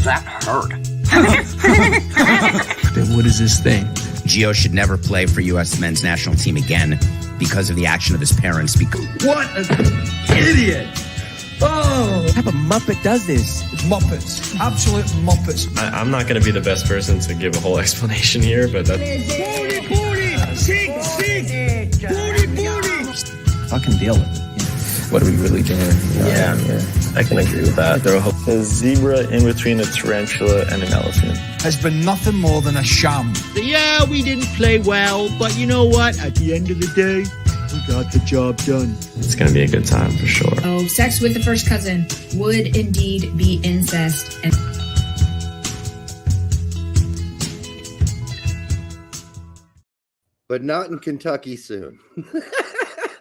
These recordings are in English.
That hurt. Then what is this thing? Gio should never play for U.S. men's national team again because of the action of his parents. What an idiot! Oh! What type of Muppet does this? It's Muppets. Absolute Muppets. I'm not going to be the best person to give a whole explanation here, but that's... Booty! Sick! Booty! Fucking deal with it. What are we really doing? Yeah, I can agree with that. A zebra in between a tarantula and an elephant Has been nothing more than a sham. Yeah, we didn't play well, but you know what? At the end of the day, we got the job done. It's going to be a good time for sure. Oh, sex with the first cousin would indeed be incest. And but not in Kentucky soon.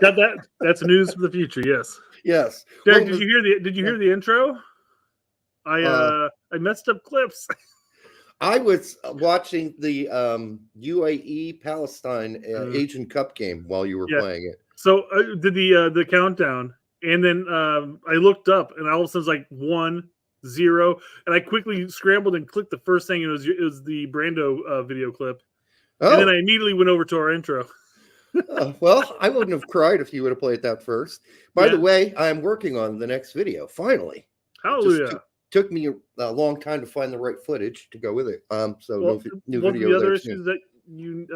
That's news for the future. Yes. Yes. Derek, did you hear the intro? I messed up clips. I was watching the UAE Palestine Asian Cup game while you were playing it. So I did the countdown, and then I looked up, and all of a sudden it was like 1-0, and I quickly scrambled and clicked the first thing. It was the Brando video clip, and then I immediately went over to our intro. Well, I wouldn't have cried if you would have played that first. By the way, I am working on the next video. Finally, hallelujah! Took me a long time to find the right footage to go with it. So new video. The other issues that you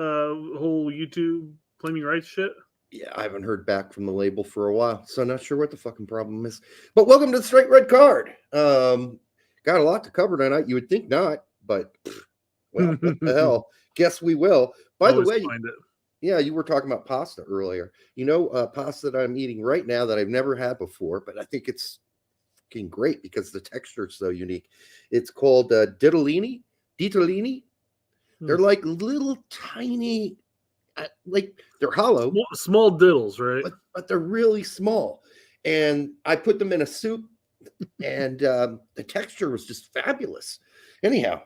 whole YouTube claiming rights shit. Yeah, I haven't heard back from the label for a while, so not sure what the fucking problem is. But welcome to the Straight Red Card. Got a lot to cover tonight. You would think not, but well, what the hell? Guess we will. By the way. Yeah, you were talking about pasta earlier. You know, pasta that I'm eating right now that I've never had before, but I think it's fucking great because the texture is so unique. It's called ditalini. They're like little tiny, like they're hollow. Small diddles, right? But they're really small. And I put them in a soup, and the texture was just fabulous. Anyhow,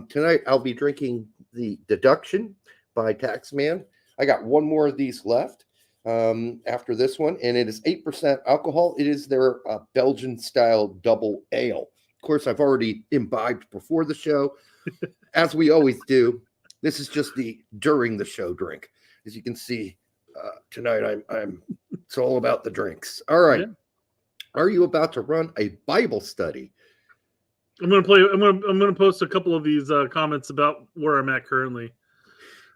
tonight I'll be drinking the Deduction by Taxman. I got one more of these left after this one, and it is 8% alcohol. It is their Belgian-style double ale. Of course, I've already imbibed before the show, as we always do. This is just the during the show drink. As you can see, tonight it's all about the drinks. All right. Yeah. Are you about to run a Bible study? I'm gonna post a couple of these comments about where I'm at currently.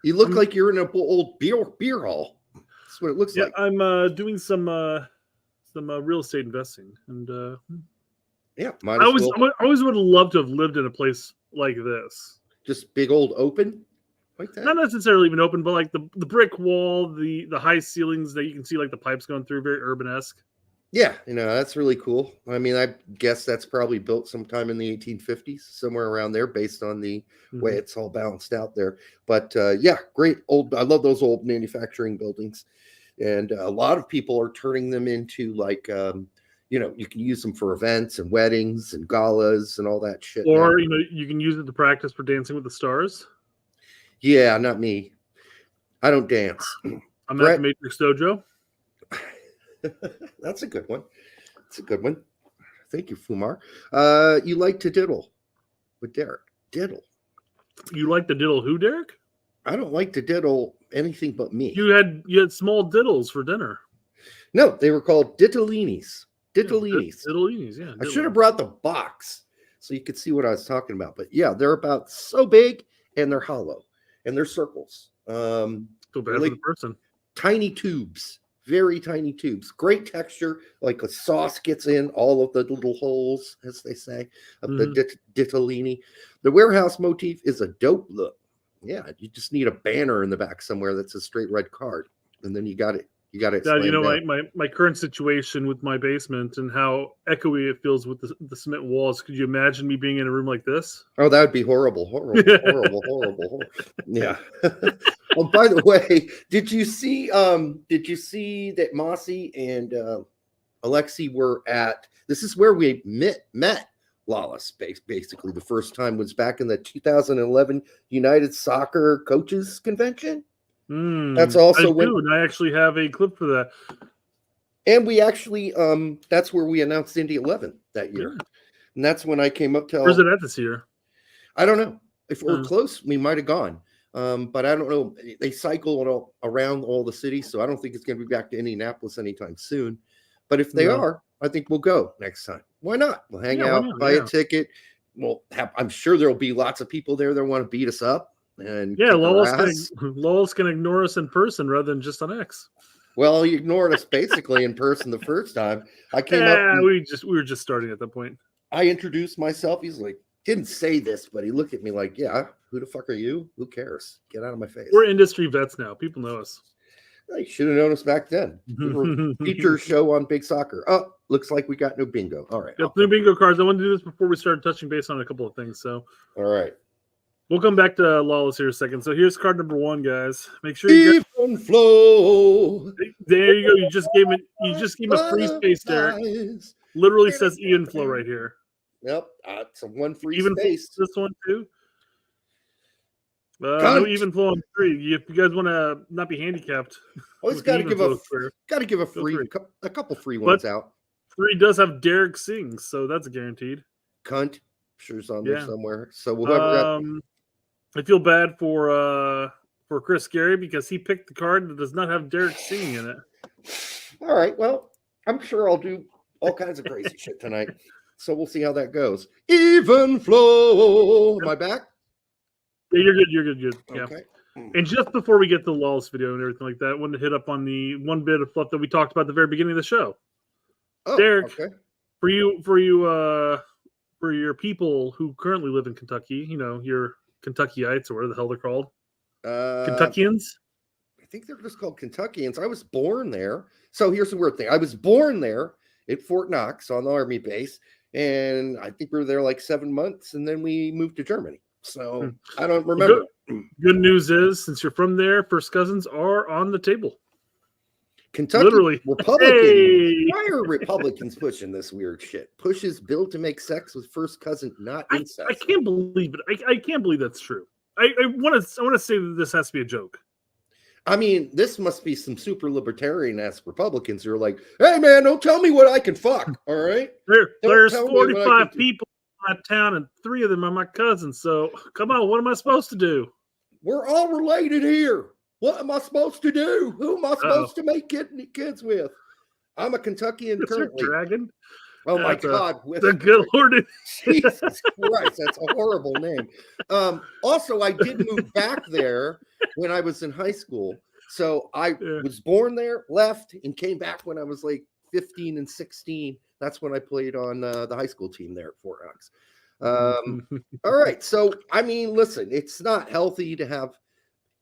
You look like you're in an old beer hall. That's what it looks like. I'm doing some real estate investing, and I always would have loved to have lived in a place like this. Just big old open, like that. Not necessarily even open, but like the brick wall, the high ceilings that you can see like the pipes going through, very urban-esque. Yeah, that's really cool. I mean, I guess that's probably built sometime in the 1850s, somewhere around there, based on the way it's all balanced out there. But great old. I love those old manufacturing buildings, and a lot of people are turning them into like, you can use them for events and weddings and galas and all that shit. Or you can use it to practice for Dancing with the Stars. Yeah, not me. I don't dance. I'm at the Matrix Dojo. That's a good one. Thank you, Fumar. You like to diddle with Derek. Diddle. You like to diddle who, Derek? I don't like to diddle anything but me. You had small diddles for dinner. No, they were called dittolinis. Dittolinis, yeah. I should have brought the box so you could see what I was talking about. But yeah, they're about so big, and they're hollow, and they're circles. Feel bad for the person. Tiny tubes. Very tiny tubes. Great texture. Like a sauce gets in all of the little holes, as they say, of the dittolini. The warehouse motif is a dope look. Yeah, you just need a banner in the back somewhere that's a Straight Red Card, and then you got it. My current situation with my basement and how echoey it feels with the cement walls. Could you imagine me being in a room like this? Oh, that would be horrible. Yeah. Oh, by the way, did you see that Mossy and Alexi were at? This is where we met Lawless. Basically, the first time was back in the 2011 United Soccer Coaches Convention. That's also and I actually have a clip for that. And we actually, that's where we announced Indy 11 that year. And that's when I came up to. Where's it at this year? I don't know. If we're close, we might have gone. But I don't know. They cycle around all the cities, so I don't think it's going to be back to Indianapolis anytime soon. But if they are, I think we'll go next time. Why not? We'll hang out, buy a ticket. I'm sure there'll be lots of people there that want to beat us up. And Lowell's can ignore us in person rather than just on X. Well, he ignored us basically in person the first time. I came up. We were just starting at that point. I introduced myself. He's like, didn't say this, but he looked at me like, yeah, who the fuck are you? Who cares? Get out of my face. We're industry vets now. People know us. You should have known us back then. We were feature show on Big Soccer. Oh, looks like we got new bingo. All right. Got new bingo cards. I want to do this before we start touching base on a couple of things. So, all right. We'll come back to Lawless here in a second. So here's card number 1, guys. Make sure you even flow. There you go. You just gave him a free space there. Literally says even flow right here. Yep, it's a one free even space. This one too. No even flow on 3. If you guys want to not be handicapped, always got to give a couple free ones out. 3 does have Derek Sings, so that's guaranteed. Cunt, sure's on there somewhere. So whoever I feel bad for Chris Gary because he picked the card that does not have Derek singing in it. All right, well, I'm sure I'll do all kinds of crazy shit tonight. So we'll see how that goes. Even flow. Am I back? Yeah, you're good. Yeah. Okay. And just before we get to the Lawless video and everything like that, I wanted to hit up on the one bit of fluff that we talked about at the very beginning of the show. Oh, Derek, okay. for your people who currently live in Kentucky, your Kentuckyites or whatever the hell they're called, Kentuckians. I think they're just called Kentuckians. I was born there. So here's the weird thing: I was born there at Fort Knox on the Army base, and I think we were there like 7 months, and then we moved to Germany. So I don't remember. Good news is, since you're from there, first cousins are on the table. Kentucky, literally, Republican. Hey! Why are Republicans pushing this weird shit? Pushes bill to make sex with first cousin not incest. I can't believe it. I can't believe that's true. I want to say that this has to be a joke. I mean, this must be some super libertarian-ass Republicans who are like, hey, man, don't tell me what I can fuck, all right? There's 45 people in my town, and 3 of them are my cousins, so come on, what am I supposed to do? We're all related here. What am I supposed to do? Who am I supposed to make kids with? I'm a Kentuckian currently. Dragon? Oh, my God. The good Lord. Jesus Christ, that's a horrible name. Also, I did move back there when I was in high school. So I was born there, left, and came back when I was like 15 and 16. That's when I played on the high school team there at Fort Knox. All right. So, I mean, listen, it's not healthy to have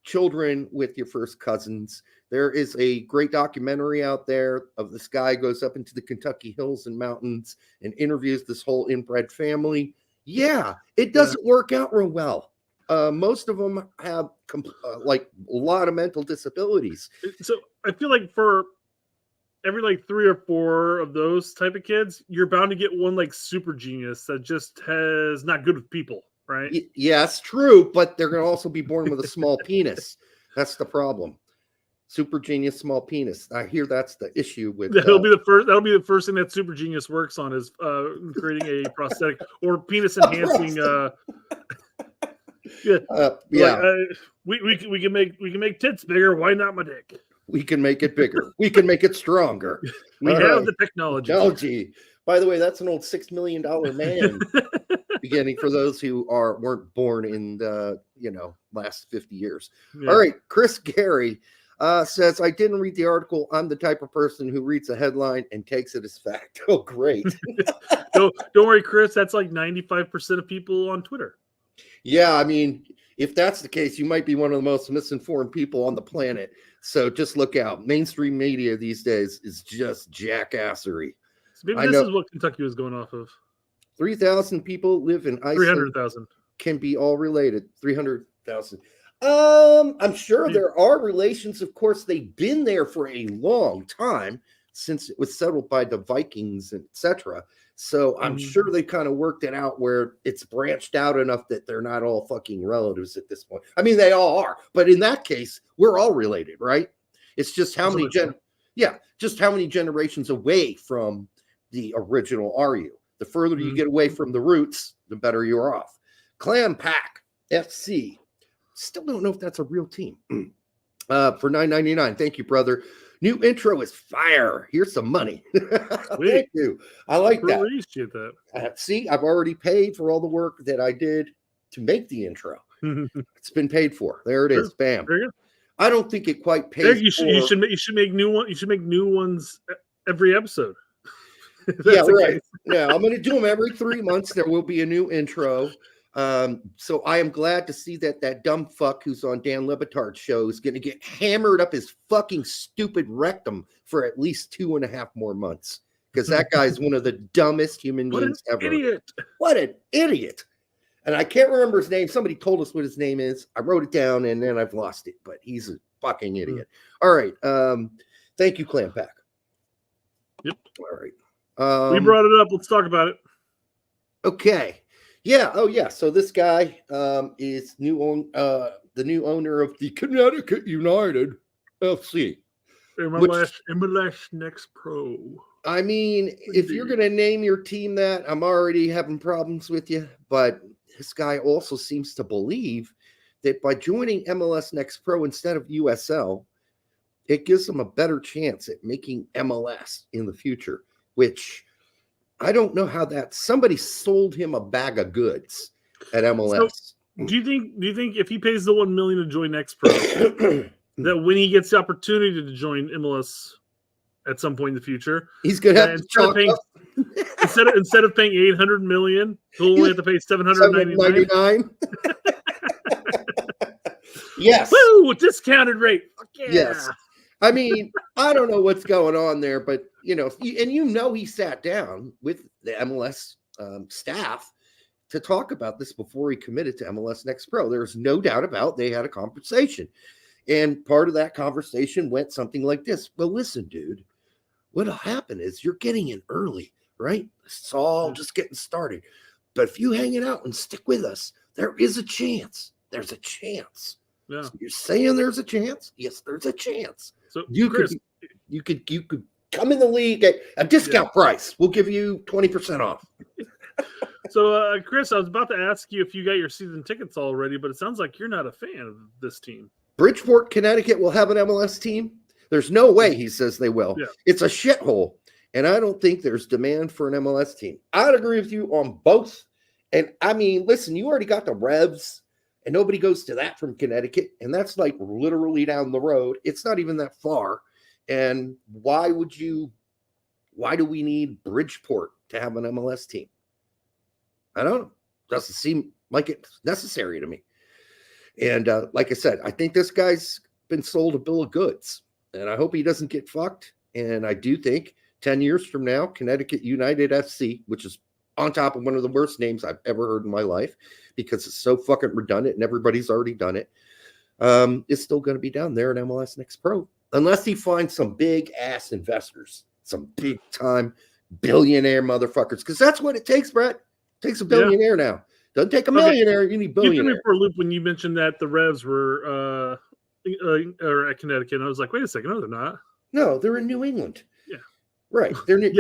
children with your first cousins. There is a great documentary out there of this guy goes up into the Kentucky hills and mountains and interviews this whole inbred family. Yeah, it doesn't work out real well. Most of them have like a lot of mental disabilities. So I feel like for every like 3 or 4 of those type of kids, you're bound to get one like super genius that just has not good with people, right? Yes, true, but they're going to also be born with a small penis. That's the problem. Super genius, small penis. I hear that's the issue with. That'll be the first thing that super genius works on is creating a prosthetic or penis enhancing. We can make tits bigger. Why not my dick? We can make it bigger. We can make it stronger. We have the technology. By the way, that's an old $6 million man. Beginning for those who weren't born in the last 50 years. Yeah. All right, Chris Gary says, I didn't read the article. I'm the type of person who reads a headline and takes it as fact. Oh, great. Don't worry, Chris. That's like 95% of people on Twitter. Yeah, I mean, if that's the case, you might be one of the most misinformed people on the planet. So just look out. Mainstream media these days is just jackassery. So maybe this is what Kentucky was going off of. 3,000 people live in Iceland. 300,000 can be all related. 300,000. I'm sure there are relations. Of course, they've been there for a long time since it was settled by the Vikings, etc. So I'm sure they kind of worked it out where it's branched out enough that they're not all fucking relatives at this point. I mean, they all are, but in that case, we're all related, right? It's just how many generations away from the original are you? The further you get away from the roots, the better you're off. Clam Pack FC. Still don't know if that's a real team. For $9.99. Thank you, brother. New intro is fire. Here's some money. Thank you. I like that. Appreciate that. See, I've already paid for all the work that I did to make the intro. It's been paid for. There it is. Bam. There you go. I don't think it quite pays. You should make new one. You should make new ones every episode. Yeah, right. Yeah, I'm going to do them every 3 months. There will be a new intro. So I am glad to see that dumb fuck who's on Dan Le Batard's show is going to get hammered up his fucking stupid rectum for at least 2.5 more months, because that guy's one of the dumbest human beings ever. Idiot. What an idiot. And I can't remember his name. Somebody told us what his name is. I wrote it down and then I've lost it, but he's a fucking idiot. All right. Thank you, Clam Pack. Yep. All right. We brought it up. Let's talk about it. Okay. Yeah. Oh, yeah. So this guy is the new owner of the Connecticut United FC. MLS Next Pro. I mean, if you're going to name your team that, I'm already having problems with you. But this guy also seems to believe that by joining MLS Next Pro instead of USL, it gives them a better chance at making MLS in the future, which I don't know how that somebody sold him a bag of goods at MLS. So, do you think if he pays the $1 million to join Next Pro, that when he gets the opportunity to join MLS at some point in the future, he's gonna have instead of paying $800 million, he'll only have to pay $799. Yes. Woo! Discounted rate. Yeah. Yes. I mean, I don't know what's going on there, but he sat down with the MLS staff to talk about this before he committed to MLS Next Pro. There's no doubt about they had a conversation. And part of that conversation went something like this. Well, listen, dude, what'll happen is you're getting in early, right? It's all just getting started. But if you hang it out and stick with us, there is a chance. There's a chance. Yeah. So you're saying there's a chance? Yes, there's a chance. So you could come in the league at a discount price. We'll give you 20% off. So, Chris, I was about to ask you if you got your season tickets already, but it sounds like you're not a fan of this team. Bridgeport, Connecticut will have an MLS team. There's no way he says they will. Yeah. It's a shithole, and I don't think there's demand for an MLS team. I'd agree with you on both. And, I mean, listen, you already got the Revs, and nobody goes to that from Connecticut, and that's like literally down the road. It's not even that far. And why do we need Bridgeport to have an MLS team? I don't know. Doesn't seem like it's necessary to me. And like I said, I think this guy's been sold a bill of goods, and I hope he doesn't get fucked. And I do think 10 years from now, Connecticut United FC, which is on top of one of the worst names I've ever heard in my life because it's so fucking redundant and everybody's already done it, is still going to be down there in MLS Next Pro. Unless he finds some big-ass investors, some big-time billionaire motherfuckers. Because that's what it takes, Brett. It takes a billionaire now. Doesn't take a millionaire. You need billionaire. You threw me for a loop when you mentioned that the Revs were at Connecticut. And I was like, wait a second. No, they're not. No, they're in New England. Yeah. Right. They're in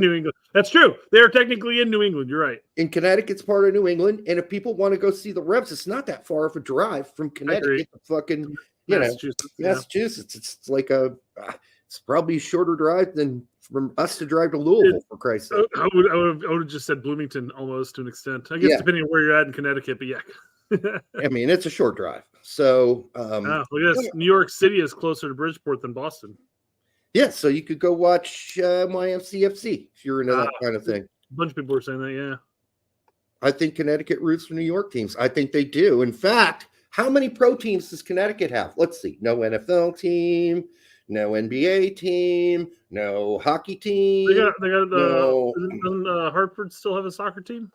New England. That's true. They're technically in New England. You're right. In Connecticut's part of New England. And if people want to go see the Revs, it's not that far of a drive from Connecticut to fucking Massachusetts. It's like it's probably a shorter drive than from us to drive to Louisville, for Christ's sake. I would have just said Bloomington almost to an extent. I guess depending on where you're at in Connecticut, but yeah. I mean, it's a short drive. So look at this. New York City is closer to Bridgeport than Boston. Yeah, so you could go watch YMCFC if you're into that kind of thing. A bunch of people were saying that, yeah. I think Connecticut roots for New York teams. I think they do. In fact, how many pro teams does Connecticut have? Let's see. No NFL team, no NBA team, no hockey team. Doesn't Hartford still have a soccer team?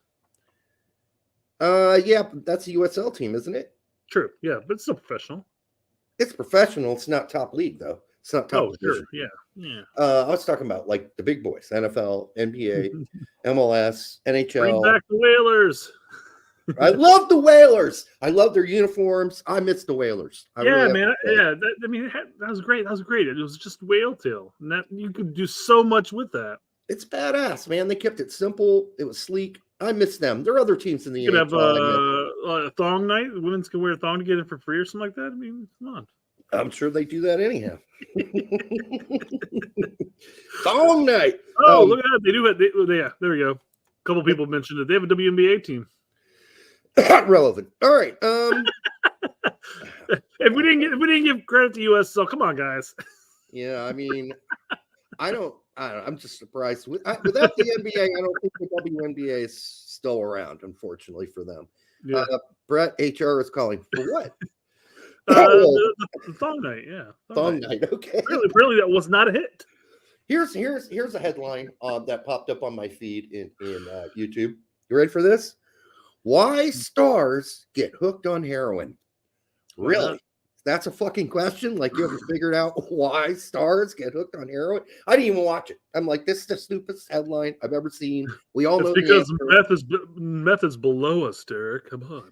Yeah, but that's a USL team, isn't it? True. Yeah, but it's still professional. It's professional. It's not top league, though. It's not top division. Sure. Yeah. I was talking about like the big boys: NFL, NBA, MLS, NHL. Bring back the Whalers. I love the Whalers. I love their uniforms. I miss the Whalers. Man. Yeah. That was great. That was great. It was just whale tail, and that you could do so much with that. It's badass, man. They kept it simple. It was sleek. I miss them. There are other teams in the You could have NHL. a thong night. Women's can wear a thong to get in for free or something like that. I mean, come on. I'm sure they do that anyhow. Thong night. Oh, look at that. They do it. Yeah, there we go. A couple people mentioned it. They have a WNBA team. Relevant. All right. If we didn't give credit to USL, come on, guys. Yeah, I mean, I don't know. I'm just surprised. Without the NBA, I don't think the WNBA is still around, unfortunately for them. Yeah. Brett, HR is calling. For what? The thong night, yeah. Thong night, okay. Apparently that was not a hit. Here's a headline that popped up on my feed in YouTube. You ready for this? Why stars get hooked on heroin? Really? That's a fucking question. Like, you ever figured out why stars get hooked on heroin? I didn't even watch it. I'm like, this is the stupidest headline I've ever seen. We all know because meth is below us, Derek. Come on.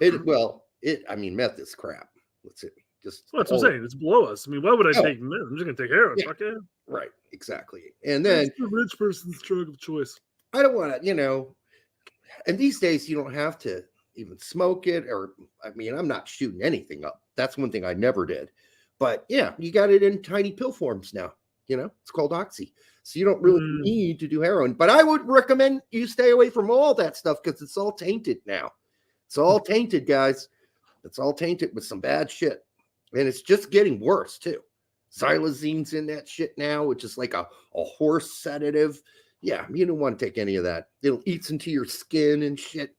I mean, meth is crap. Let's see. That's what I'm saying. It's below us. I mean, why would I take meth? I'm just gonna take heroin. Yeah. Fuck yeah. Right. Exactly. And then it's the rich person's drug of choice. I don't want to, and these days you don't have to even smoke it, or I mean, I'm not shooting anything up. That's one thing I never did. But yeah, you got it in tiny pill forms now. It's called Oxy. So you don't really need to do heroin. But I would recommend you stay away from all that stuff because it's all tainted now. It's all tainted, guys. It's all tainted with some bad shit. And it's just getting worse, too. Xylozine's in that shit now, which is like a horse sedative. Yeah, you don't want to take any of that. It'll eat into your skin and shit.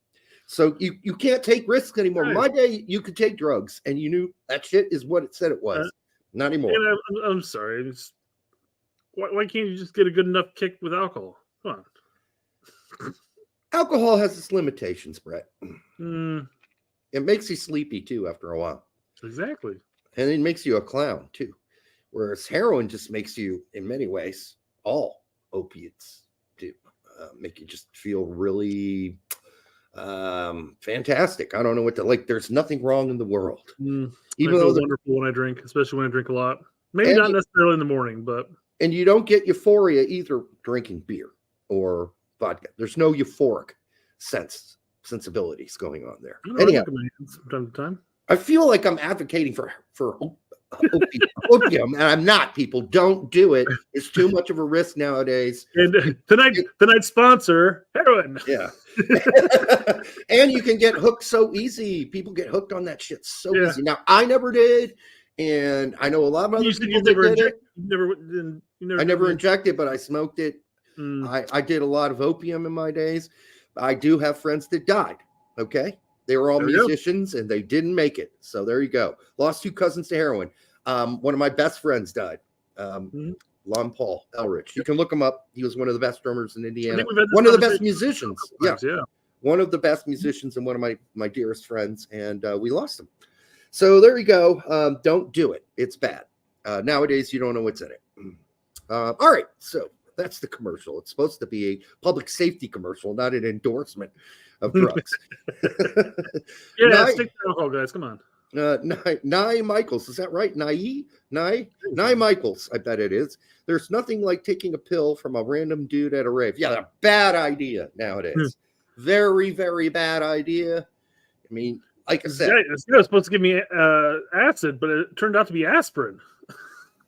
So you can't take risks anymore. Right. My day, you could take drugs, and you knew that shit is what it said it was. Not anymore. I'm sorry. Why can't you just get a good enough kick with alcohol? Come on. Alcohol has its limitations, Brett. It makes you sleepy, too, after a while. Exactly. And it makes you a clown, too. Whereas heroin just makes you, in many ways, all opiates do make you just feel really fantastic. I don't know what to like. There's nothing wrong in the world. Even though it's wonderful when I drink, especially when I drink a lot. Maybe not necessarily in the morning, but. And you don't get euphoria either drinking beer or vodka. There's no euphoric sensibilities going on there. Anyhow, from time to time. I feel like I'm advocating for opium, and I'm not. People, don't do it. It's too much of a risk nowadays. And tonight's sponsor, heroin. Yeah. And you can get hooked so easy. People get hooked on that shit so easy. Now, I never did, and I know a lot of other people that did it. I never injected, but I smoked it. I did a lot of opium in my days. I do have friends that died. Okay. They were all musicians and they didn't make it. So there you go. Lost 2 cousins to heroin. One of my best friends died. Lon Paul Elrich. You can look him up. He was one of the best drummers in Indiana. One of the best musicians. Yeah. One of the best musicians and one of my dearest friends. And we lost him. So there you go. Don't do it. It's bad. Nowadays, you don't know what's in it. All right. So that's the commercial. It's supposed to be a public safety commercial, not an endorsement of drugs. Stick to alcohol, guys. Come on. Nye Michaels, is that right? Nye Michaels, I bet it is. There's nothing like taking a pill from a random dude at a rave. Yeah, a bad idea nowadays. Very, very bad idea. I mean, like I said, it was supposed to give me acid, but it turned out to be aspirin.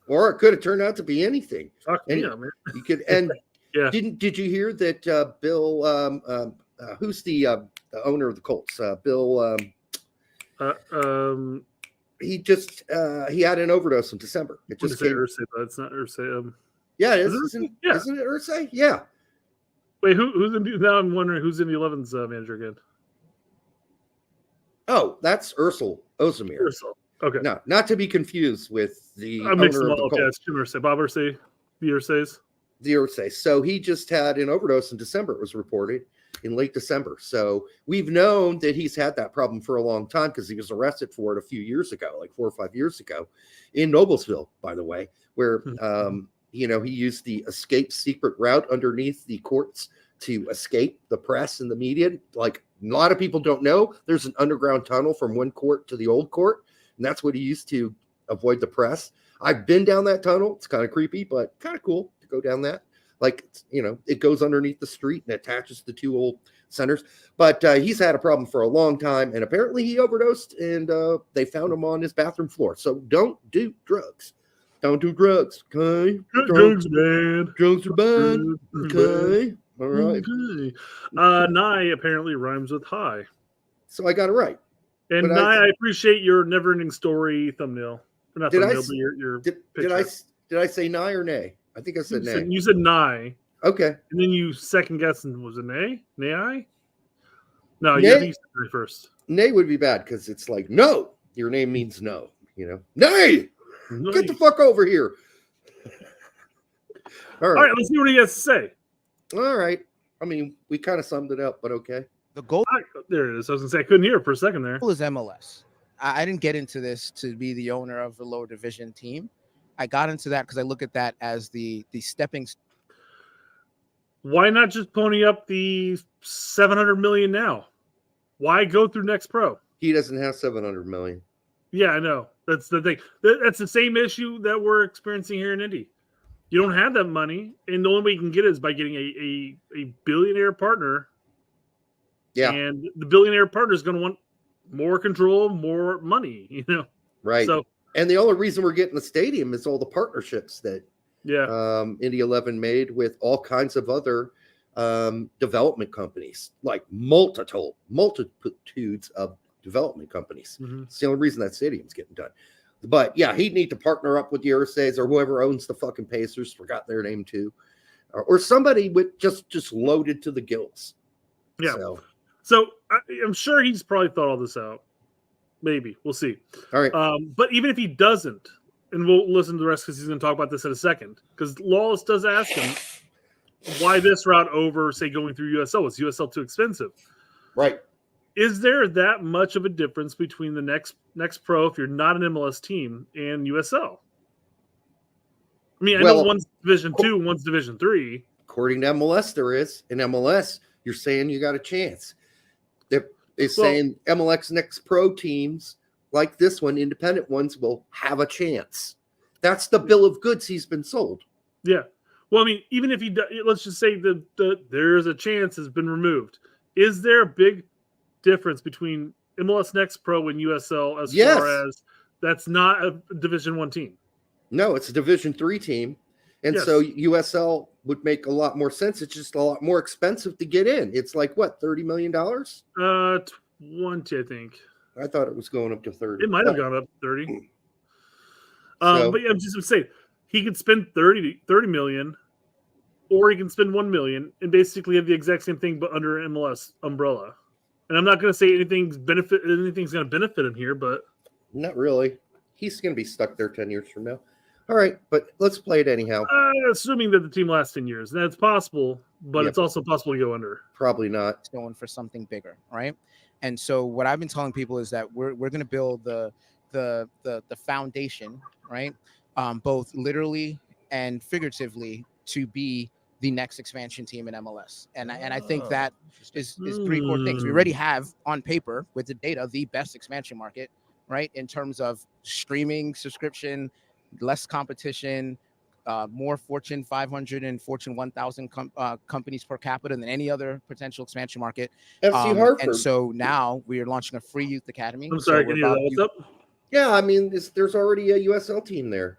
Or it could have turned out to be anything. Man. You could, and did you hear that Bill? Who's the owner of the Colts? Bill. He just he had an overdose in December. It just came. Ursay, but it's not Ursay. Yeah, it is. Isn't it Ursay? Yeah. Wait, who's in? Now I'm wondering who's in the 11's manager again. Oh, that's Ursel Osimir. Ursel. Okay. No, not to be confused with the owner of the Colts. Yeah, it's Jim Ursay. Bob Ursay. The Ursays. The Ursay. So he just had an overdose in December. It was reported in late December. So we've known that he's had that problem for a long time because he was arrested for it a few years ago, like 4 or 5 years ago, in Noblesville, by the way, where he used the escape secret route underneath the courts to escape the press and the media. Like a lot of people don't know, there's an underground tunnel from one court to the old court, and that's what he used to avoid the press. I've been down that tunnel. It's kind of creepy, but kind of cool to go down that. Like, it goes underneath the street and attaches the two old centers. But he's had a problem for a long time, and apparently he overdosed, and they found him on his bathroom floor. So don't do drugs. Don't do drugs, okay? Drugs bad. Drugs are bad, okay? All right. Okay. Nye apparently rhymes with high. So I got it right. And Nye, I appreciate your never-ending story thumbnail. Or not thumbnail, but your picture. Did I say nye or nay? I think I said nay. You said nye. Okay. And then you second guessed, and was it nay? Nay? No, nay? You think you said nay first. Nay would be bad because it's like, no. Your name means no. Nay! Get the fuck over here. All right, let's see what he has to say. All right. I mean, we kind of summed it up, but okay. The goal there it is. I was gonna say I couldn't hear it for a second there. is MLS. I didn't get into this to be the owner of a lower division team. I got into that because I look at that as the stepping. Why not just pony up the $700 million now? Why go through Next Pro? He doesn't have $700 million. Yeah, I know. That's the thing. That's the same issue that we're experiencing here in Indy. You don't have that money, and the only way you can get it is by getting a billionaire partner. Yeah. And the billionaire partner is going to want more control, more money, Right. So, and the only reason we're getting the stadium is all the partnerships that Indy 11 made with all kinds of other development companies, like multitudes of development companies. Mm-hmm. It's the only reason that stadium's getting done. But yeah, he'd need to partner up with the Ursays or whoever owns the fucking Pacers. Forgot their name too, or somebody with just loaded to the gills. Yeah. So I'm sure he's probably thought all this out. Maybe we'll see. All right. But even if he doesn't, and we'll listen to the rest because he's going to talk about this in a second. Because Lawless does ask him why this route over, say, going through USL. Is USL too expensive? Right. Is there that much of a difference between the next pro, if you're not an MLS team, and USL? I mean, I know one's Division 2 and one's Division 3. According to MLS, there is. In MLS, you're saying you got a chance. They're saying MLS Next Pro teams like this one, independent ones, will have a chance. That's the bill of goods he's been sold. Yeah. Well, I mean, even if let's just say there's a chance has been removed. Is there a big difference between MLS Next Pro and USL as far as that's not a Division 1 team? No, it's a Division 3 team. And so USL would make a lot more sense. It's just a lot more expensive to get in. It's like, what, $30 million? 20, I think. I thought it was going up to 30. It might have gone up to 30. But yeah, I'm just saying, he could spend 30 million, or he can spend 1 million and basically have the exact same thing, but under an MLS umbrella. And I'm not going to say anything's going to benefit him here, but not really. He's going to be stuck there 10 years from now. All right, but let's play it anyhow. Assuming that the team lasts 10 years. That's possible, but it's also possible to go under. Probably not. Going for something bigger, right? And so what I've been telling people is that we're going to build the foundation, right? Both literally and figuratively to be the next expansion team in MLS. And I think that is three core things. We already have on paper with the data the best expansion market, right? In terms of streaming, subscription, less competition, more Fortune 500 and Fortune 1000 companies per capita than any other potential expansion market. FC Hartford. And so now we are launching a free youth academy. I'm sorry, can you what's up? Yeah, I mean, there's already a USL team there.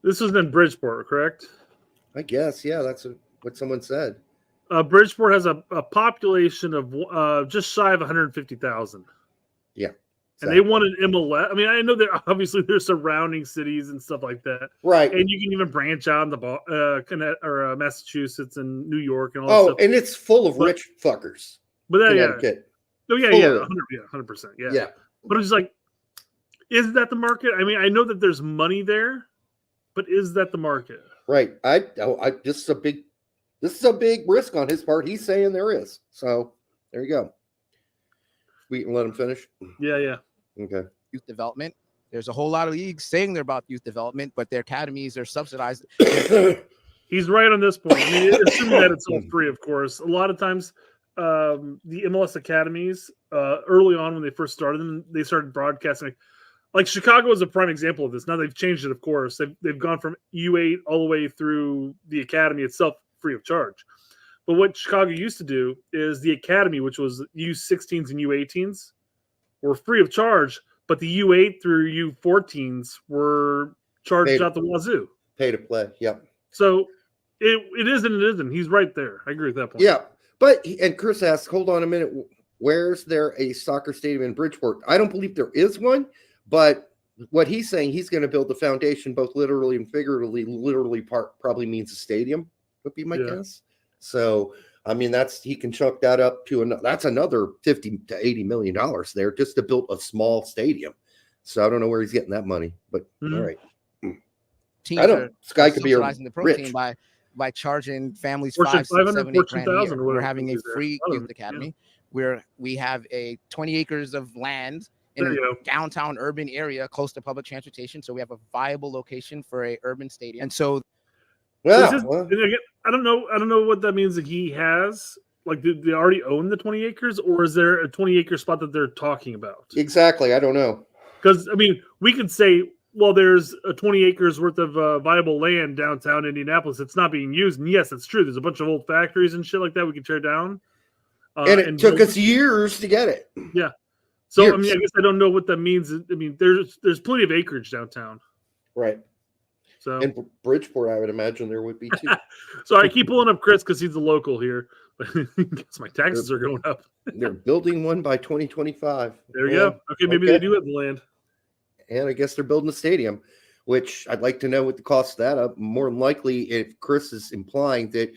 This was in Bridgeport, correct? I guess, yeah, that's what someone said. Bridgeport has a population of just shy of 150,000. Yeah. And they want an MLS. I mean, I know that obviously there's surrounding cities and stuff like that. Right. And you can even branch out in the Massachusetts and New York and all that stuff. And it's full of rich fuckers. But that, Connecticut. Oh, yeah, yeah. 100%. Yeah. Yeah. But it's like, is that the market? I mean, I know that there's money there, but is that the market? Right. This is a big risk on his part. He's saying there is. So there you go. We can let him finish. Yeah. Okay. Youth development. There's a whole lot of leagues saying they're about youth development, but their academies are subsidized. He's right on this point. I mean, assuming that it's all free, of course. A lot of times, the MLS academies, early on when they first started, they started broadcasting. like Chicago is a prime example of this. Now they've changed it, of course. They've gone from U8 all the way through the academy itself free of charge. But what Chicago used to do is the academy, which was U16s and U18s, were free of charge, but the U8 through U14s were charged out the wazoo. Pay to play, yep. So it is and it isn't. He's right there. I agree with that point. Yeah, but and Chris asks, hold on a minute. Where's there a soccer stadium in Bridgeport? I don't believe there is one, but what he's saying, he's going to build the foundation, both literally and figuratively. Literally probably means a stadium, would be my guess. So, I mean, he can chuck that up to that's another $50 to $80 million there just to build a small stadium. So I don't know where he's getting that money, but all right. I don't. Sky could be the protein by charging families $500, $700, $800 We're having a free youth academy where we have 20 acres of land in a downtown urban area close to public transportation. So we have a viable location for a urban stadium. And so, I don't know what that means that he has. Like, do they already own the 20 acres, or is there a 20-acre spot that they're talking about? Exactly. I don't know. Because, I mean, we could say, well, there's a 20 acres worth of viable land downtown Indianapolis that's not being used. And yes, that's true. There's a bunch of old factories and shit like that we could tear down. And it took us years to get it. Yeah. So, years. I mean, I guess I don't know what that means. I mean, there's plenty of acreage downtown. Right. So in Bridgeport, I would imagine there would be too. So I keep pulling up Chris because he's the local here. Because my taxes are going up. They're building one by 2025. There you go. Okay, maybe they do have the land. And I guess they're building a stadium, which I'd like to know what the cost of that up. More than likely, if Chris is implying that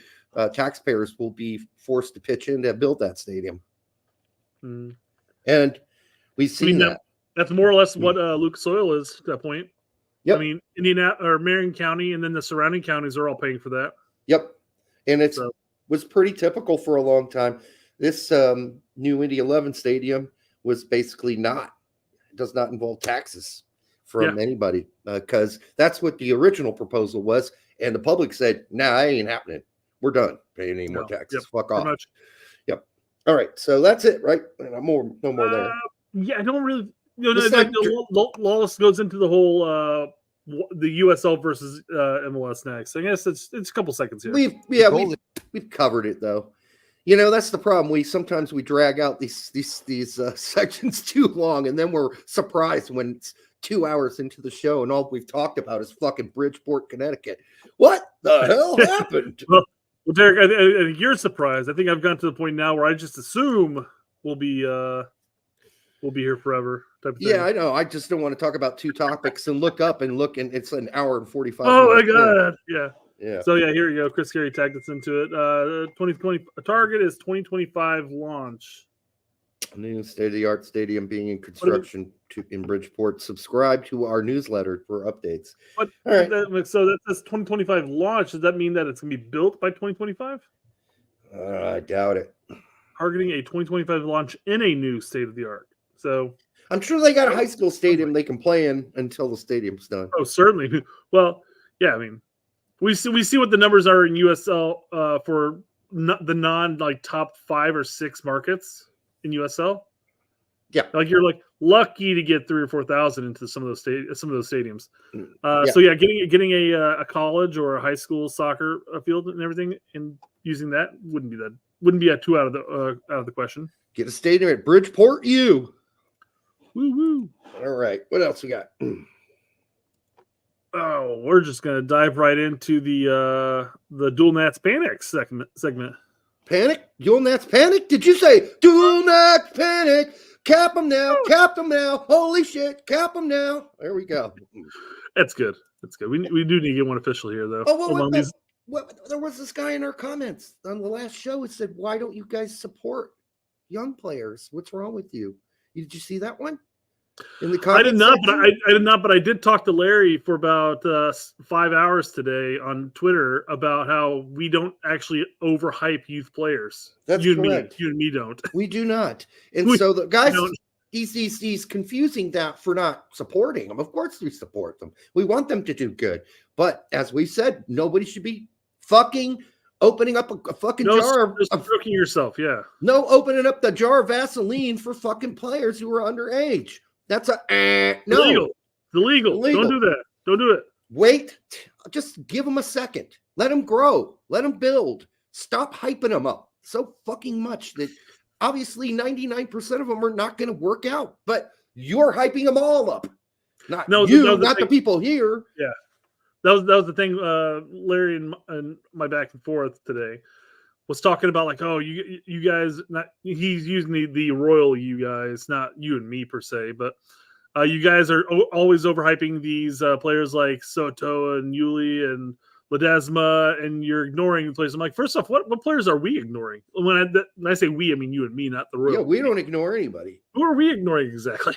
taxpayers will be forced to pitch in to build that stadium. And we've seen that. That's more or less what Lucas Oil is at that point. Yep. I mean, Indiana or Marion County and then the surrounding counties are all paying for that. Yep. And it was pretty typical for a long time. This new Indy 11 stadium was basically does not involve taxes from anybody because that's what the original proposal was. And the public said, nah, that ain't happening. We're done paying any more taxes. Fuck off. Much. Yep. All right. So that's it, right? No more there. Yeah, I don't really. Lawless goes into the whole the USL versus MLS Next. I guess it's a couple seconds here. We've covered it though. You know, that's the problem. Sometimes we drag out these sections too long, and then we're surprised when it's 2 hours into the show and all we've talked about is fucking Bridgeport, Connecticut. What the hell happened? Well, Derek, I think you're surprised. I think I've gotten to the point now where I just assume we'll be here forever. Type of thing. Yeah, I know. I just don't want to talk about two topics and look, and it's an hour and 45 minutes. Oh my God. Yeah. So here you go. Chris Carey tagged us into it. 2020 target is 2025 launch. New state-of-the-art stadium being in construction in Bridgeport. Subscribe to our newsletter for updates. All right. So that's 2025 launch. Does that mean that it's going to be built by 2025? I doubt it. Targeting a 2025 launch in a new state-of-the-art. So I'm sure they got a high school stadium they can play in until the stadium's done. Oh, certainly. Well, yeah. I mean, we see what the numbers are in USL for the non top 5 or 6 markets in USL. Yeah, like you're lucky to get 3,000 or 4,000 into some of those stadiums. So yeah, getting a college or a high school soccer field and everything, and using that wouldn't be too out of the question. Get a stadium at Bridgeport U. Woo-woo. All right. What else we got? Oh, we're just gonna dive right into the Dual Nats Panic segment. Panic? Dual Nats Panic? Did you say Dual Nats Panic? Cap them now. Cap them now. Holy shit. Cap them now. There we go. That's good. We do need to get one official here, though. Oh, there was this guy in our comments on the last show who said, why don't you guys support young players? What's wrong with you? Did you see that one? In the comments? I did not, but I did talk to Larry for about 5 hours today on Twitter about how we don't actually overhype youth players. That's correct. You and me don't. We do not. And so the guys, he's confusing that for not supporting them. Of course we support them. We want them to do good. But as we said, nobody should be fucking opening up a fucking jar of stroking yourself. Yeah. No, opening up the jar of Vaseline for fucking players who are underage. That's a no. Illegal. Illegal. Don't do that. Don't do it. Wait. Just give them a second. Let them grow. Let them build. Stop hyping them up so fucking much that obviously 99% of them are not going to work out. But you're hyping them all up. Not not the people here. Yeah. That was the thing. Larry and my back and forth today was talking about like, oh, you guys, not he's using the royal you guys, not you and me per se, but you guys are always overhyping these players like Soto and Yuli and Ledesma, and you're ignoring the players. I'm like, first off, what players are we ignoring? When I say we, I mean you and me, not the royal. Yeah, we don't ignore anybody. Who are we ignoring exactly?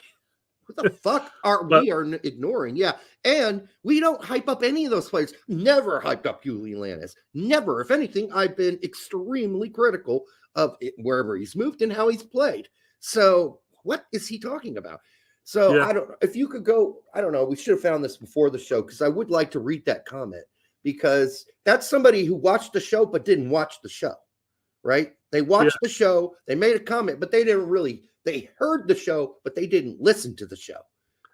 What the fuck are we ignoring? Yeah. And we don't hype up any of those players. Never hyped up Julian Lannis. Never. If anything, I've been extremely critical of it, wherever he's moved and how he's played. So what is he talking about? So I don't know. If you could go, I don't know. We should have found this before the show because I would like to read that comment because that's somebody who watched the show but didn't watch the show, right? They watched the show. They made a comment, but they didn't really. They heard the show, but they didn't listen to the show.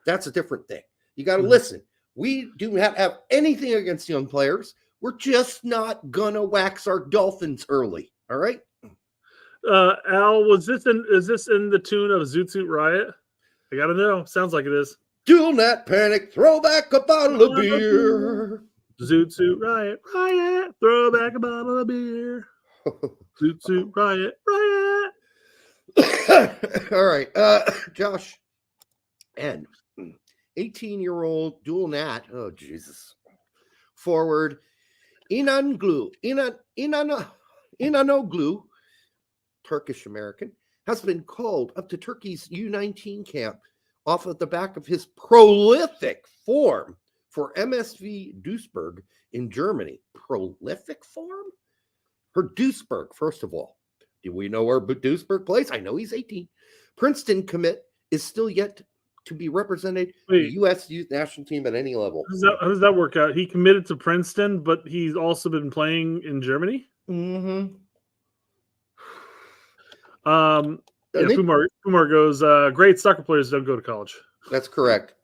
That's a different thing. You got to listen. We do not have anything against young players. We're just not gonna wax our dolphins early. All right. Al, is this in the tune of Zoot Suit Riot? I gotta know. Sounds like it is. Dual Nat Panic, throw back a bottle of beer. Zoot Suit Riot, riot, throw back a bottle of beer. Zoot Suit Riot, riot. All right, Josh, and 18-year-old dual nat. Oh Jesus! Forward, Inanoglu, Turkish American, has been called up to Turkey's U19 camp off of the back of his prolific form for MSV Duisburg in Germany. Prolific form for Duisburg, first of all. Do we know where Duisburg plays? I know he's 18. Princeton commit is still yet to be represented in the U.S. youth national team at any level. How does that work out? He committed to Princeton, but he's also been playing in Germany? Mm-hmm. Kumar goes, great soccer players don't go to college. That's correct.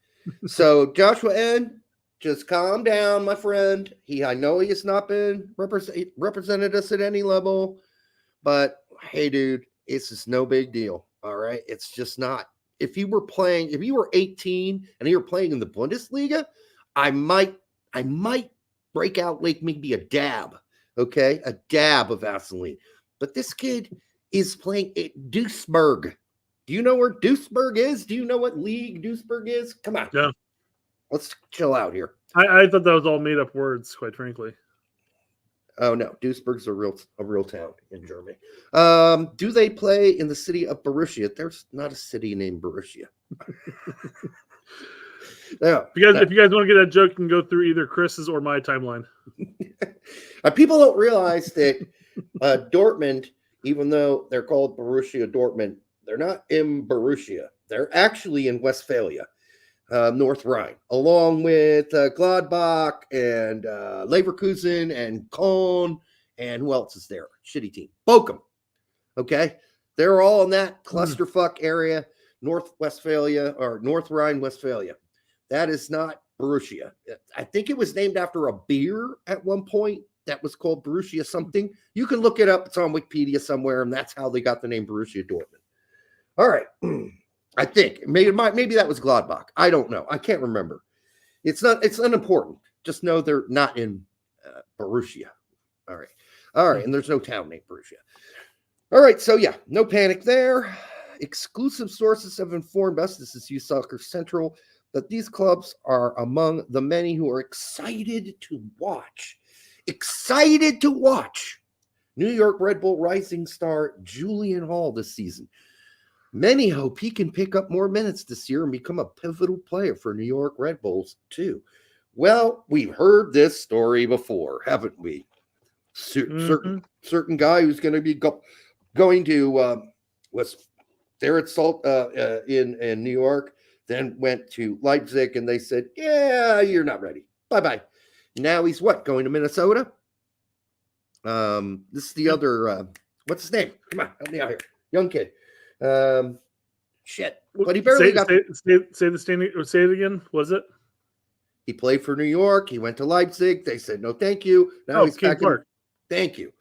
So Joshua N., just calm down, my friend. I know he has not been represented us at any level, but hey, dude, it's just no big deal. All right. It's just not. If you were 18 and you were playing in the Bundesliga, I might break out like maybe a dab. Okay. A dab of Vaseline. But this kid is playing at Duisburg. Do you know where Duisburg is? Do you know what league Duisburg is? Come on. Yeah. Let's chill out here. I thought that was all made up words, quite frankly. Oh no, Duisburg's a real town in Germany. Do they play in the city of Borussia? There's not a city named Borussia. No, if you guys want to get that joke, you can go through either Chris's or my timeline. People don't realize that Dortmund, even though they're called Borussia Dortmund, they're not in Borussia. They're actually in Westphalia, North Rhine, along with Gladbach and Leverkusen and Köln, and who else is there? Shitty team. Bochum. Okay? They're all in that clusterfuck area, North Westphalia or North Rhine, Westphalia. That is not Borussia. I think it was named after a beer at one point that was called Borussia something. You can look it up. It's on Wikipedia somewhere, and that's how they got the name Borussia Dortmund. All right. I think maybe that was Gladbach. I don't know. I can't remember. It's unimportant. Just know they're not in Borussia. All right. And there's no town named Borussia. All right. So yeah, no panic there. Exclusive sources have informed us, this is Youth Soccer Central, that these clubs are among the many who are excited to watch New York Red Bull rising star Julian Hall this season. Many hope he can pick up more minutes this year and become a pivotal player for New York Red Bulls too. Well, we've heard this story before, haven't we? Certain guy who's going to be going to was there at Salt in New York, then went to Leipzig, and they said, "Yeah, you're not ready. Bye-bye." Now he's going to Minnesota? This is the other, what's his name? Come on, help me out here. Young kid. Shit. But he barely got. Say the standing or say it again. Was it? He played for New York. He went to Leipzig. They said no, thank you. Now he's back in. Thank you.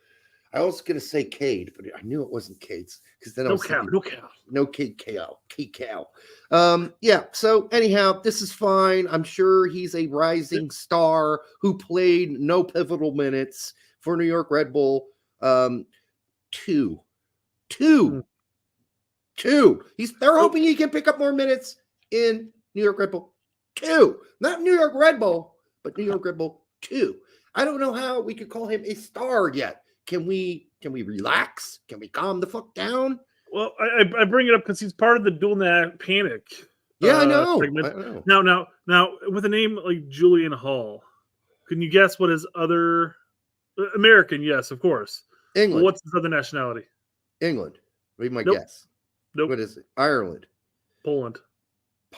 I was going to say Cade, but I knew it wasn't Cade's because then no Cade Cow. Yeah. So anyhow, this is fine. I'm sure he's a rising star who played no pivotal minutes for New York Red Bull. Two. They're hoping he can pick up more minutes in New York Red Bull 2, not New York Red Bull, but New York Red Bull 2. I don't know how we could call him a star yet. Can we relax? Can we calm the fuck down? Well, I bring it up because he's part of the dual panic. Yeah, I know. Now, with a name like Julian Hall, can you guess what his other American? Yes, of course. England. What's his other nationality? England. Read my Nope. guess. Nope. What is it? Ireland. Poland.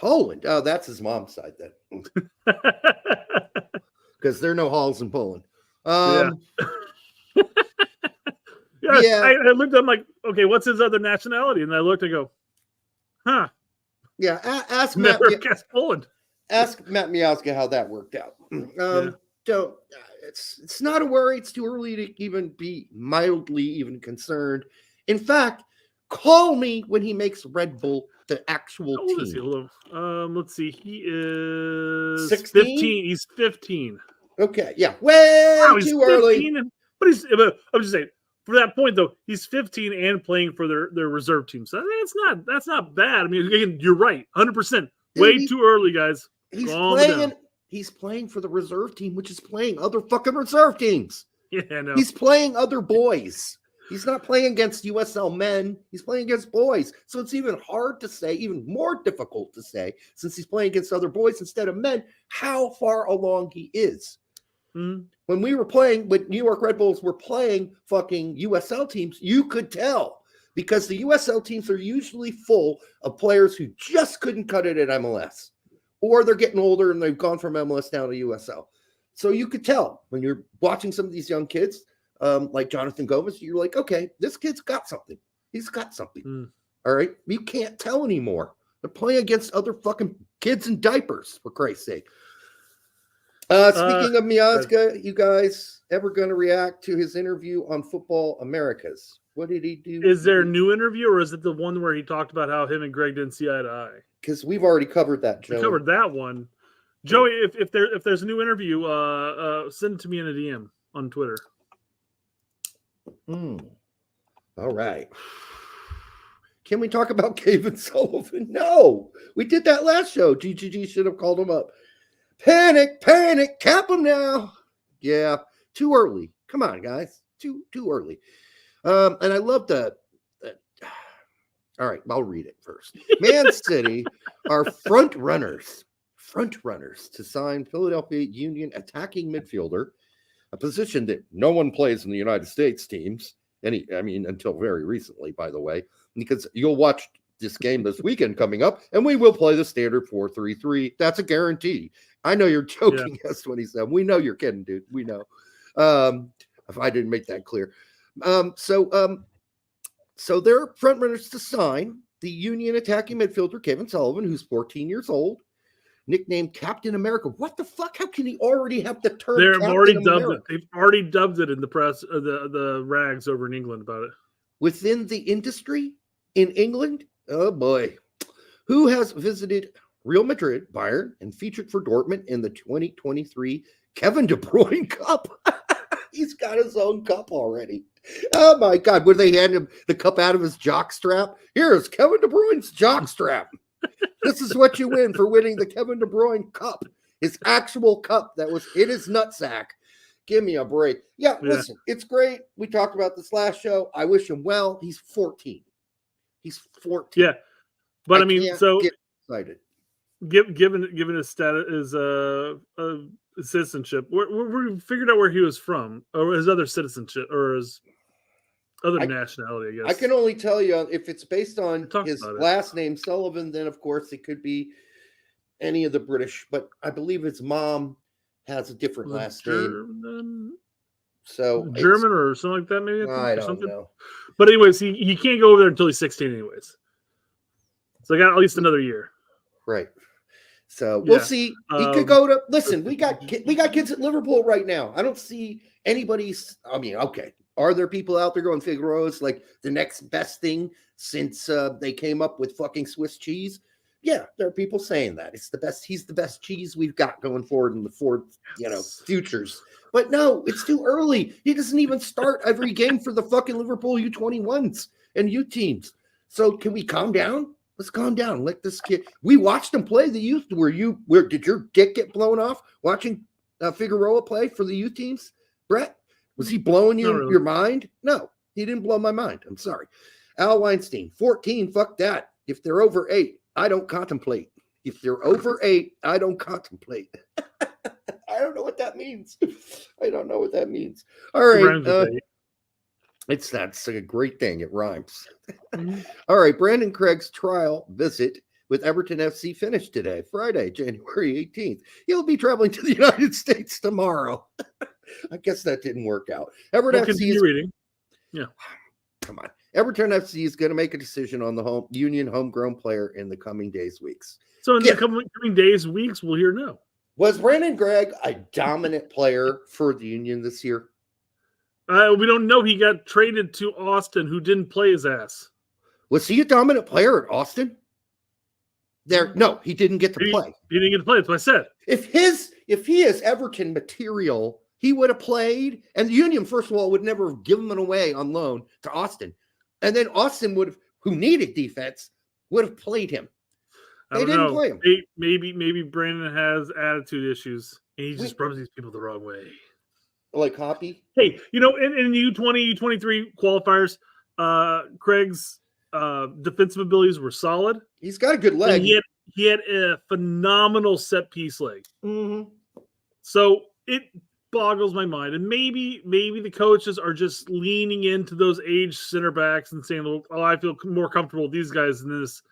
Oh, that's his mom's side then. Because there are no halls in Poland. Yeah. I looked. I'm like, okay, what's his other nationality? And I looked and go, huh? Yeah. Ask Never Matt. guessed Poland. Ask Matt Miazga how that worked out. Don't. It's not a worry. It's too early to even be mildly even concerned. In fact, call me when he makes Red Bull the actual How old team. is he? Let's see. He is 16? 15. He's 15. Okay. Yeah. Way He's too early. 15, but I'm just saying. For that point, though, he's 15 and playing for their reserve team. So that's not bad. I mean, again, you're right, 100%. Way too early, guys. He's playing for the reserve team, which is playing other fucking reserve teams. Yeah, I know. He's playing other boys. He's not playing against USL men. He's playing against boys. So it's even hard to say, even more difficult to say, since he's playing against other boys instead of men, how far along he is. Mm-hmm. When New York Red Bulls were playing fucking USL teams, you could tell because the USL teams are usually full of players who just couldn't cut it at MLS, or they're getting older and they've gone from MLS down to USL. So you could tell when you're watching some of these young kids, like Jonathan Gomez, you're like, okay, this kid's got something. He's got something. All right. You can't tell anymore. They're playing against other fucking kids in diapers, for Christ's sake. Speaking of Miazga, you guys ever going to react to his interview on Football Americas? What did he do? Is there a new interview, or is it the one where he talked about how him and Greg didn't see eye to eye? Because we've already covered that, Joey. We covered that one. Joey, if there's a new interview, send it to me in a DM on Twitter. All right. Can we talk about Kevin Sullivan? No. We did that last show. GGG should have called him up. Panic, cap him now. Yeah, too early. Come on, guys. Too early. And I love that. All right, I'll read it first. Man City are front runners to sign Philadelphia Union attacking midfielder, a position that no one plays in the United States teams. Until very recently, by the way, because you'll watch this game this weekend coming up, and we will play the standard 4-3-3. That's a guarantee. I know you're joking, S27. We know you're kidding, dude. We know. If I didn't make that clear. So they're front runners to sign the Union attacking midfielder, Kevin Sullivan, who's 14 years old, nicknamed Captain America. What the fuck? How can he already have the term They've Captain already America? dubbed it. They've already dubbed it in the press, the rags over in England about it. Within the industry in England? Oh, boy. Who has visited Real Madrid, Bayern, and featured for Dortmund in the 2023 Kevin De Bruyne Cup? He's got his own cup already. Oh, my God. Would they hand him the cup out of his jockstrap? Here's Kevin De Bruyne's jockstrap. This is what you win for winning the Kevin De Bruyne Cup. His actual cup that was in his nutsack. Give me a break. Yeah, listen, it's great. We talked about this last show. I wish him well. He's 14. He's 14. Yeah. But I mean, so get excited. Given his status as citizenship, we figured out where he was from, or his other citizenship, or his other nationality. I guess I can only tell you if it's based on his last name Sullivan, then of course it could be any of the British. But I believe his mom has a different last name. So German or something like that, maybe. I don't know. But anyways, he can't go over there until he's 16, anyways. So I got at least another year. Right. So we'll Yeah. see. He could go to listen. We got kids at Liverpool right now. I don't see anybody's. I mean, okay. Are there people out there going Figueroa's like the next best thing since they came up with fucking Swiss cheese? Yeah, there are people saying that it's the best. He's the best cheese we've got going forward in the futures. But no, it's too early. He doesn't even start every game for the fucking Liverpool U21s and U teams. So can we calm down? Let's calm down. Let this kid. We watched him play the youth. Where did your dick get blown off watching Figueroa play for the youth teams? Brett, was he blowing your mind? No, he didn't blow my mind. I'm sorry. Al Weinstein, 14. Fuck that. If they're over 8, I don't contemplate. If they're over 8, I don't contemplate. I don't know what that means. All right. That's a great thing. It rhymes. All right. Brandon Craig's trial visit with Everton FC finished today, Friday, January 18th. He'll be traveling to the United States tomorrow. I guess that didn't work out. Everton FC is reading. Yeah. Come on. Everton FC is going to make a decision on the Union homegrown player in the coming days, weeks. So in the coming days, weeks, we'll hear no. Was Brandon Gregg a dominant player for the Union this year? We don't know. He got traded to Austin, who didn't play his ass. Was he a dominant player at Austin? No, he didn't get to play. He didn't get to play. That's what I said. If he is Everton material, he would have played, and the Union, first of all, would never have given him away on loan to Austin. And then Austin would have, who needed defense, would have played him. They didn't play him. Maybe Brandon has attitude issues, and he just rubs these people the wrong way. Like Hoppy? Hey, in the U20, U23 qualifiers, Craig's defensive abilities were solid. He's got a good leg. He had a phenomenal set piece leg. Mm-hmm. So it boggles my mind. And maybe the coaches are just leaning into those age center backs and saying, oh, I feel more comfortable with these guys than this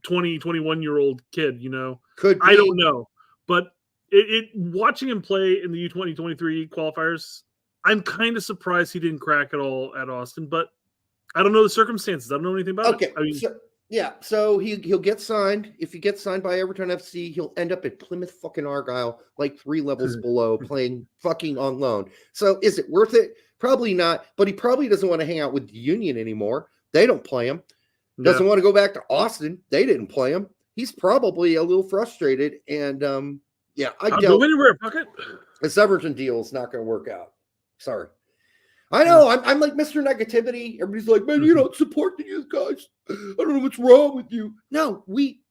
20, 21-year-old kid, Could be. I don't know. But watching him play in the U20, 23 qualifiers, I'm kind of surprised he didn't crack at all at Austin, but I don't know the circumstances. I don't know anything about it. Okay. So he'll get signed. If he gets signed by Everton FC, he'll end up at Plymouth fucking Argyle, like 3 levels below, playing fucking on loan. So is it worth it? Probably not, but he probably doesn't want to hang out with the Union anymore. They don't play him. Doesn't want to go back to Austin. They didn't play him. He's probably a little frustrated. And I'll go anywhere, Bucket. This Everton deal is not going to work out. Sorry. I know. I'm like Mr. Negativity. Everybody's like, man, you don't support the youth guys. I don't know what's wrong with you. No, we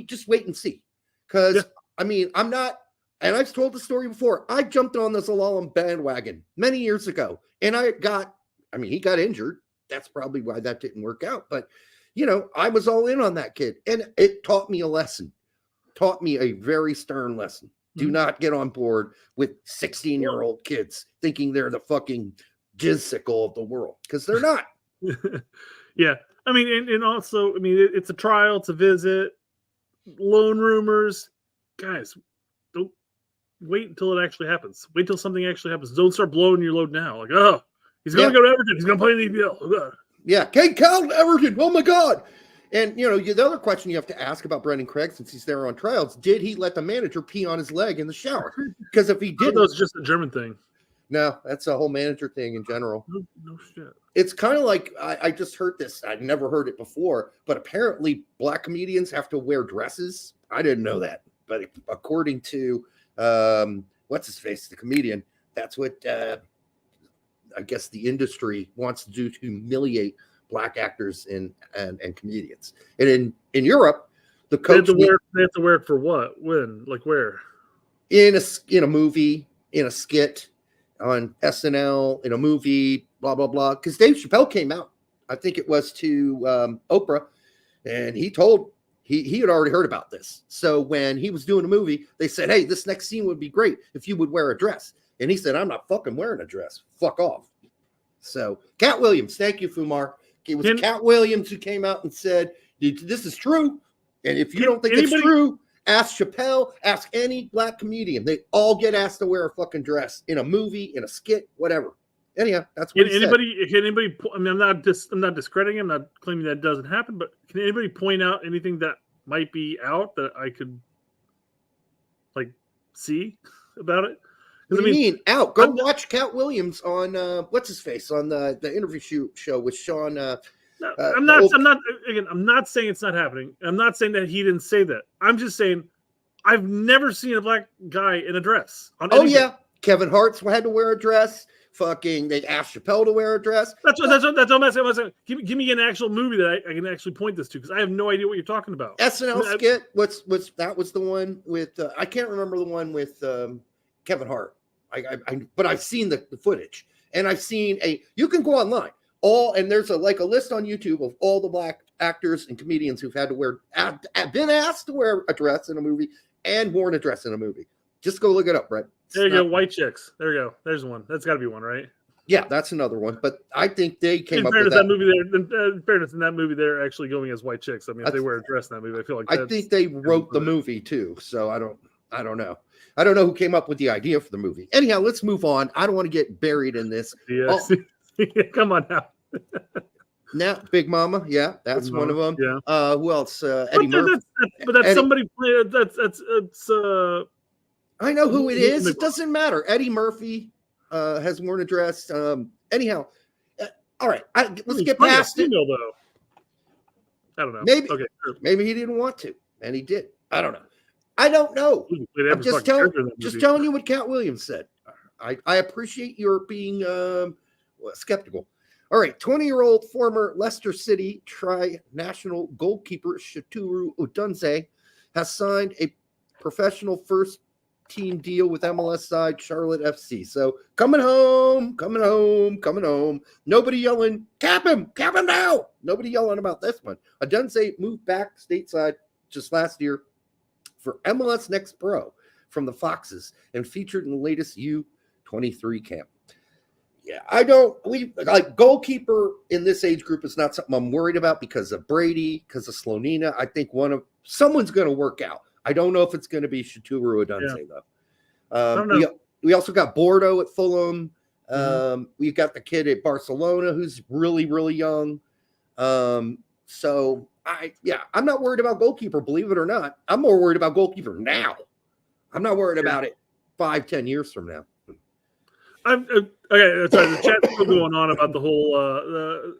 just wait and see. Because I'm not. And I've told the story before. I jumped on the Sullivan bandwagon many years ago, and he got injured. That's probably why that didn't work out. But I was all in on that kid, and it taught me a lesson. Taught me a very stern lesson. Do not get on board with 16-year-old kids thinking they're the fucking jizzicle of the world, because they're not. Yeah. And also, it's a trial, it's a visit, loan rumors. Guys, don't wait until it actually happens. Wait till something actually happens. Don't start blowing your load now. Like, oh, he's going to go to Everton. He's going to play in the EPL. Yeah. Kate Cal to Everton. Oh, my God. And, the other question you have to ask about Brandon Craig, since he's there on trials, did he let the manager pee on his leg in the shower? Because if he didn't. That was just a German thing. No, that's a whole manager thing in general. No shit. It's kind of like, I just heard this. I'd never heard it before, but apparently black comedians have to wear dresses. I didn't know that. But according to, what's his face, the comedian, that's what I guess the industry wants to do to humiliate black actors and comedians. And in Europe, the coach they have to wear it for what? When? Like where? In a movie, in a skit, on SNL, in a movie, blah blah blah. Because Dave Chappelle came out, I think it was to Oprah, and he told he had already heard about this. So when he was doing a movie, they said, "Hey, this next scene would be great if you would wear a dress." And he said, "I'm not fucking wearing a dress. Fuck off." So Cat Williams, thank you, Fumar. It was Cat Williams who came out and said, "This is true." And if you don't think it's true, ask Chappelle, ask any black comedian. They all get asked to wear a fucking dress in a movie, in a skit, whatever. Anyhow, that's what Can anybody? I mean, I'm not discrediting him. I'm not claiming that doesn't happen. But can anybody point out anything that might be out that I could like see about it? What do you mean out? Go watch Cat Williams on what's his face on the interview show with Sean. I'm not saying it's not happening. I'm not saying that he didn't say that. I'm just saying I've never seen a black guy in a dress. Yeah, Kevin Hart's had to wear a dress. Fucking, they asked Chappelle to wear a dress. That's what I'm asking. Give me an actual movie that I can actually point this to, because I have no idea what you're talking about. SNL skit. That was the one with I can't remember the one with Kevin Hart. But I've seen the footage, and I've seen you can go online and there's a list on YouTube of all the black actors and comedians who've had to been asked to wear a dress in a movie and worn a dress in a movie. Just go look it up, Brett. There you go, white chicks. There we go. There's one. That's got to be one, right? Yeah, that's another one. But I think they came up with that movie. In fairness, in that movie, they're actually going as white chicks. I mean, if they wear a dress in that movie, I feel like I think they wrote the movie too. So I don't know. I don't know who came up with the idea for the movie. Anyhow, let's move on. I don't want to get buried in this. Yeah. Come on now. Now, Big Mama, yeah, that's one of them. Yeah. Who else? Eddie Murphy. That's Eddie. Somebody. That's I know who it is. It doesn't matter. Eddie Murphy has worn a dress. Anyhow, all right. Let's get past it. Though. I don't know. Maybe. Okay. Sure. Maybe he didn't want to, and he did. I don't know. I'm just telling you what Cat Williams said. I appreciate your being skeptical. All right, 20-year-old former Leicester City tri-national goalkeeper Shituru Odunze has signed a professional first-team deal with MLS side Charlotte FC. So coming home. Nobody yelling, cap him now. Nobody yelling about this one. Odunze moved back stateside just last year for MLS Next Pro from the Foxes and featured in the latest U23 camp. Yeah, goalkeeper in this age group is not something I'm worried about because of Brady, because of Slonina. I think someone's going to work out. I don't know if it's going to be Shituru Odunze though. We also got Bordeaux at Fulham. We've got the kid at Barcelona who's really, really young. So I'm not worried about goalkeeper, believe it or not. I'm more worried about goalkeeper now. I'm not worried about it 5-10 years from now. Okay. Sorry, the chat's still going on about the whole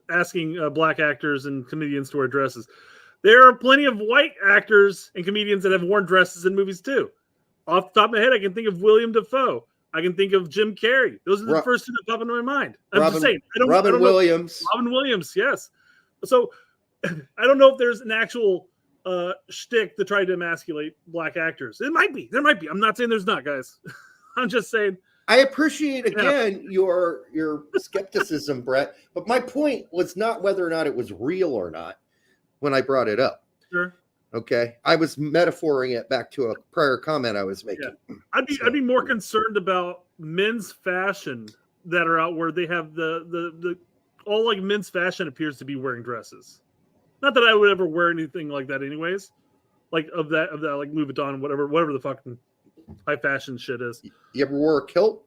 asking black actors and comedians to wear dresses. There are plenty of white actors and comedians that have worn dresses in movies too. Off the top of my head, I can think of William Dafoe. I can think of Jim Carrey. Those are the first two that pop into my mind. Robin Williams. Robin Williams, yes. So I don't know if there's an actual shtick to try to emasculate black actors. There might be. I'm not saying there's not, guys. I'm just saying. I appreciate again your skepticism, Brett. But my point was not whether or not it was real or not when I brought it up. Sure. Okay. I was metaphoring it back to a prior comment I was making. Yeah. I'd be more concerned about men's fashion that are out where they have the all like men's fashion appears to be wearing dresses. Not that I would ever wear anything like that anyways. Like of that like Louis Vuitton, whatever the fucking high fashion shit is. You ever wore a kilt?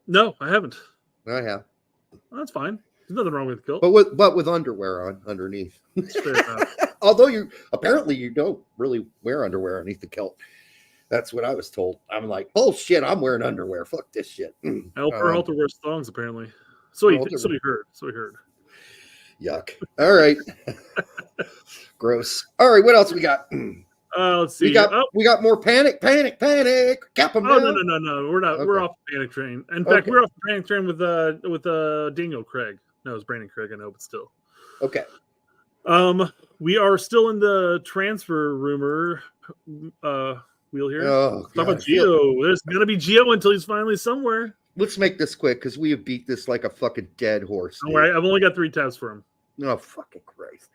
No, I haven't. I have. Well, that's fine. There's nothing wrong with the kilt. But with underwear on underneath. Fair enough. Although you don't really wear underwear underneath the kilt. That's what I was told. I'm like, bullshit, I'm wearing underwear. Fuck this shit. Halter wears thongs apparently. So he heard. Yuck. All right. Gross. All right, what else we got? Let's see. We got more panic. Cap them down. No. We're not. Okay. We're off the panic train. In fact, we're off the panic train with Daniel Craig. No, it's Brandon Craig. I know, but still. Okay. We are still in the transfer rumor wheel here. Oh, talk about Gio. There's gonna be Gio until he's finally somewhere. Let's make this quick because we have beat this like a fucking dead horse. Don't worry, I've only got 3 tabs for him. Oh, fucking Christ.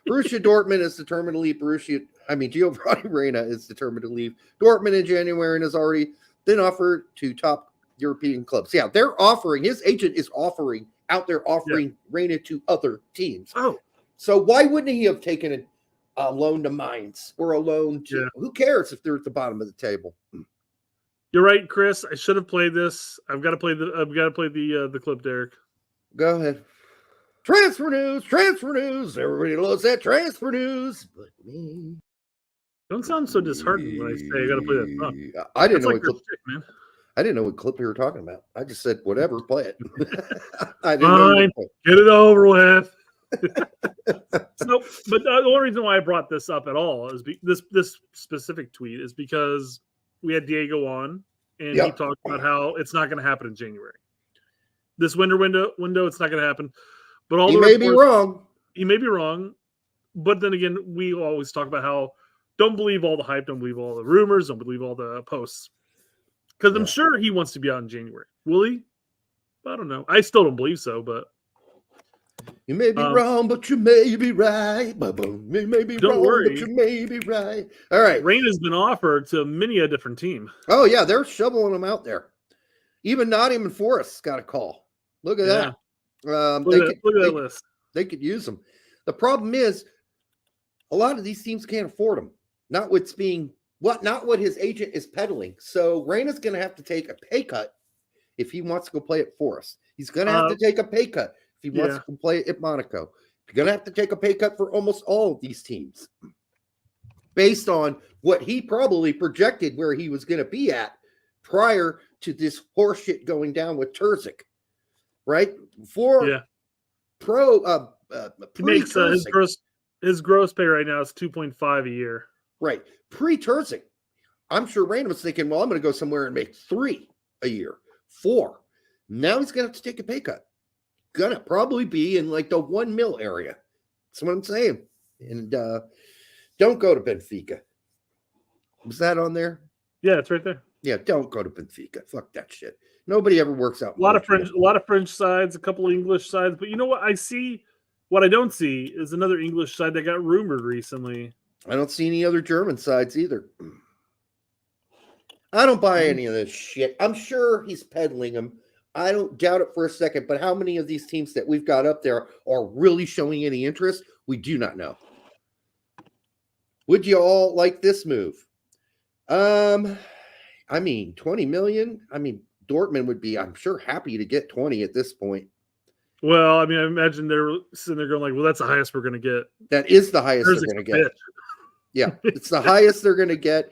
Borussia Dortmund is determined to leave. Gio Reyna is determined to leave Dortmund in January and has already been offered to top European clubs. Yeah, his agent is offering Reyna to other teams. Oh. So why wouldn't he have taken a loan to Mainz or a loan to, who cares if they're at the bottom of the table? You're right, Chris. I should have played this. I've got to play the clip, Derek. Go ahead. Transfer news, transfer news. Everybody loves that transfer news. But me. Don't sound so disheartened when I say I got to play that song. I didn't know like what clip, shtick, man. I didn't know what clip you were talking about. I just said whatever, play it. I didn't Fine, know get it over with. So, but the only reason why I brought this up at all is this specific tweet is because we had Diego on, and he talked about how it's not going to happen in January. This window, it's not going to happen. But all he may be wrong. He may be wrong. But then again, we always talk about how don't believe all the hype, don't believe all the rumors, don't believe all the posts. Because I'm sure he wants to be out in January. Will he? I don't know. I still don't believe so, but you may be wrong, but you may be right. You may be wrong, worry. but you may be right. All right. Reyna's been offered to many a different team. Oh, yeah. They're shoveling him out there. Even Nottingham and Forest got a call. Look at that. Look at that list. They could use them. The problem is a lot of these teams can't afford them. Not what his agent is peddling. So Reyna's going to have to take a pay cut if he wants to go play at Forest. He's going to have to take a pay cut if he wants to play at Monaco. You're going to have to take a pay cut for almost all of these teams based on what he probably projected where he was going to be at prior to this horseshit going down with Terzic, right? He makes his gross pay right now is 2.5 a year. Right. Pre-Terzic, I'm sure Reyna was thinking, well, I'm going to go somewhere and make 3 a year, 4. Now he's going to have to take a pay cut. Going to probably be in like the 1 mil area. That's what I'm saying. And don't go to Benfica. Was that on there? Yeah, it's right there. Yeah, don't go to Benfica. Fuck that shit. Nobody ever works out. A lot of French sides, a couple of English sides, but you know what? What I don't see is another English side that got rumored recently. I don't see any other German sides either. I don't buy any of this shit. I'm sure he's peddling them. I don't doubt it for a second, but how many of these teams that we've got up there are really showing any interest? We do not know. Would you all like this move? I mean, 20 million. I mean, Dortmund would be, I'm sure, happy to get 20 at this point. Well, I mean, I imagine they're sitting there going like, well, that's the highest we're going to get. That is the highest they're going to get. Yeah, it's the highest they're going to get.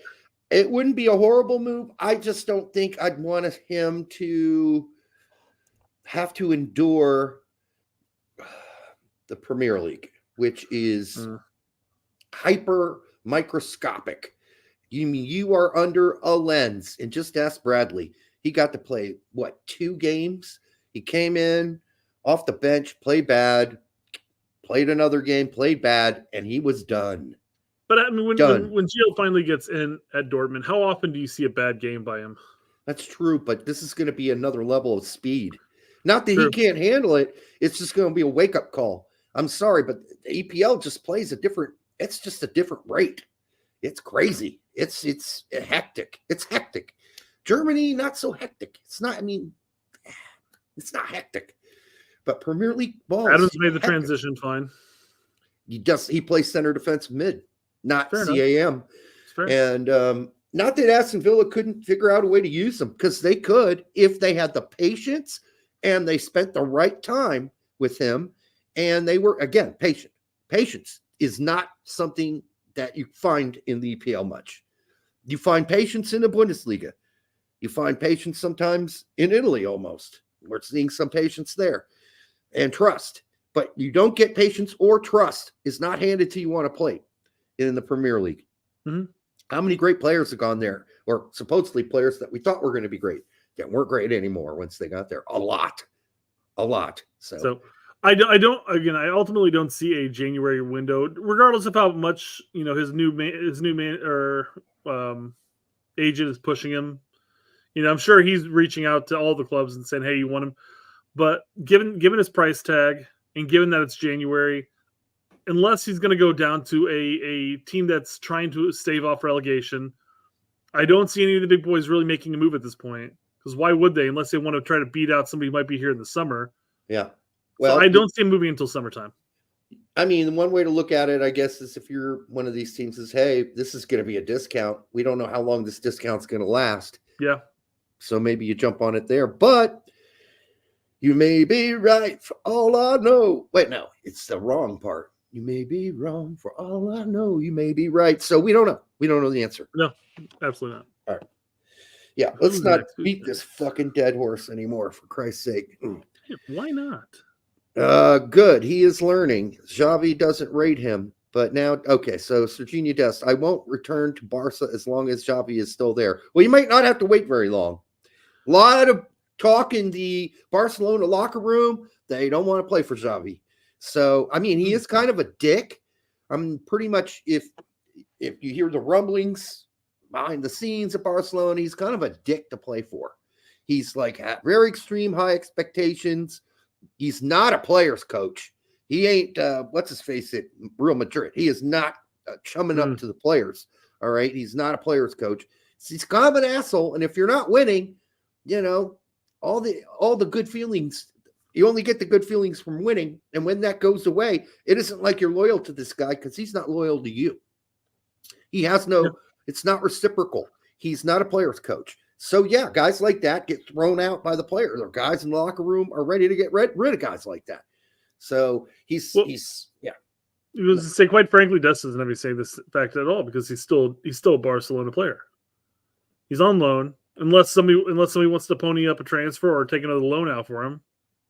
It wouldn't be a horrible move. I just don't think I'd want him to have to endure the Premier League, which is hyper microscopic. You mean you are under a lens? And just ask Bradley. He got to play, 2 games? He came in off the bench, played bad, played another game, played bad, and he was done. But I mean, when Gio finally gets in at Dortmund, how often do you see a bad game by him? That's true, but this is going to be another level of speed. Not that he can't handle it. It's just going to be a wake-up call. I'm sorry, but the EPL just plays it's just a different rate. It's crazy. It's hectic. It's hectic. Germany, not so hectic. It's not it's not hectic. But Premier League ball. Adams made the transition fine. He plays center defensive mid, not Fair CAM. And not that Aston Villa couldn't figure out a way to use them, because they could if they had the patience and they spent the right time with him. And they were, again, patient. Patience is not something that you find in the EPL much. You find patience in the Bundesliga. You find patience sometimes in Italy almost. We're seeing some patience there. And trust. But you don't get patience or trust is not handed to you on a plate in the Premier League. Mm-hmm. How many great players have gone there, or supposedly players that we thought were going to be great that weren't great anymore once they got there? A lot. So I ultimately don't see a January window, regardless of how much his new agent is pushing him. I'm sure he's reaching out to all the clubs and saying, "Hey, you want him?" But given his price tag and given that it's January, unless he's going to go down to a team that's trying to stave off relegation, I don't see any of the big boys really making a move at this point. Because why would they, unless they want to try to beat out somebody who might be here in the summer? Yeah. Well, so I don't see him moving until summertime. I mean, one way to look at it, I guess, is if you're one of these teams is, hey, this is going to be a discount. We don't know how long this discount's going to last. Yeah. So maybe you jump on it there, but you may be right for all I know. Wait, no, it's the wrong part. You may be wrong for all I know. You may be right. So we don't know. We don't know the answer. No, absolutely not. All right. Yeah, let's Who's not next? beat this fucking dead horse anymore, for Christ's sake. Yeah, why not? Good. He is learning. Xavi doesn't rate him, but now, okay, so Serginho Dest, I won't return to Barca as long as Xavi is still there. Well, you might not have to wait very long. A lot of talk in the Barcelona locker room. They don't want to play for Xavi. So, I mean, he is kind of a dick. I'm pretty much, if you hear the rumblings behind the scenes at Barcelona, he's kind of a dick to play for. He's like at very extreme high expectations. He's not a player's coach. He ain't, what's his face at Real Madrid. He is not chumming up to the players. All right. He's not a player's coach. He's kind of an asshole. And if you're not winning, you know, all the good feelings, you only get the good feelings from winning. And when that goes away, it isn't like you're loyal to this guy because he's not loyal to you. He has it's not reciprocal. He's not a player's coach. So, yeah, guys like that get thrown out by the players, or guys in the locker room are ready to get rid of guys like that. So he's It was to say, quite frankly, Dust doesn't have to say this fact at all because he's still a Barcelona player. He's on loan unless somebody wants to pony up a transfer or take another loan out for him.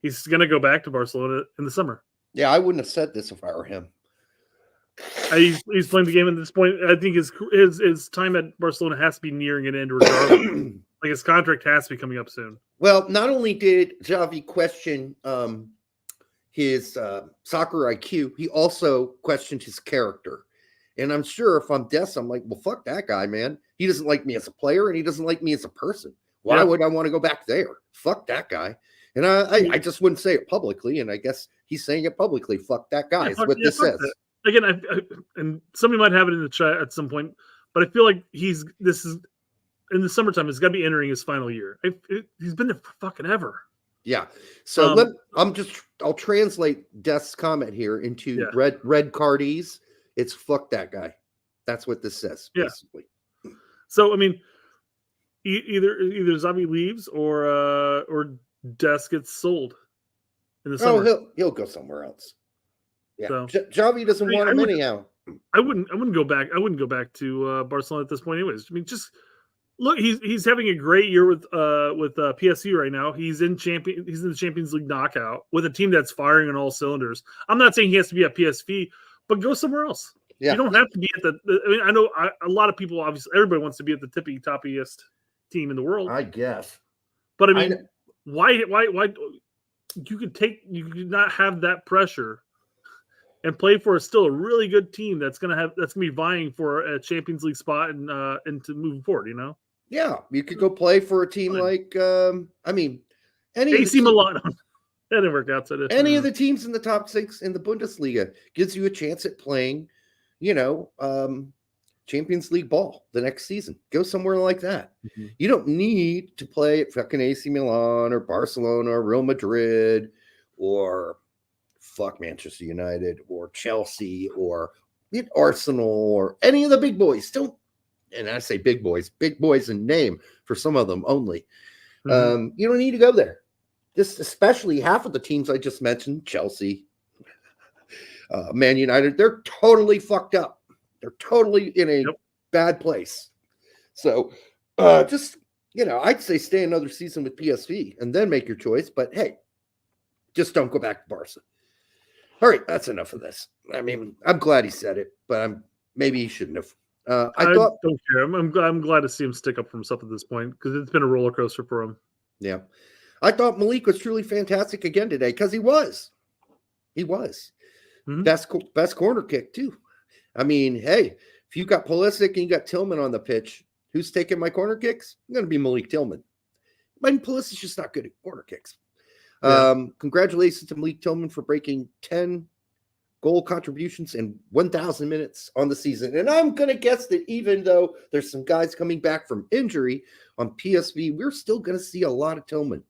He's going to go back to Barcelona in the summer. Yeah, I wouldn't have said this if I were him. He's playing the game at this point. I think his time at Barcelona has to be nearing an end regardless. Like his contract has to be coming up soon. Well, not only did Xavi question his soccer IQ, he also questioned his character. And I'm sure if I'm Des, I'm like, well, fuck that guy, man. He doesn't like me as a player, and he doesn't like me as a person. Why would I want to go back there? Fuck that guy. And I just wouldn't say it publicly, and I guess he's saying it publicly. Fuck that guy is what this says. Again, and somebody might have it in the chat at some point, but I feel like this is in the summertime. It's got to be entering his final year. He's been there for fucking ever. Yeah. So I'll translate Death's comment here into red cardies. It's fuck that guy. That's what this says, basically. So I mean, either Xavi leaves or Des gets sold in the summer. Oh, he'll go somewhere else. Yeah, so, Xavi doesn't want him anyhow. I wouldn't go back. I wouldn't go back to Barcelona at this point, anyways. I mean, just look. He's having a great year with PSV right now. He's in the Champions League knockout with a team that's firing on all cylinders. I'm not saying he has to be at PSV, but go somewhere else. Yeah. You don't have to be at I mean, I know a lot of people, obviously, everybody wants to be at the tippy toppiest team in the world. I guess. But I mean, why you could not have that pressure and play for still a really good team that's gonna be vying for a Champions League spot and to moving forward, you know? Yeah, you could go play for a team like any AC Milan. That didn't work out. So any of the teams in the top 6 in the Bundesliga gives you a chance at playing, Champions League ball the next season. Go somewhere like that. Mm-hmm. You don't need to play at fucking AC Milan or Barcelona or Real Madrid or fuck Manchester United or Chelsea or Arsenal or any of the big boys. And I say big boys in name for some of them only. Mm-hmm. You don't need to go there. This, especially half of the teams I just mentioned, Chelsea, Man United, they're totally fucked up. They're totally in a bad place. So I'd say stay another season with PSV and then make your choice. But hey, just don't go back to Barca. All right, that's enough of this. I mean, I'm glad he said it, but maybe he shouldn't have. I don't care. I'm glad to see him stick up for himself at this point because it's been a roller coaster for him. Yeah. I thought Malik was truly fantastic again today because he was. Mm-hmm. Best corner kick too. I mean, hey, if you got Pulisic and you got Tillman on the pitch, who's taking my corner kicks? I'm going to be Malik Tillman. I mean, Pulisic's just not good at corner kicks. Yeah. Congratulations to Malik Tillman for breaking 10 goal contributions in 1,000 minutes on the season. And I'm going to guess that even though there's some guys coming back from injury on PSV, we're still going to see a lot of Tillman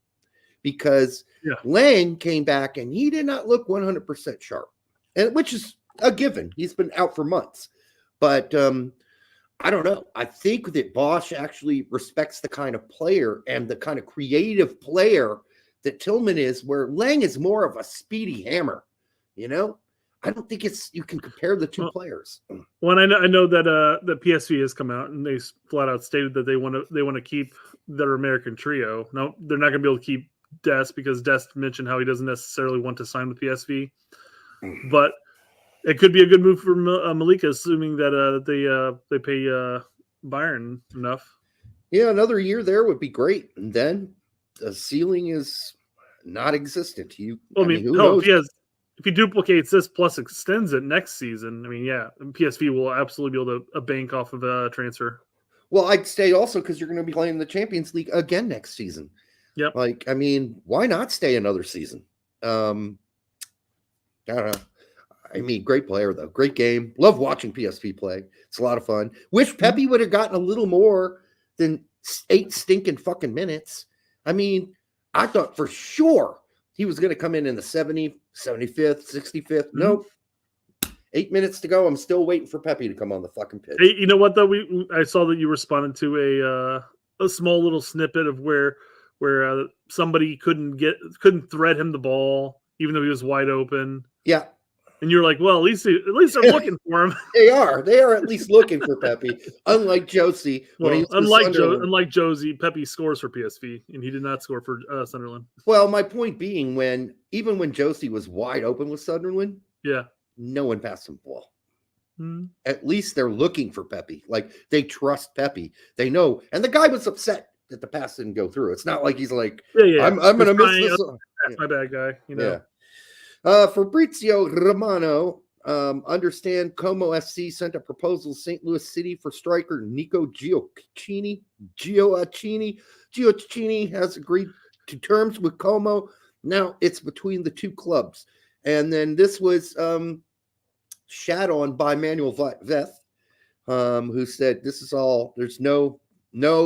because Lang came back and he did not look 100% sharp, and which is a given. He's been out for months. But I don't know. I think that Bosch actually respects the kind of player and the kind of creative player that Tillman is, where Lang is more of a speedy hammer. You know, I don't think you can compare the two players. Well, I know that the PSV has come out and they flat out stated that they want to keep their American trio. No, they're not going to be able to keep Dest because Dest mentioned how he doesn't necessarily want to sign with PSV, but it could be a good move for Malika, assuming that they pay Bayern enough. Yeah, another year there would be great, and then the ceiling is not existent. Who knows? If he duplicates this plus extends it next season, I mean, yeah, PSV will absolutely be able to bank off of a transfer. Well, I'd stay also because you're going to be playing the Champions League again next season. Yep. Like, I mean, why not stay another season? I don't know. I mean, great player, though. Great game. Love watching PSV play. It's a lot of fun. Wish Pepe would have gotten a little more than 8 stinking fucking minutes. I mean, I thought for sure he was going to come in the 70th, 75th, 65th. Nope. 8 minutes to go. I'm still waiting for Pepe to come on the fucking pitch. Hey, you know what, though? I saw that you responded to a small little snippet of where somebody couldn't thread him the ball, even though he was wide open. Yeah. And you're like, well, at least they're looking for him. They are at least looking for Pepe. Unlike Josie. Unlike Josie, Pepe scores for PSV, and he did not score for Sunderland. Well, my point being, even when Josie was wide open with Sunderland, yeah, no one passed him the ball. At least they're looking for Pepe. Like, they trust Pepe. They know. And the guy was upset that the pass didn't go through. It's not like he's like, I'm going to miss this. That's my bad guy. You know. Yeah. Fabrizio Romano, understand Como SC sent a proposal to St. Louis City for striker Nico Gioacchini. Gioacchini has agreed to terms with Como. Now it's between the two clubs. And then this was shat on by Manuel Veth, who said this is all, there's no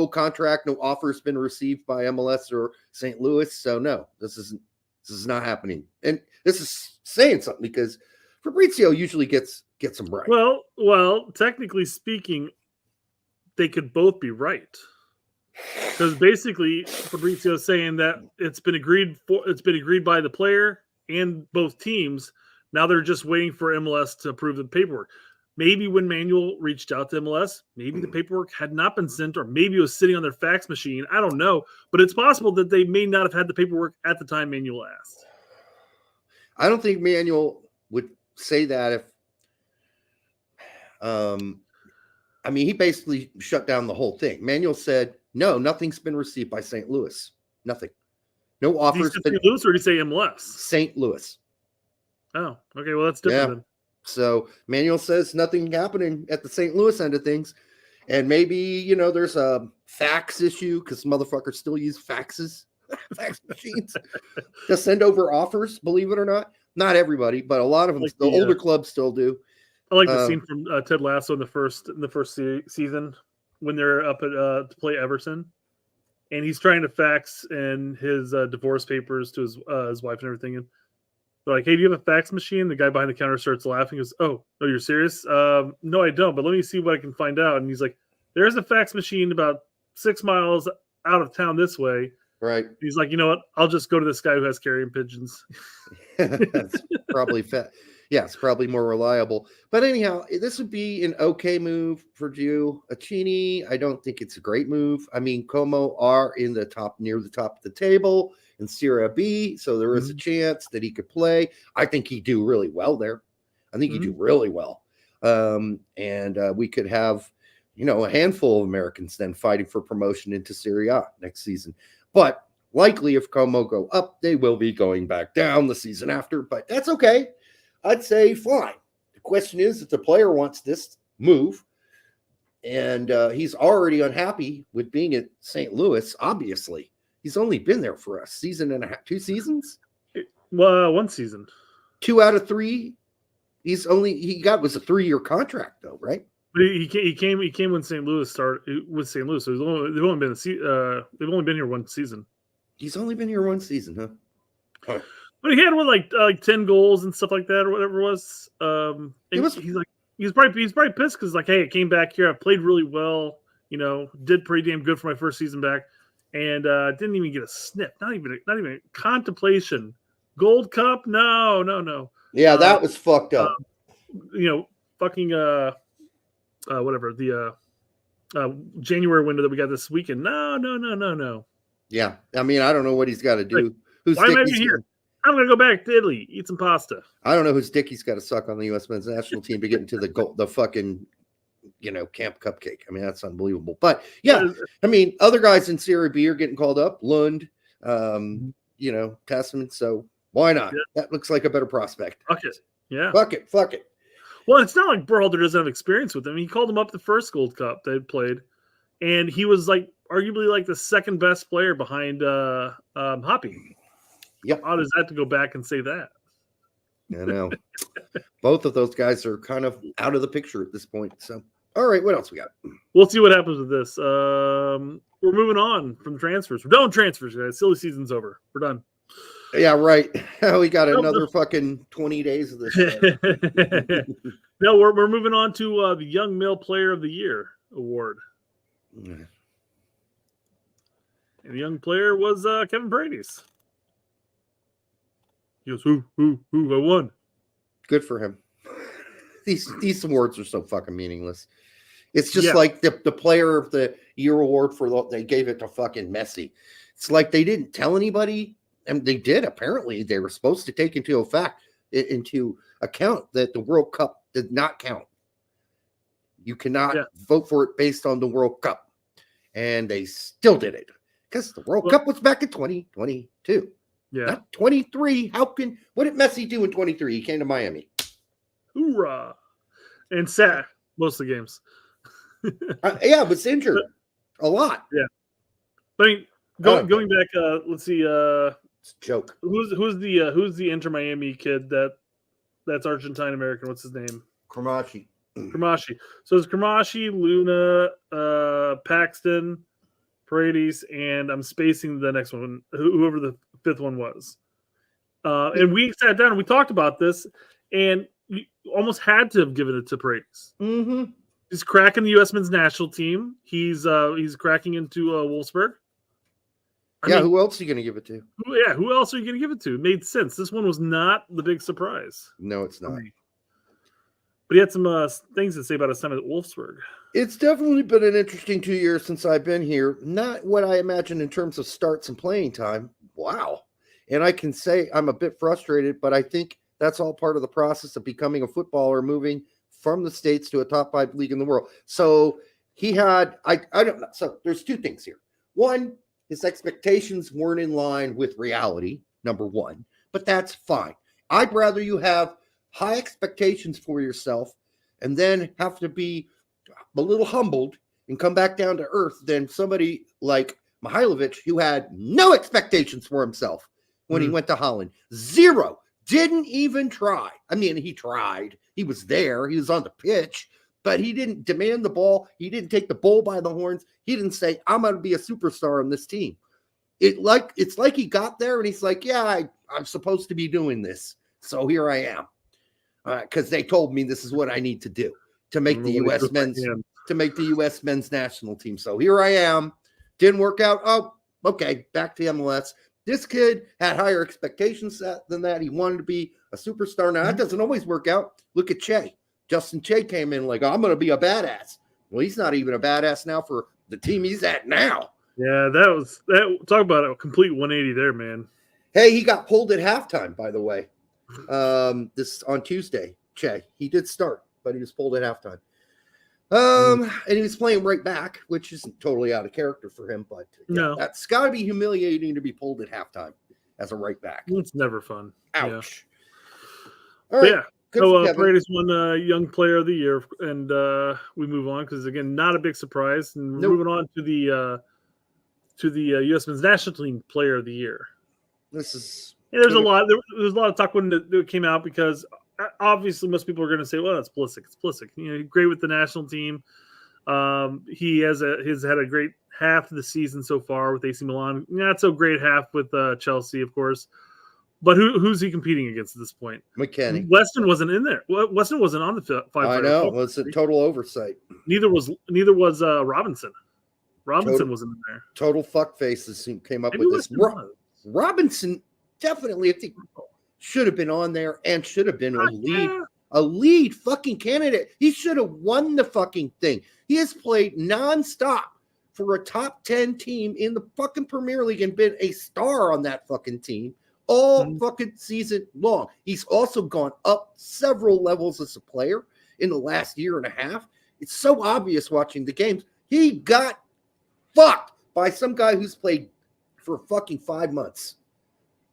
contract, no offer has been received by MLS or St. Louis. So no, this is not happening. And this is saying something because Fabrizio usually gets them right. Well, technically speaking, they could both be right. Because basically Fabrizio is saying that it's been agreed by the player and both teams. Now they're just waiting for MLS to approve the paperwork. Maybe when Manuel reached out to MLS, maybe the paperwork had not been sent, or maybe it was sitting on their fax machine. I don't know. But it's possible that they may not have had the paperwork at the time Manuel asked. I don't think Manuel would say that if he basically shut down the whole thing. Manuel said, no, nothing's been received by St. Louis. Nothing. No offers. Did he say St. Louis or did he say MLS? St. Louis. Oh, okay. Well, that's different then. So Manuel says nothing happening at the St. Louis end of things. And maybe, there's a fax issue because motherfuckers still use faxes, fax machines to send over offers, believe it or not. Not everybody, but a lot of them, the older clubs still do. I like the scene from Ted Lasso in the first season when they're up at to play Everton. And he's trying to fax in his divorce papers to his wife and everything. And they're like, hey, do you have a fax machine? The guy behind the counter starts laughing. He goes, oh, no, you're serious? No, I don't, but let me see what I can find out. And he's like, there's a fax machine about 6 miles out of town this way. Right. He's like, you know what? I'll just go to this guy who has carrion pigeons. That's probably Yeah, it's probably more reliable. But anyhow, this would be an okay move for Gioacchini. I don't think it's a great move. I mean, Como are near the top of the table in Serie B, so there is a chance that he could play. I think he'd do really well there. I think he'd do really well. And we could have, a handful of Americans then fighting for promotion into Serie A next season. But likely if Como go up, they will be going back down the season after. But that's okay. I'd say fine. The question is if the player wants this move and he's already unhappy with being at St. Louis, obviously. He's only been there for a season and a half, 2 seasons? Well, 1 season. 2 out of 3. Was a 3-year contract though, right? But he came when St. Louis started with St. Louis. So they've only been here 1 season. He's only been here 1 season, huh? But he had like 10 goals and stuff like that, or whatever it was. he's probably pissed because like, hey, I came back here, I played really well, did pretty damn good for my first season back, and didn't even get a sniff, not even a contemplation. Gold Cup, no. Yeah, that was fucked up. Fucking whatever the January window that we got this weekend. No. Yeah, I mean, I don't know what he's got to do. Like, why am I here? I'm going to go back to Italy, eat some pasta. I don't know whose dick he's got to suck on the U.S. men's national team to get into the fucking, camp cupcake. I mean, that's unbelievable. But, yeah, I mean, other guys in Serie B are getting called up. Lund, Testament. So why not? Yeah. That looks like a better prospect. Fuck it. Yeah. Fuck it. Well, it's not like Berhalter doesn't have experience with him. He called him up the first Gold Cup they played, and he was like arguably like the second best player behind Hoppy. Yep. How does that to go back and say that? I know. Both of those guys are kind of out of the picture at this point. So, all right, what else we got? We'll see what happens with this. We're moving on from transfers. We're done with transfers, guys. Silly season's over. We're done. Yeah, right. We got another fucking 20 days of this. No, we're moving on to the Young Male Player of the Year award. And the young player was Kevin Brady's. He goes, who, I won. Good for him. These awards are so fucking meaningless. It's just like the player of the year award they gave it to fucking Messi. It's like they didn't tell anybody, and they did apparently. They were supposed to take into account that the World Cup did not count. You cannot vote for it based on the World Cup, and they still did it because the World Cup was back in 2022. Yeah, not 23. What did Messi do in 23? He came to Miami. Hoorah! And sat most of the games. Was injured a lot. Yeah, but I mean, going back, let's see. It's a joke. Who's the Inter Miami kid that's Argentine American? What's his name? Cramachi. So it's Cramachi, Luna, Paxton, Paredes, and I'm spacing the next one, whoever the fifth one was. And we sat down and we talked about this, and you almost had to have given it to Paredes. Mm-hmm. He's cracking the U.S. men's national team. He's cracking into Wolfsburg. I mean, who else are you going to give it to? Who else are you going to give it to? It made sense. This one was not the big surprise. No, it's not. But he had some things to say about his time at Wolfsburg. It's definitely been an interesting 2 years since I've been here. Not what I imagined in terms of starts and playing time. Wow. And I can say I'm a bit frustrated, but I think that's all part of the process of becoming a footballer, moving from the States to a top 5 league in the world. So he had, I don't know. So there's two things here. One, his expectations weren't in line with reality, number one, but that's fine. I'd rather you have high expectations for yourself and then have to be a little humbled and come back down to earth than somebody like Mihailovic, who had no expectations for himself when he went to Holland. Zero. Didn't even try. I mean, he tried. He was there. He was on the pitch, but he didn't demand the ball. He didn't take the bull by the horns. He didn't say, I'm going to be a superstar on this team. It's like he got there and he's like, yeah, I'm supposed to be doing this. So here I am. Because they told me this is what I need to do to make the U.S. men's national team. So here I am. Didn't work out. Oh, okay. Back to MLS. This kid had higher expectations than that. He wanted to be a superstar. Now, that doesn't always work out. Look at Che. Justin Che came in like, I'm going to be a badass. Well, he's not even a badass now for the team he's at now. Yeah, talk about a complete 180 there, man. Hey, he got pulled at halftime, by the way. This on Tuesday, Che. He did start, but he was pulled at halftime. And he was playing right back, which isn't totally out of character for him, but no, that's got to be humiliating to be pulled at halftime as a right back. It's never fun. Ouch. Yeah. All right. Yeah. So Paredes won Young Player of the Year, and we move on because again, not a big surprise. And we're moving on to the U.S. men's national team Player of the Year. There's a lot of talk when it came out because obviously most people are going to say, well, it's Pulisic. It's Pulisic. Great with the national team. He has had a great half of the season so far with AC Milan. Not so great half with Chelsea, of course. But who's he competing against at this point? McKennie. Weston wasn't in there. Weston wasn't on the five. I know. It was a total oversight. Neither was Robinson. Robinson wasn't in there. Total fuckfaces who came up Maybe with this. Weston was. Robinson definitely, I think, should have been on there and should have been Yeah. a lead fucking candidate. He should have won the fucking thing. He has played nonstop for a top 10 team in the fucking Premier League and been a star on that fucking team all fucking season long. He's also gone up several levels as a player in the last year and a half. It's so obvious watching the games. He got fucked by some guy who's played for fucking 5 months.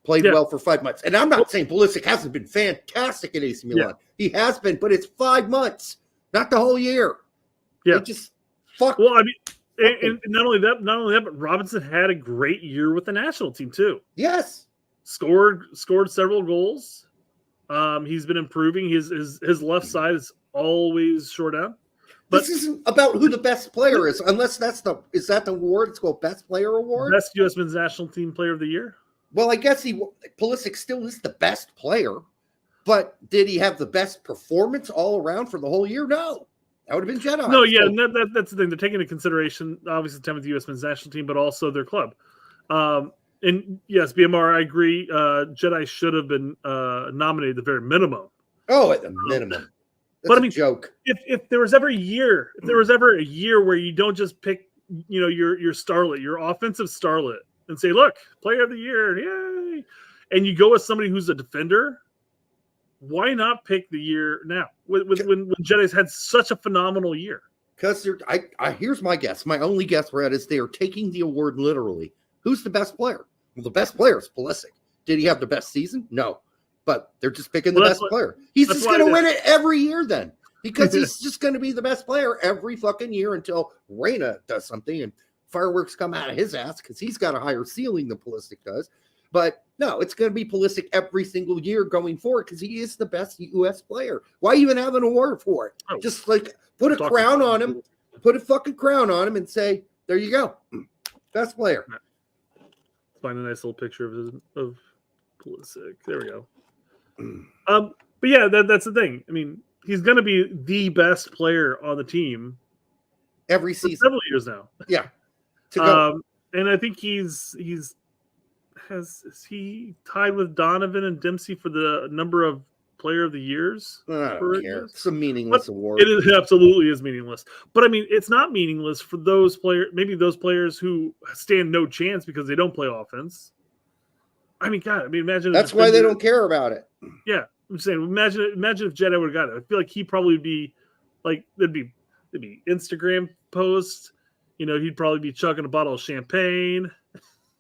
Played well for 5 months. And I'm not saying Pulisic hasn't been fantastic at AC Milan. He has been, but it's 5 months, not the whole year. Yeah. It just fuck. Well, I mean, and not only that, but Robinson had a great year with the national team too. Yes. Scored several goals. He's been improving. His left side is always short down. But this isn't about who the best player is, unless is that the award? It's called Best Player Award. Best U.S. Men's National Team Player of the Year. Well, I guess Pulisic still is the best player, but did he have the best performance all around for the whole year? No, that would have been Jedi. No, yeah, that's the thing. They're taking into consideration obviously the time of the U.S. Men's National Team, but also their club. And yes, BMR, I agree. Jedi should have been nominated at the very minimum. Oh, at the minimum. But I mean, joke. If there was ever a year, where you don't just pick, your starlet, your offensive starlet, and say, look, player of the year, yay, and you go with somebody who's a defender, why not pick the year now? When Jedi's had such a phenomenal year. Because here's my guess. My only guess, Brad, is they are taking the award literally. Who's the best player? Well, the best player is Pulisic. Did he have the best season? No. But they're just picking the best player. He's just going to win it every year then. Because he's just going to be the best player every fucking year until Reyna does something and fireworks come out of his ass because he's got a higher ceiling than Pulisic does. But no, it's going to be Pulisic every single year going forward because he is the best U.S. player. Why even have an award for it? Oh, just like put a crown on him, put a fucking crown on him and say, there you go. Best player. Find a nice little picture of Pulisic. There we go. But yeah, that's the thing. I mean, he's going to be the best player on the team every season, several years now. Yeah, to go. And I think is he tied with Donovan and Dempsey for the number of player of the years? I don't care. It's a meaningless award. It absolutely is meaningless. But I mean, it's not meaningless for those players. Maybe those players who stand no chance because they don't play offense. I mean, God, imagine. That's why they don't care about it. Yeah, I'm saying, imagine if Jedi would have got it. I feel like he'd probably be like there'd be Instagram posts. He'd probably be chugging a bottle of champagne.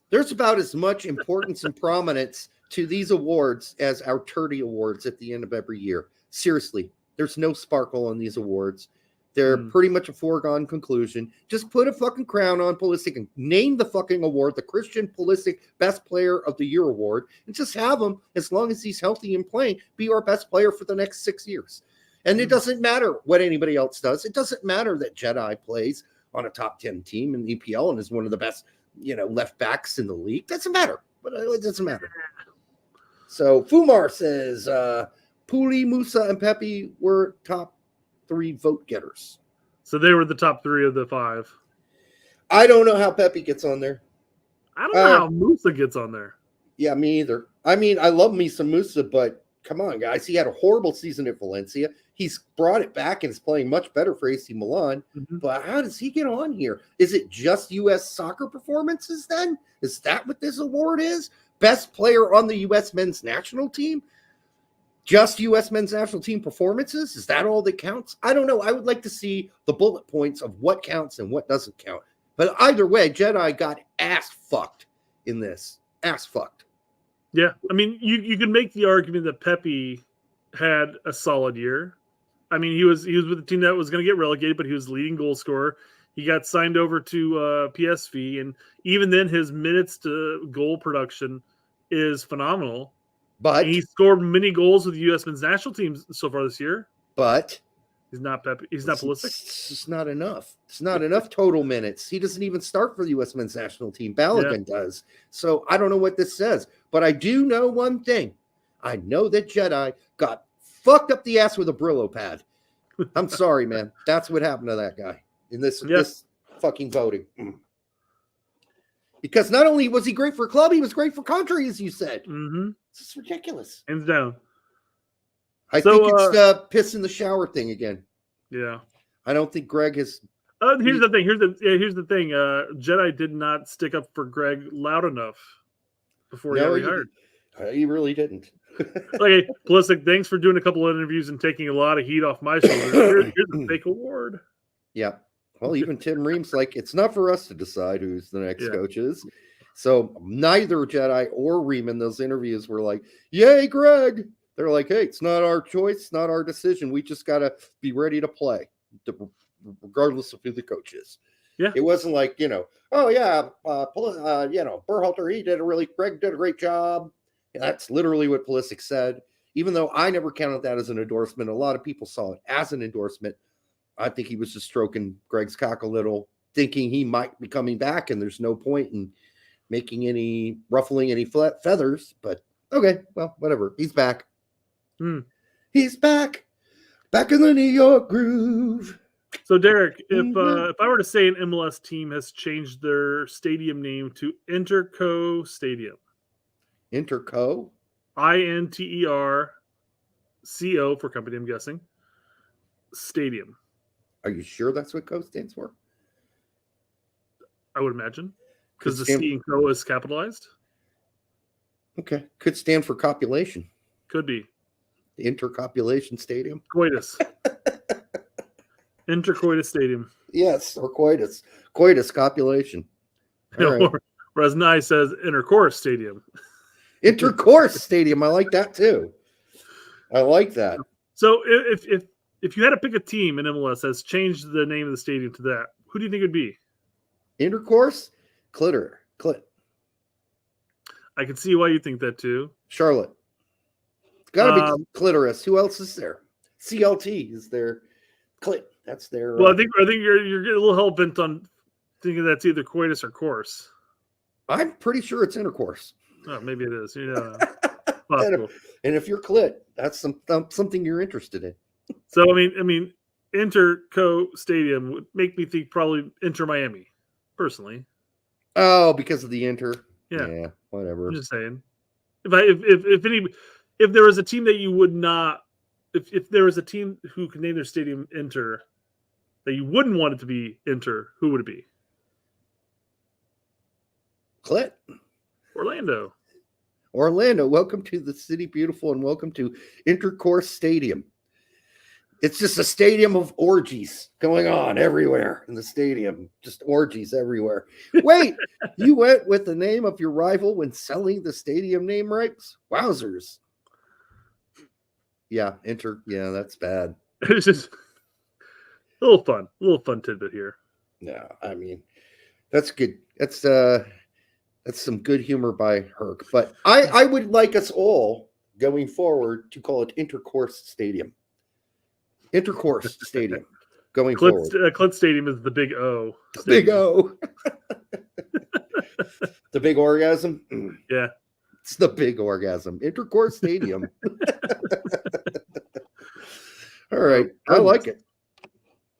There's about as much importance and prominence to these awards as our Turdy Awards at the end of every year. Seriously, there's no sparkle on these awards. They're pretty much a foregone conclusion. Just put a fucking crown on Pulisic and name the fucking award, the Christian Pulisic Best Player of the Year Award, and just have him, as long as he's healthy and playing, be our best player for the next 6 years. And it doesn't matter what anybody else does. It doesn't matter that Jedi plays on a top 10 team in the EPL and is one of the best, left backs in the league. It doesn't matter. But it doesn't matter. So Fumar says Puli, Musa, and Pepe were top 3 vote getters. So they were the top 3 of the 5. I don't know how Pepe gets on there. I don't know how Musa gets on there. Yeah, me either. I mean, I love me some Musa, but come on, guys. He had a horrible season at Valencia. He's brought it back and is playing much better for AC Milan. Mm-hmm. But how does he get on here? Is it just U.S. soccer performances then? Is that what this award is? Best player on the U.S. men's national team? Just U.S. men's national team performances? Is that all that counts? I don't know. I would like to see the bullet points of what counts and what doesn't count. But either way, Jedi got ass fucked in this. Ass fucked. Yeah. I mean, you could make the argument that Pepe had a solid year. I mean, he was with a team that was going to get relegated, but he was leading goal scorer. He got signed over to PSV, and even then his minutes to goal production is phenomenal. But he scored many goals with the U.S. men's national team so far this year. But He's not Pepe. He's not Pulisic. It's just not enough. It's not enough total minutes. He doesn't even start for the U.S. men's national team. Balogun does. So I don't know what this says, but I do know one thing. I know that Jedi got fucked up the ass with a Brillo pad. I'm sorry, man. That's what happened to that guy in this fucking voting. Because not only was he great for club, he was great for country, as you said. Mm-hmm. This is ridiculous. Hands down. I think it's the piss in the shower thing again. Yeah. I don't think Greg has. Here's the thing. Here's the thing. Jedi did not stick up for Greg loud enough before he got rehired. He really didn't. Okay, Pulisic, thanks for doing a couple of interviews and taking a lot of heat off my shoulders. Here's a fake award. Yeah. Well, even Tim Ream's like, it's not for us to decide who's the next coach is. So neither Jedi or Ream in those interviews were like, yay, Greg. They're like, hey, it's not our choice, not our decision. We just got to be ready to play, regardless of who the coach is. Yeah. It wasn't like, Berhalter, Greg did a great job. That's literally what Pulisic said. Even though I never counted that as an endorsement, a lot of people saw it as an endorsement. I think he was just stroking Greg's cock a little, thinking he might be coming back, and there's no point in ruffling any feathers. But okay, well, whatever. He's back. He's back in the New York groove. So, Derek, if I were to say an MLS team has changed their stadium name to Interco Stadium. Interco? INTERCO for company, I'm guessing. Stadium. Are you sure that's what CO stands for? I would imagine. Because the C in CO is capitalized. Okay. Could stand for copulation. Could be. The Intercopulation Stadium. Coitus. Intercoitus Stadium. Yes, or coitus. Coitus copulation. Right. Whereas Nye says Intercourse Stadium. Intercourse Stadium. I like that too. I like that. So if you had to pick a team in MLS that's changed the name of the stadium to that, who do you think it would be? Intercourse? Clit. I can see why you think that too. Charlotte. It's got to be clitoris. Who else is there? CLT is their clit. That's their. Well, I think you're getting a little hell bent on thinking that's either coitus or course. I'm pretty sure it's intercourse. Oh, maybe it is. And if you're clit, that's something you're interested in. So I mean, Interco Stadium would make me think probably Inter Miami, personally. Oh, because of the Inter. Yeah, whatever. I'm just saying. If there was a team that you would not, if there was a team who could name their stadium Inter, that you wouldn't want it to be Inter, who would it be? Clit. Orlando. Welcome to the city beautiful, and welcome to Intercourse Stadium. It's just a stadium of orgies going on everywhere in the stadium. Just orgies everywhere. Wait, you went with the name of your rival when selling the stadium name rights? Wowzers. Yeah, that's bad. It's just a little fun tidbit here. No, I mean, that's good. That's some good humor by Herc. But I would like us all going forward to call it Intercourse Stadium. Intercourse Stadium going forward. Clint Stadium is the big O. Big O. The big orgasm? Yeah. It's the big orgasm. Intercourse Stadium. All right. I like it.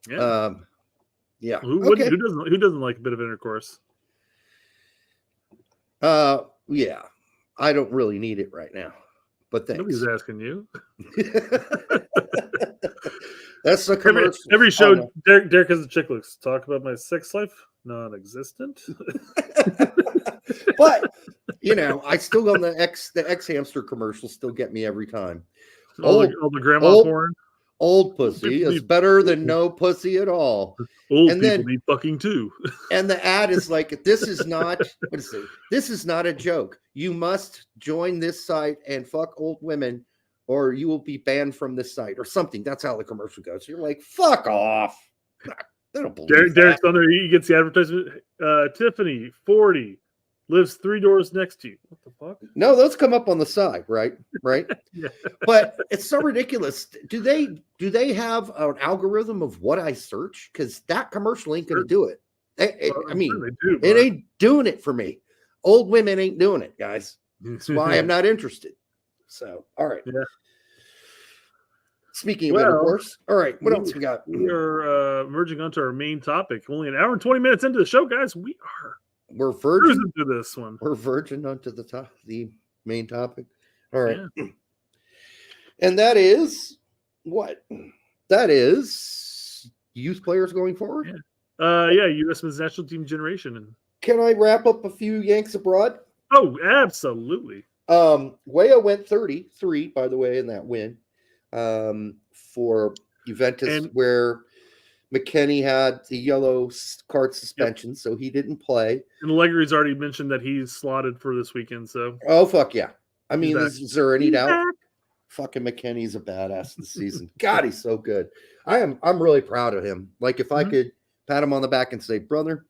Yeah. Yeah. Who doesn't like a bit of intercourse? Yeah. I don't really need it right now. But thanks. Nobody's asking you. That's the commercial. Every show, Derek has a chick looks. Talk about my sex life, non-existent. But I still go on the X hamster commercials. Still get me every time. All the grandma porn. Old pussy is better than no pussy at all. Old people need fucking too. And the ad is like, this is not a joke. You must join this site and fuck old women, or you will be banned from this site, or something. That's how the commercial goes. You're like, fuck off. They don't believe Derek's on there. He gets the advertisement. Tiffany, 40, lives 3 doors next to you. What the fuck? No, those come up on the side, right? Yeah. But it's so ridiculous. Do they have an algorithm of what I search? Because that commercial ain't going to do it. I mean, Sure they do, it but- ain't doing it for me. Old women ain't doing it, guys. That's why I'm not interested. So, all right. Yeah. Speaking of it, of Well, course. All right. What else we got? We are merging onto our main topic. Only an hour and 20 minutes into the show, guys. We're virgin cruising to this one. We're virgin onto the main topic. All right. Yeah. And that is what? That is youth players going forward? Yeah, U.S. Men's National Team generation. And can I wrap up a few Yanks abroad? Oh, absolutely. Weah went 33, by the way, in that win for Juventus, where McKennie had the yellow card suspension, so he didn't play. And Allegri's already mentioned that he's slotted for this weekend. So, oh fuck yeah! I mean, is there any doubt? Fucking McKennie's a badass this season. God, he's so good. I'm really proud of him. Like if I could pat him on the back and say, brother,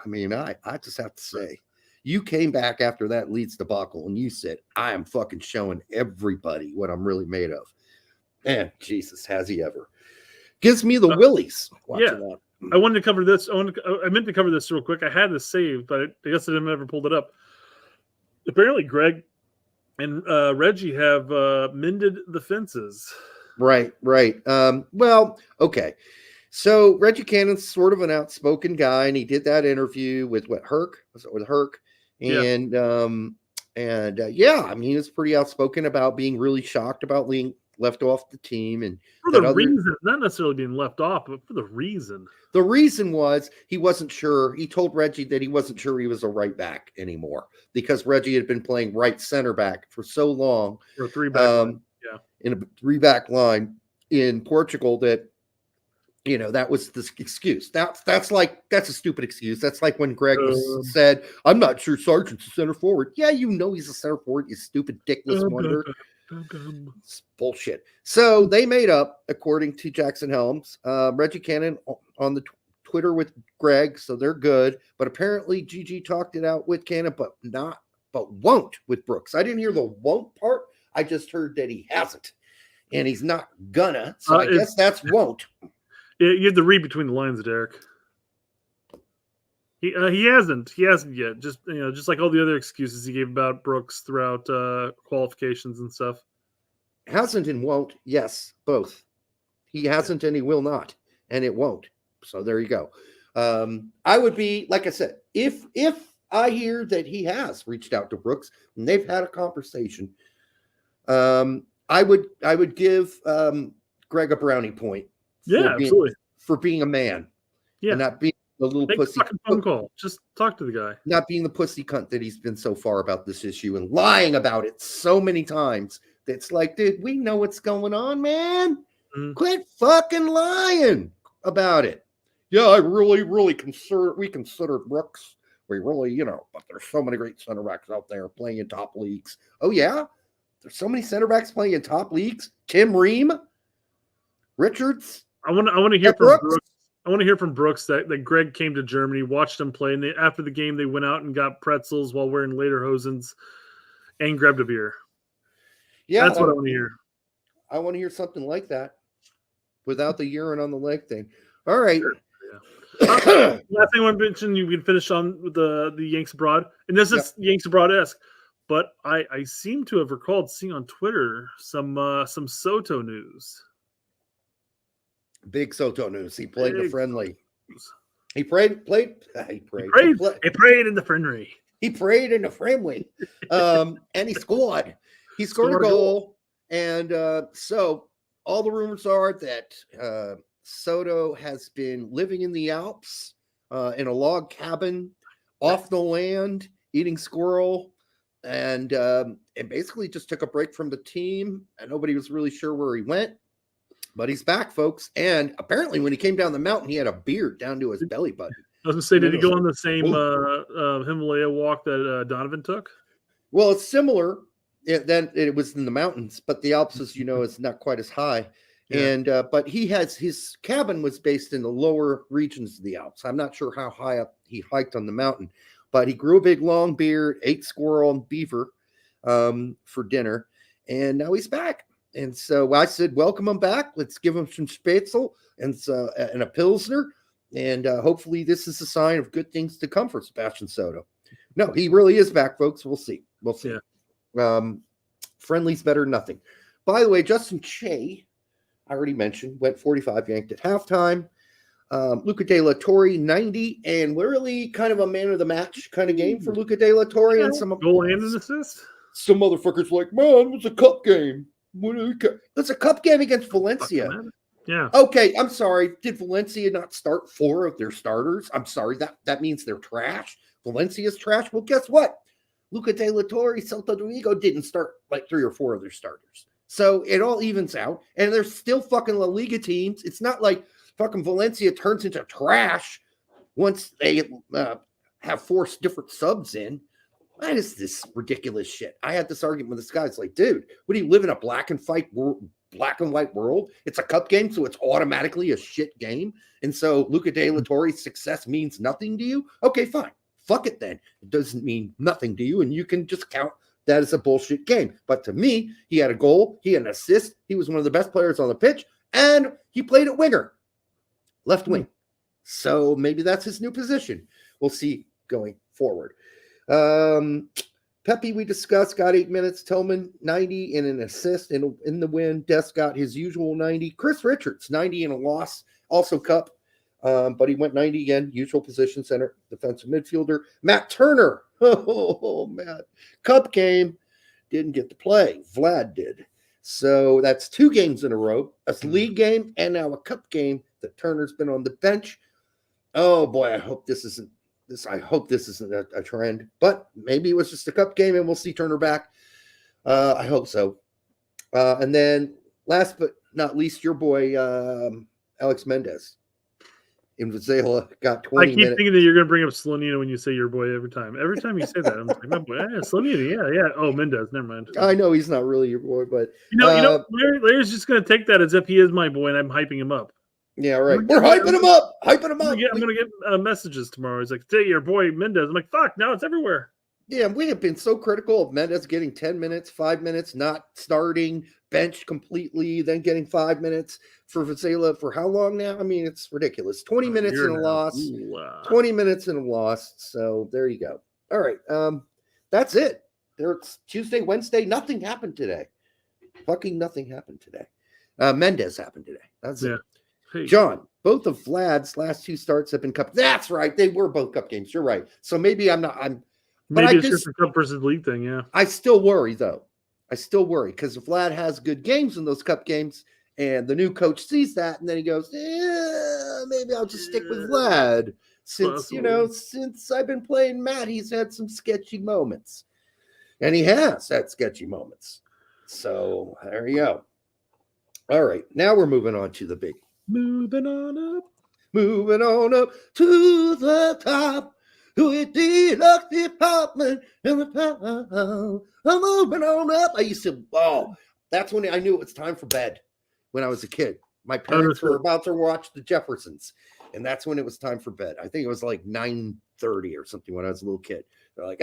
I mean, I just have to say, you came back after that Leeds debacle and you said, I am fucking showing everybody what I'm really made of. And Jesus, has he ever? Gives me the willies. That. I wanted to cover this. I meant to cover this real quick. I had this saved, but I guess I didn't ever pulled it up. Apparently, Greg and Reggie have mended the fences. Right. Well, okay. So Reggie Cannon's sort of an outspoken guy, and he did that interview with Herc? Was it with Herc? And yeah, I mean, he was pretty outspoken about being really shocked about being left off the team, and for the reason, not necessarily being left off, but for the reason. The reason was he wasn't sure. He told Reggie that he wasn't sure he was a right back anymore because Reggie had been playing right center back for so long, or a 3-back line. In a 3-back line in Portugal that. You know, that was the excuse. That's a stupid excuse. That's like when Greg said, I'm not sure Sargent's a center forward. Yeah, you know he's a center forward, you stupid dickless wonder. It's bullshit. So they made up, according to Jackson Helms, Reggie Cannon on the Twitter with Greg, so they're good. But apparently Gigi talked it out with Cannon, but won't with Brooks. I didn't hear the won't part. I just heard that he hasn't. And he's not gonna. So I guess that's won't. You have to read between the lines, Derek. He hasn't yet. Just like all the other excuses he gave about Brooks throughout qualifications and stuff. Hasn't and won't. Yes, both. He hasn't and he will not, and it won't. So there you go. I would be, like I said, if I hear that he has reached out to Brooks and they've had a conversation, I would give Greg a brownie point. Absolutely. For being a man. Yeah. And not being the little Make pussy. a fucking phone call. Just talk to the guy. Not being the pussy cunt that he's been so far about this issue and lying about it so many times. That's like, dude, we know what's going on, man. Quit fucking lying about it. Yeah, I really consider Brooks. We really, but there's so many great center backs out there playing in top leagues. Oh, yeah? There's so many center backs playing in top leagues. Tim Ream, Richards. I want to hear from Brooks. I want to hear from Brooks that Greg came to Germany, watched him play, and after the game they went out and got pretzels while wearing lederhosens and grabbed a beer. Yeah, that's what I want to hear. I want to hear something like that without the urine on the leg thing. All right. Sure. Last thing I want to mention, you can finish on with the Yanks abroad, and this is Yanks abroad-esque. But I seem to have recalled seeing on Twitter some Soto news. Big Soto news. He played in the friendly. He prayed in the friendly. He prayed in the friendly. And he scored. He scored a goal. And so all the rumors are that Soto has been living in the Alps in a log cabin off the land, eating squirrel, and basically just took a break from the team. And nobody was really sure where he went. But he's back, folks. And apparently when he came down the mountain, he had a beard down to his belly button. I was going to say, did he go on the same Himalaya walk that Donovan took? Well, it's similar. Then it was in the mountains, but the Alps, as you know, is not quite as high. Yeah. And but his cabin was based in the lower regions of the Alps. I'm not sure how high up he hiked on the mountain. but he grew a big long beard, ate squirrel and beaver for dinner, and now he's back. And so I said, welcome him back. Let's give him some spätzle and a Pilsner. And hopefully this is a sign of good things to come for Sebastian Soto. No, he really is back, folks. We'll see. We'll see. Yeah. Friendly's better than nothing. By the way, Justin Che, I already mentioned, went 45 yanked at halftime. Luca De La Torre, 90, and literally kind of a man of the match kind of game for Luca De La Torre. And some goal and an assist. Some motherfuckers like, man, it's a cup game. It's a cup game against Valencia. Yeah. Okay, I'm sorry. Did Valencia not start 4 of their starters? I'm sorry. That means they're trash. Valencia's trash. Well, guess what? Luca De La Torre, Celta de Vigo didn't start like 3 or 4 of their starters. So it all evens out. And there's still fucking La Liga teams. It's not like fucking Valencia turns into trash once they have 4 different subs in. What is this ridiculous shit? I had this argument with this guy. It's like, dude, what do you live in a black and white world? It's a cup game, so it's automatically a shit game. And so Luca De La Torre's success means nothing to you? Okay, fine. Fuck it then. It doesn't mean nothing to you, and you can just count that as a bullshit game. But to me, he had a goal, he had an assist, he was one of the best players on the pitch, and he played at winger, left wing. So maybe that's his new position. We'll see going forward. Pepe, we discussed, got 8 minutes. Tillman, 90 and an assist in the win. Des got his usual 90. Chris Richards, 90 and a loss, also cup. But he went 90 again, usual position, center, defensive midfielder. Matt Turner, Matt, cup game, didn't get to play. Vlad did. So that's 2 games in a row, a league game and now a cup game that Turner's been on the bench. Oh boy, I hope this isn't a trend, but maybe it was just a cup game and we'll see Turner back. I hope so. And then last but not least, your boy, Alex Mendez in Vizela got 20 minutes. I keep thinking that you're going to bring up Slonina when you say your boy every time. Every time you say that, I'm like, my boy, yeah, Slonina, yeah. Oh, Mendez, never mind. I know he's not really your boy, but Larry's just going to take that as if he is my boy and I'm hyping him up. Yeah, right. We're hyping him up. I'm going to get messages tomorrow. He's like, "Say your boy Mendez." I'm like, "Fuck!" Now it's everywhere. Yeah, we have been so critical of Mendez getting 10 minutes, 5 minutes, not starting, benched completely, then getting 5 minutes for Vizela for how long now? I mean, it's ridiculous. 20 minutes in a loss. 20 minutes in a loss. So there you go. All right. That's it. It's Tuesday, Wednesday. Nothing happened today. Fucking nothing happened today. Mendez happened today. That's it. Hey. John, both of Vlad's last 2 starts have been cup. That's right. They were both cup games. You're right. So maybe but maybe it's just a cup versus league thing. Yeah. I still worry though. Because if Vlad has good games in those cup games and the new coach sees that and then he goes, maybe I'll just stick with Vlad. Since I've been playing Matt, he's had some sketchy moments. And he has had sketchy moments. So there you go. All right. Now we're moving on to the big. Moving on up to the top with the deluxe department in the town. I'm moving on up. I used to, that's when I knew it was time for bed when I was a kid. My parents were about to watch the Jeffersons, and that's when it was time for bed. I think it was like 9:30 or something when I was a little kid. They're like,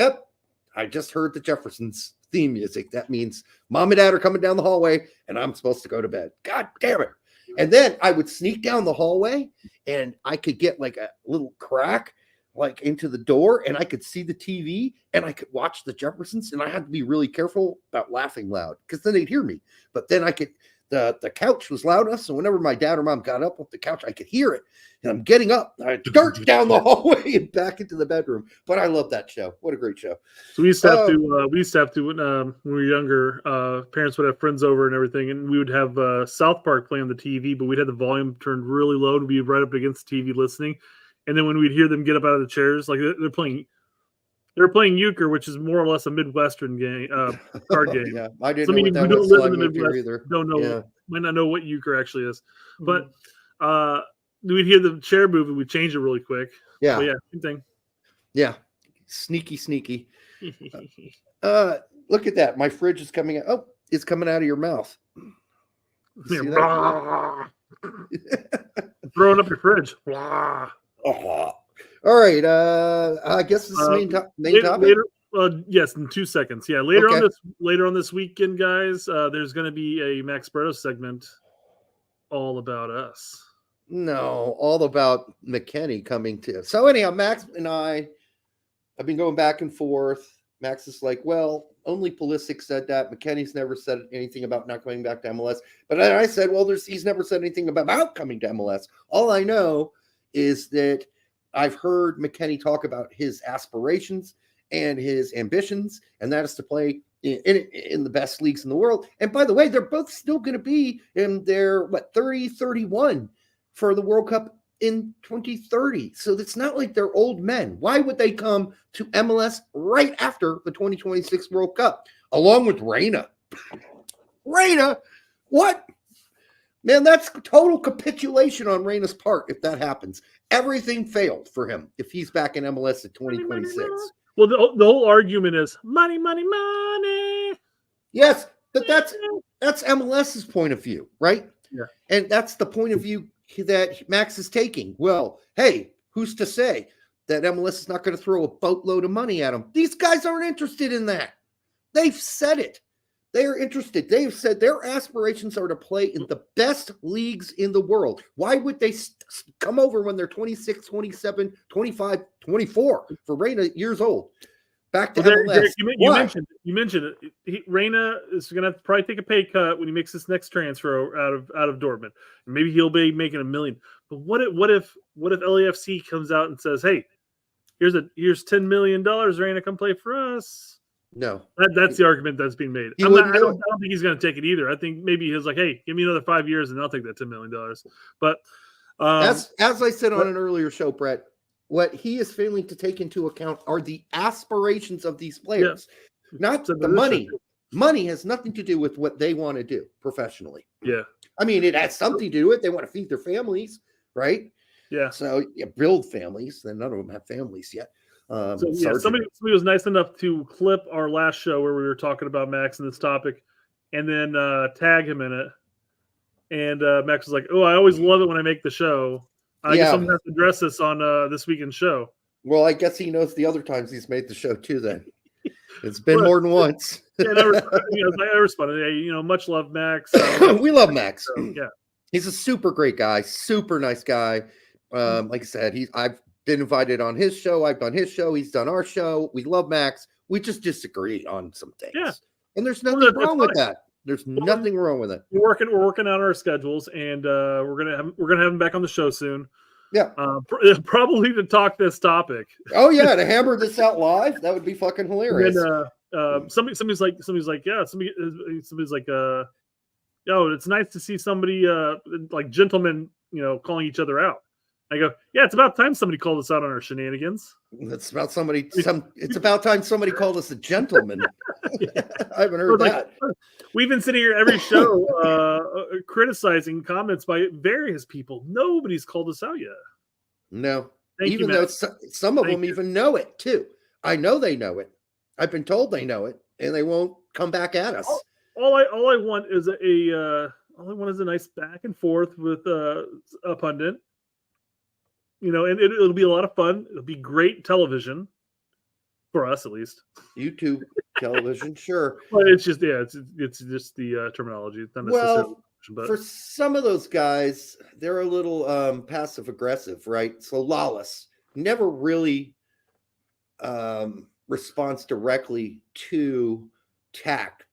I just heard the Jeffersons theme music. That means mom and dad are coming down the hallway, and I'm supposed to go to bed. God damn it. And then I would sneak down the hallway and I could get like a little crack like into the door and I could see the TV and I could watch the Jeffersons, and I had to be really careful about laughing loud because then they'd hear me. But then I could, the couch was loud enough, so whenever my dad or mom got up off the couch, I could hear it. And I'm getting up, I dart down the hallway and back into the bedroom. But I love that show. What a great show. So we used to have to when we were younger, parents would have friends over and everything, and we would have South Park play on the TV, but we'd have the volume turned really low to be right up against the TV listening. And then when we'd hear them get up out of the chairs, like they're playing euchre, which is more or less a Midwestern game, card game. Yeah, I didn't know what that was. Live in the Midwest either. Don't know, might not know what euchre actually is. But we'd hear the chair move and we'd change it really quick. Yeah, but same thing. Yeah, sneaky. Look at that! My fridge is coming out. Oh, it's coming out of your mouth. Throwing up your fridge. All All right. I guess this is main topic. Later, yes, in 2 seconds. Yeah, later Okay. on this weekend, guys. There's going to be a Max Bretos segment all about us. No, all about McKennie coming to. So anyhow, Max and I have been going back and forth. Max is like, well, only Pulisic said that. McKennie's never said anything about not coming back to MLS. But then I said, well, he's never said anything about coming to MLS. All I know is that I've heard McKennie talk about his aspirations and his ambitions, and that is to play in the best leagues in the world. And by the way, they're both still going to be in their 30, 31 for the World Cup in 2030. So it's not like they're old men. Why would they come to MLS right after the 2026 World Cup, along with Reyna? Reyna? What? Man, that's total capitulation on Reyna's part if that happens. Everything failed for him if he's back in MLS at 2026. Well, the whole argument is money, money, money. Yes, but that's MLS's point of view, right? Yeah. And that's the point of view that Max is taking. Well, hey, who's to say that MLS is not going to throw a boatload of money at him? These guys aren't interested in that. They've said it. They are interested. They've said their aspirations are to play in the best leagues in the world. Why would they come over when they're 26, 27, 25, 24 for Reyna years old? Back to MLS. Derek, you mentioned it. Reyna is going to have to probably take a pay cut when he makes this next transfer out of Dortmund. And maybe he'll be making $1 million. But what if LAFC comes out and says, "Hey, here's $10 million, Reyna, come play for us"? No, that's the argument that's being made. I don't think he's going to take it either. I think maybe he's like, "Hey, give me another 5 years, and I'll take that $10 million." But as I said on an earlier show, Brett, what he is failing to take into account are the aspirations of these players, not the money. Money has nothing to do with what they want to do professionally. Yeah. I mean, it has something to do with it. They want to feed their families, right? Yeah. So build families. Then none of them have families yet. Somebody was nice enough to clip our last show where we were talking about Max and this topic and then tag him in it. And Max was like, "Oh, I always love it when I make the show. I guess I'm going to have to address this on this weekend's show." Well, I guess he knows the other times he's made the show too then. It's been more than once. Yeah, I responded. Hey, much love, Max. We love Max. So, yeah. He's a super great guy, super nice guy. Like I said, I've been invited on his show. I've done his show. He's done our show. We love Max. We just disagree on some things. Yeah. And there's nothing wrong with that. There's nothing wrong with it. We're working on our schedules, and we're gonna have him back on the show soon. Yeah, probably to talk this topic. Oh yeah, to hammer this out live, that would be fucking hilarious. And, somebody's like, yo, it's nice to see somebody like gentlemen, calling each other out. I go, yeah, it's about time somebody called us out on our shenanigans. It's about it's about time somebody called us a gentleman. I haven't heard that. We've been sitting here every show criticizing comments by various people. Nobody's called us out yet. No, even though some of them even know it too. I know they know it. I've been told they know it, and they won't come back at us. All I want is a nice back and forth with a pundit. And it'll be a lot of fun. It'll be great television for us, at least. YouTube television, sure. But it's just it's just the terminology. It's not necessarily. But for some of those guys, they're a little passive aggressive, right? So Lawless never really responds directly to Tack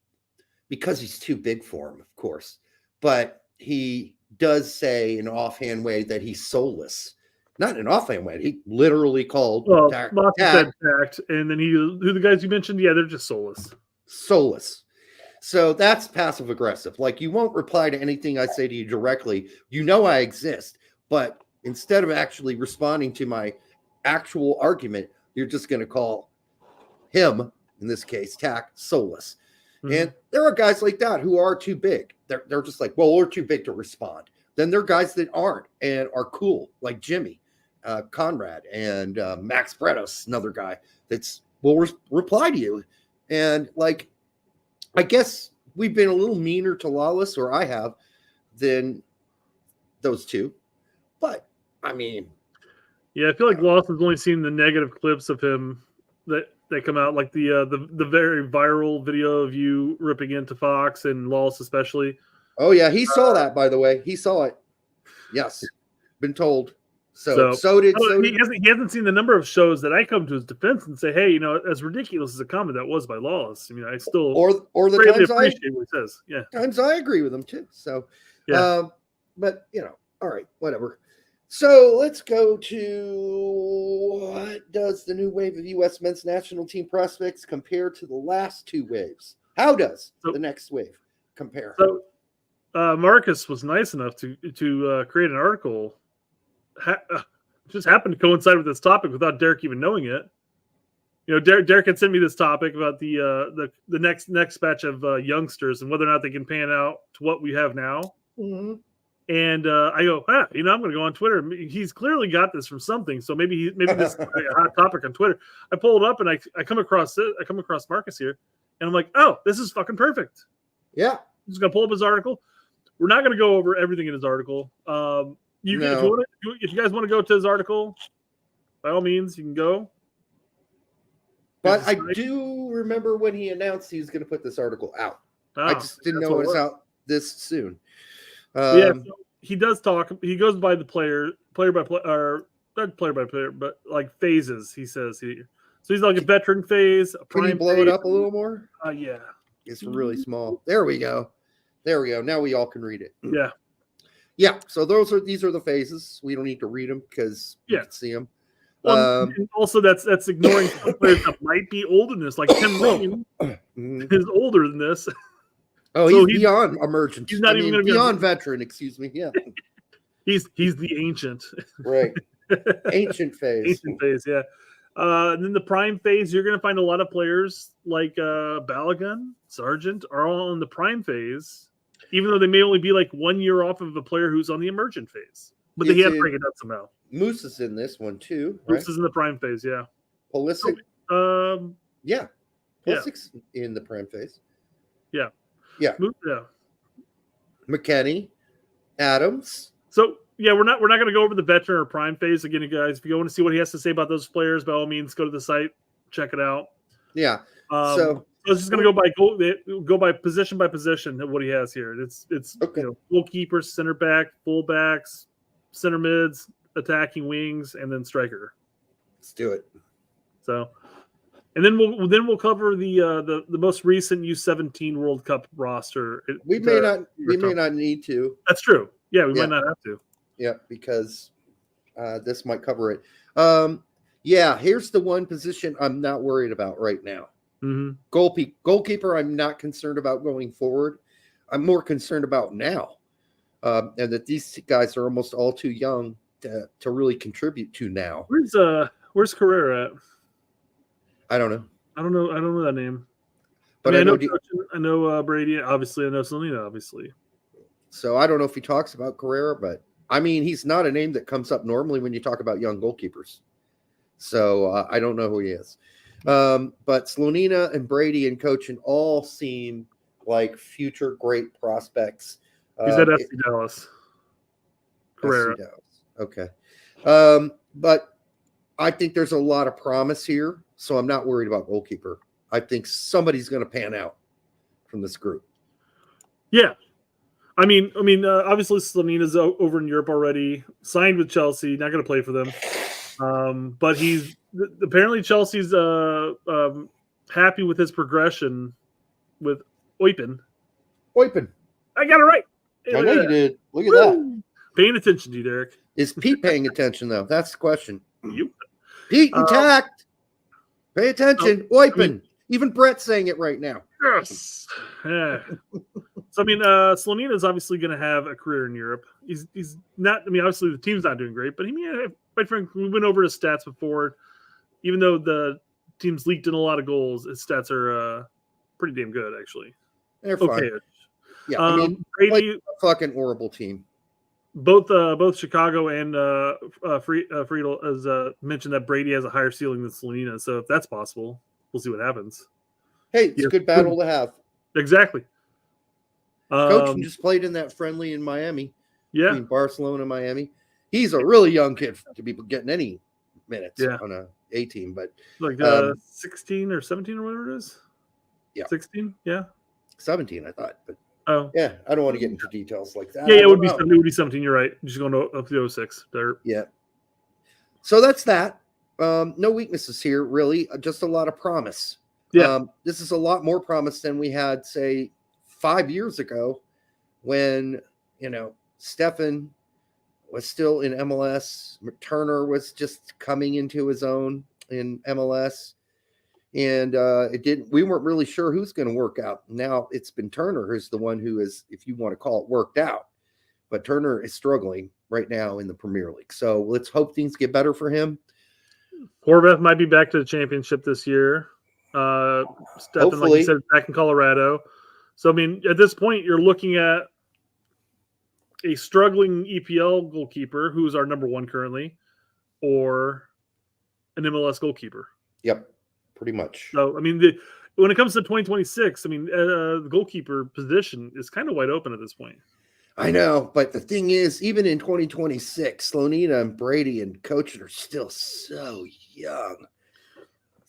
because he's too big for him, of course. But he does say in an offhand way that he's soulless. Not in an offhand way. He literally called Tack. Said Tact, and then who the guys you mentioned, they're just soulless. Soulless. So that's passive aggressive. Like, you won't reply to anything I say to you directly. You know I exist, but instead of actually responding to my actual argument, you're just going to call him, in this case, Tack, soulless. Mm-hmm. And there are guys like that who are too big. They're just like, well, we're too big to respond. Then there are guys that aren't and are cool, like Jimmy, Conrad, and Max Bretos, another guy will reply to you. And like, I guess we've been a little meaner to Lawless, or I have, than those two. But I mean, Yeah, I feel like Lawson's only seen the negative clips of him that come out, like the very viral video of you ripping into Fox and Lawless especially. Oh yeah, he saw that, by the way. He saw it. Yes, been told. So did he hasn't seen the number of shows that I come to his defense and say, hey, you know, as ridiculous as a comment that was by Lawless, I mean, I still or the greatly times appreciate what he says. Yeah, times I agree with him too. So yeah, but you know, all right, whatever. So let's go to what does the new wave of U.S. men's national team prospects compare to the last two waves? How does the next wave compare? So Marcus was nice enough to create an article. Just happened to coincide with this topic without Derek even knowing it. You know, Derek had sent me this topic about the next batch of youngsters and whether or not they can pan out to what we have now. Mm-hmm. And I go, you know, I'm going to go on Twitter. He's clearly got this from something. So maybe this is a hot topic on Twitter. I pull it up and I come across it. I come across Marcus here, and I'm like, oh, this is fucking perfect. Yeah, I'm just going to pull up his article. We're not going to go over everything in his article. If you guys want to go to his article, by all means, you can go. But I do remember when he announced he was going to put this article out. I just didn't know it was out this soon. So he does talk. He goes by the player by player, or not player by player, but like phases. He says so he's like a veteran phase. Can you blow it up a little more? Yeah, it's really small. There we go. Now we all can read it. Yeah. So these are the phases. We don't need to read them because you can see them. Well, and also that's ignoring some players that might be older than this. Like Tim Lane is older than this. Oh, so he's beyond emergent. He's not even going to be beyond veteran. Excuse me. Yeah, he's the ancient. Right. Ancient phase. Ancient phase. Yeah. And then the prime phase, you're going to find a lot of players like Balogun, Sargent are all in the prime phase, even though they may only be like 1 year off of a player who's on the emergent phase. But they have to break it up somehow. Moose is in this one too. Right? Moose is in the prime phase. Yeah. Pulisic. Yeah. Pulisic's in the prime phase. Yeah. Yeah. McKennie, Adams. So yeah, we're not going to go over the veteran or prime phase again, guys. If you want to see what he has to say about those players, by all means, go to the site, check it out. Yeah. So I was just going to go by position of what he has here. It's okay. Goalkeepers, center back, full backs, center mids, attacking wings, and then striker. Let's do it. So. And then we'll cover the most recent U17 World Cup roster. We may not need to. That's true. Yeah, we might not have to. Yeah, because this might cover it. Here's the one position I'm not worried about right now. Mm-hmm. Goalkeeper, I'm not concerned about going forward. I'm more concerned about now, and that these guys are almost all too young to really contribute to now. Where's Carrera at? I don't know. I don't know that name. But I know Brady. Obviously, I know Selena. Obviously. So I don't know if he talks about Carrera, but I mean, he's not a name that comes up normally when you talk about young goalkeepers. So I don't know who he is. But Slonina and Brady and Cochin all seem like future great prospects. He's at FC Dallas. Carrera. FC Dallas. Okay. But I think there's a lot of promise here. So I'm not worried about goalkeeper. I think somebody's going to pan out from this group. Yeah. I mean, obviously Slanina's over in Europe already, signed with Chelsea, not going to play for them. But he's apparently Chelsea's happy with his progression with Eupen. I got it right. I know you did. Look at that. Paying attention to you, Derek. Is Pete paying attention, though? That's the question. You. Pete and Tact. Pay attention. Eupen. Even Brett's saying it right now. Yes. Yeah. So, Slonina is obviously going to have a career in Europe. He's not, obviously the team's not doing great, but quite frankly, we went over his stats before. Even though the team's leaked in a lot of goals, his stats are pretty damn good, actually. They're fine. Okay. Yeah, Brady, a fucking horrible team. Both Chicago and Friedel has mentioned that Brady has a higher ceiling than Slonina. So if that's possible, we'll see what happens. Hey, it's a good battle to have. Exactly. Coach just played in that friendly in Miami. Yeah. Between Barcelona and Miami. he's a really young kid to be getting any minutes Yeah. on a team, but Like 16 or 17 or whatever it is. Yeah. 16. Yeah. 17, I thought, but Oh. yeah, I don't want to get into details like that. Yeah, I it don't would be know. 17. It would be 17. You're right. Just going up to 06. There. Yeah. So that's that. No weaknesses here, really. Just a lot of promise. Yeah. This is a lot more promise than we had, say, 5 years ago when, Stefan was still in MLS. Turner was just coming into his own in MLS. And we weren't really sure who's going to work out. Now it's been Turner who's the one who is, if you want to call it, worked out. But Turner is struggling right now in the Premier League. So let's hope things get better for him. Horvath might be back to the championship this year. Stefan, like you said, back in Colorado. So, I mean, at this point, you're looking at a struggling EPL goalkeeper, who's our number one currently, or an MLS goalkeeper. Yep, pretty much. So, I mean, when it comes to 2026, I mean, the goalkeeper position is kind of wide open at this point. I know, but the thing is, even in 2026, Slonina and Brady and Coach are still so young.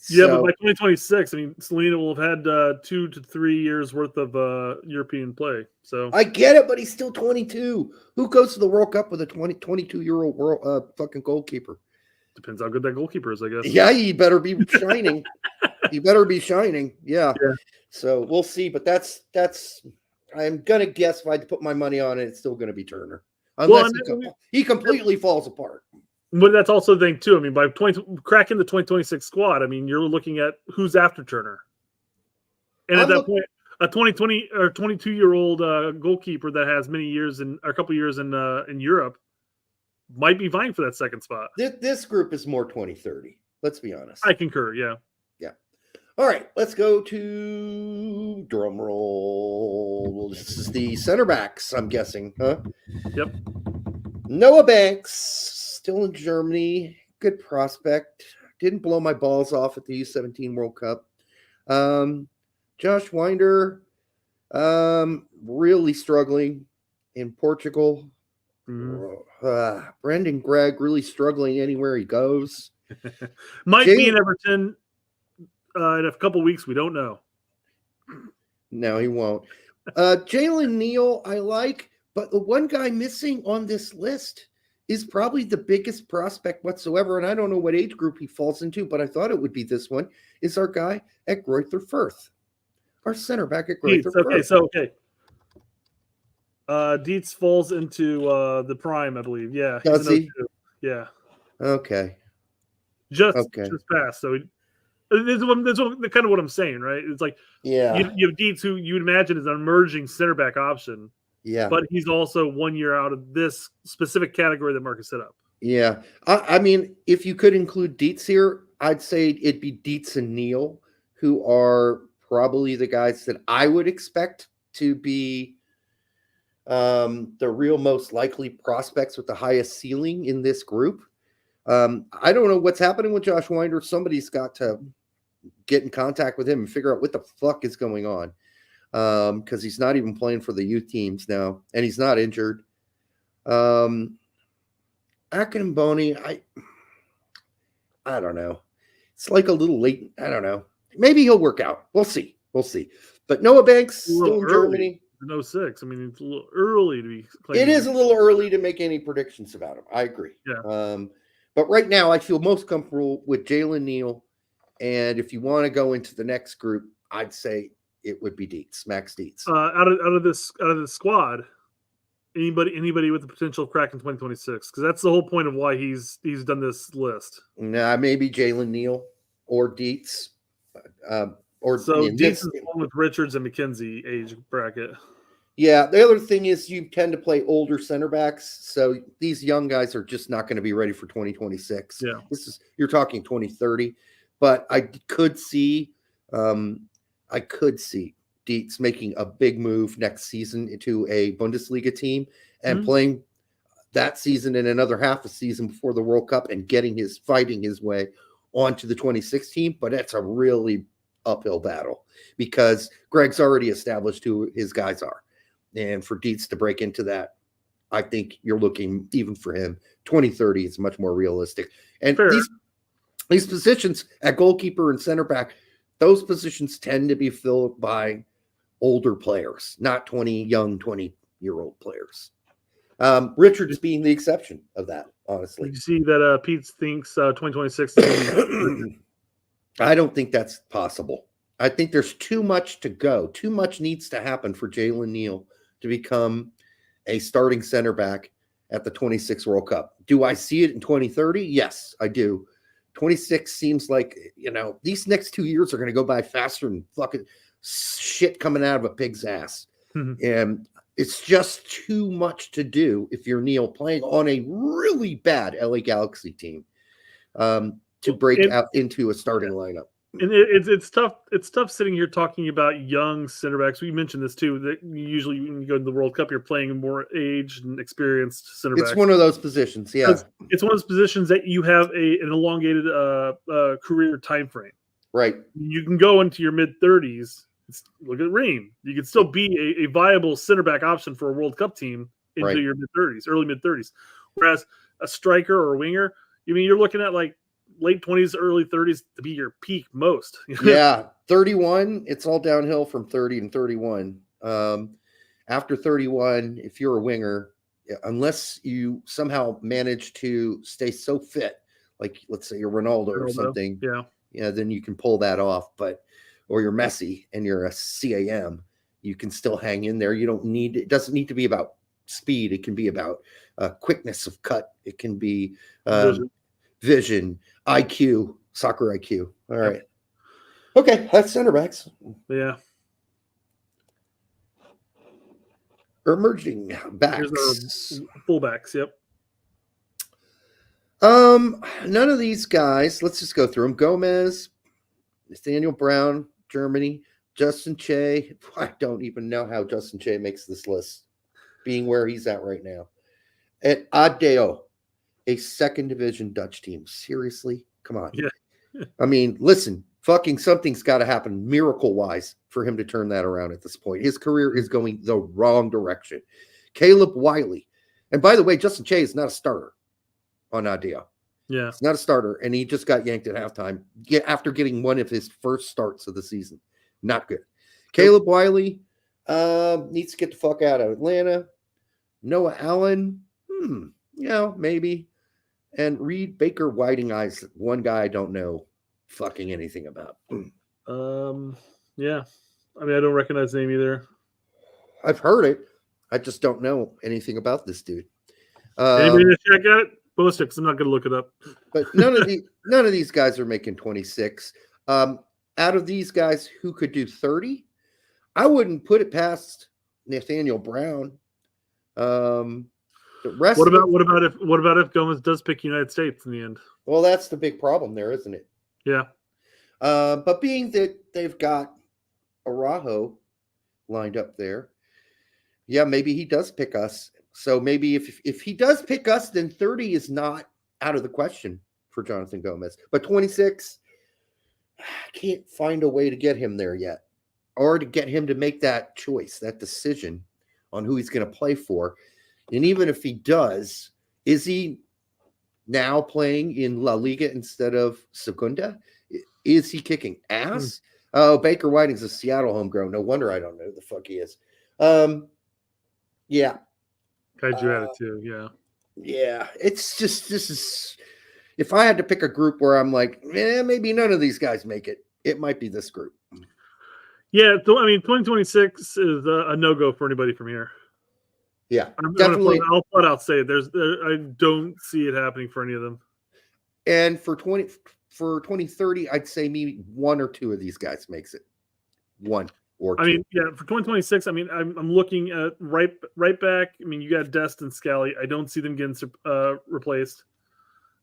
Yeah, but by 2026, I mean, Selena will have had 2 to 3 years worth of European play. So I get it, but he's still 22. Who goes to the World Cup with a 22-year-old world fucking goalkeeper? Depends how good that goalkeeper is, I guess. Yeah, he better be shining. He better be shining. Yeah. So we'll see, but that's. I'm gonna guess if I had to put my money on it, it's still gonna be Turner, unless he completely falls apart. But that's also the thing too. I mean, by cracking the 2026 squad, I mean you're looking at who's after Turner, and at that point, a 2020 or 22-year-old goalkeeper that has many years a couple years in Europe might be vying for that second spot. This group is more 2030. Let's be honest. I concur. Yeah. All right, let's go to drum roll. This is the center backs, I'm guessing, huh? Yep. Noah Banks, still in Germany. Good prospect. Didn't blow my balls off at the U17 World Cup. Josh Winder, really struggling in Portugal. Mm-hmm. Brendan Gregg, really struggling anywhere he goes. Might be in Everton. In a couple weeks, we don't know. No, he won't. Jalen Neal, I like, but the one guy missing on this list is probably the biggest prospect whatsoever, and I don't know what age group he falls into, but I thought it would be this one, is our guy at Greuther Fürth. Our center back at Greuther Fürth. Dietz falls into the prime, I believe. Yeah. Does he? Yeah. Okay. Just passed. So that's kind of what I'm saying, right? It's like you have Dietz, who you would imagine is an emerging center back option. Yeah. But he's also 1 year out of this specific category that Marcus set up. Yeah. I mean, if you could include Dietz here, I'd say it'd be Dietz and Neal, who are probably the guys that I would expect to be the real most likely prospects with the highest ceiling in this group. I don't know what's happening with Josh Winder. Somebody's got to get in contact with him and figure out what the fuck is going on. Because he's not even playing for the youth teams now, and he's not injured. Akinboni, I don't know. It's like a little late. I don't know. Maybe he'll work out. We'll see. But Noah Banks still in Germany. No 6. I mean, it's a little early to be claiming. It is a little early to make any predictions about him. I agree. Yeah. But right now, I feel most comfortable with Jalen Neal. And if you want to go into the next group, I'd say it would be Dietz, Max Dietz. Out of this squad, anybody with the potential crack in 2026, because that's the whole point of why he's done this list. Nah, maybe Jalen Neal or Dietz. Dietz is one with Richards and McKenzie age bracket. Yeah, the other thing is you tend to play older center backs, so these young guys are just not going to be ready for 2026. Yeah, you're talking 2030, but I could see Dietz making a big move next season into a Bundesliga team and playing that season and another half a season before the World Cup and fighting his way onto the 26 team. But that's a really uphill battle because Greg's already established who his guys are. And for Dietz to break into that, I think you're looking even for him. 2030 is much more realistic. And Fair. these positions at goalkeeper and center back, those positions tend to be filled by older players, not 20-year-old players. Richards being the exception of that, honestly. You see that Pete thinks 2026 is I don't think that's possible. I think there's too much to go. Too much needs to happen for Jalen Neal to become a starting center back at the 26 World Cup. Do I see it in 2030? Yes, I do. 26 seems like, these next 2 years are going to go by faster than fucking shit coming out of a pig's ass. And it's just too much to do if you're Neal playing on a really bad LA Galaxy team to break out into a starting lineup. And it's tough. It's tough sitting here talking about young center backs. We mentioned this too. That usually when you go to the World Cup, you're playing more aged and experienced center backs. It's one of those positions, yeah. It's one of those positions that you have an elongated career time frame. Right. You can go into your mid 30s. Look at Ream. You can still be a viable center back option for a World Cup team into your mid 30s, early mid 30s. Whereas a striker or a winger, you're looking at like late 20s, early 30s to be your peak most. Yeah, 31, it's all downhill from 30 and 31. After 31, if you're a winger, unless you somehow manage to stay so fit, like let's say you're Ronaldo or something, then you can pull that off. Or you're Messi and you're a CAM, you can still hang in there. It doesn't need to be about speed. It can be about quickness of cut. It can be vision, IQ, soccer IQ. All right. Okay, that's center backs. Yeah. Emerging backs. Fullbacks, yep. None of these guys, let's just go through them. Gomez, Nathaniel Brown, Germany, Justin Che. I don't even know how Justin Che makes this list, being where he's at right now. And Adeo, a second division Dutch team. Seriously? Come on. Yeah. I mean, listen, fucking something's got to happen miracle-wise for him to turn that around at this point. His career is going the wrong direction. Caleb Wiley. And by the way, Justin Che is not a starter on Adeo. Yeah. It's not a starter, and he just got yanked at halftime after getting one of his first starts of the season. Not good. Caleb Wiley needs to get the fuck out of Atlanta. Noah Allen, maybe. And Reed Baker Whiting Eyes, one guy I don't know fucking anything about. Yeah. I don't recognize the name either. I've heard it. I just don't know anything about this dude. Anybody in the chat got it? Post it, because I'm not going to look it up. But none of these guys are making 26. Out of these guys who could do 30, I wouldn't put it past Nathaniel Brown. The rest. What about if Gomez does pick United States in the end? Well, that's the big problem there, isn't it? Yeah. But being that they've got Araujo lined up there, yeah, maybe he does pick us. So maybe if he does pick us, then 30 is not out of the question for Jonathan Gomez. But 26, I can't find a way to get him there yet, or to get him to make that choice, that decision on who he's going to play for. And even if he does, is he now playing in La Liga instead of Segunda? Is he kicking ass? Oh, Baker Whiting's a Seattle homegrown. No wonder I don't know who the fuck he is. Yeah. Kaiju had it too, yeah. Yeah, it's just, this is, if I had to pick a group where I'm like, maybe none of these guys make it, it might be this group. Yeah, 2026 is a no-go for anybody from here. Yeah, definitely. I'll flat out say it. I don't see it happening for any of them. And for 2030, I'd say maybe one or two of these guys makes it. One. For 2026, I'm looking at right back. You got Dest and Scally. I don't see them getting replaced.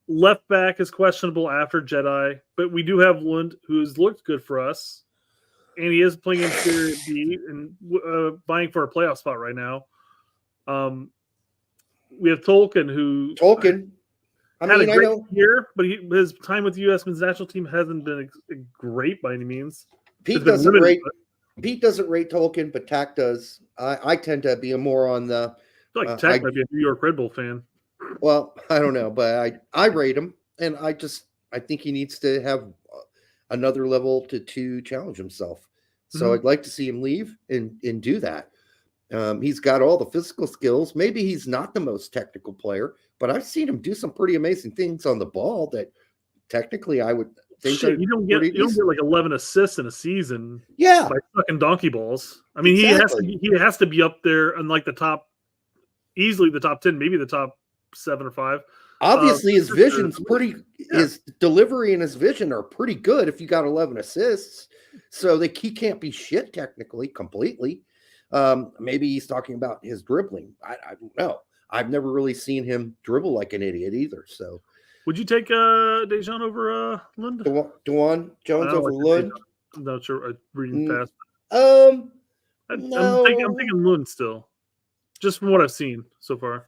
Left back is questionable after Jedi, but we do have Lund, who's looked good for us, and he is playing in Serie B and vying for a playoff spot right now. We have Tolkien, who had a great year, but his time with the U.S. men's national team hasn't been great by any means. Pete doesn't rate Tolkien, but Tack does. I tend to be more on the I feel like Tech might be a New York Red Bull fan. Well, I don't know, but I rate him, and I think he needs to have another level to challenge himself. So I'd like to see him leave and do that. He's got all the physical skills. Maybe he's not the most technical player, but I've seen him do some pretty amazing things on the ball that technically I would think. Shit, you don't get like 11 assists in a season. Yeah, by fucking donkey balls. I mean, exactly. he has to be up there in like the top, easily the top 10, maybe the top 7 or 5. Obviously, his vision's pretty. Yeah. His delivery and his vision are pretty good. If you got 11 assists, so he can't be shit technically completely. Maybe he's talking about his dribbling. I don't know. I've never really seen him dribble like an idiot either. So, would you take Dejan over Lund? DeJuan Jones over Lund? I'm not sure. Reading fast. No. I'm thinking Lund still, just from what I've seen so far.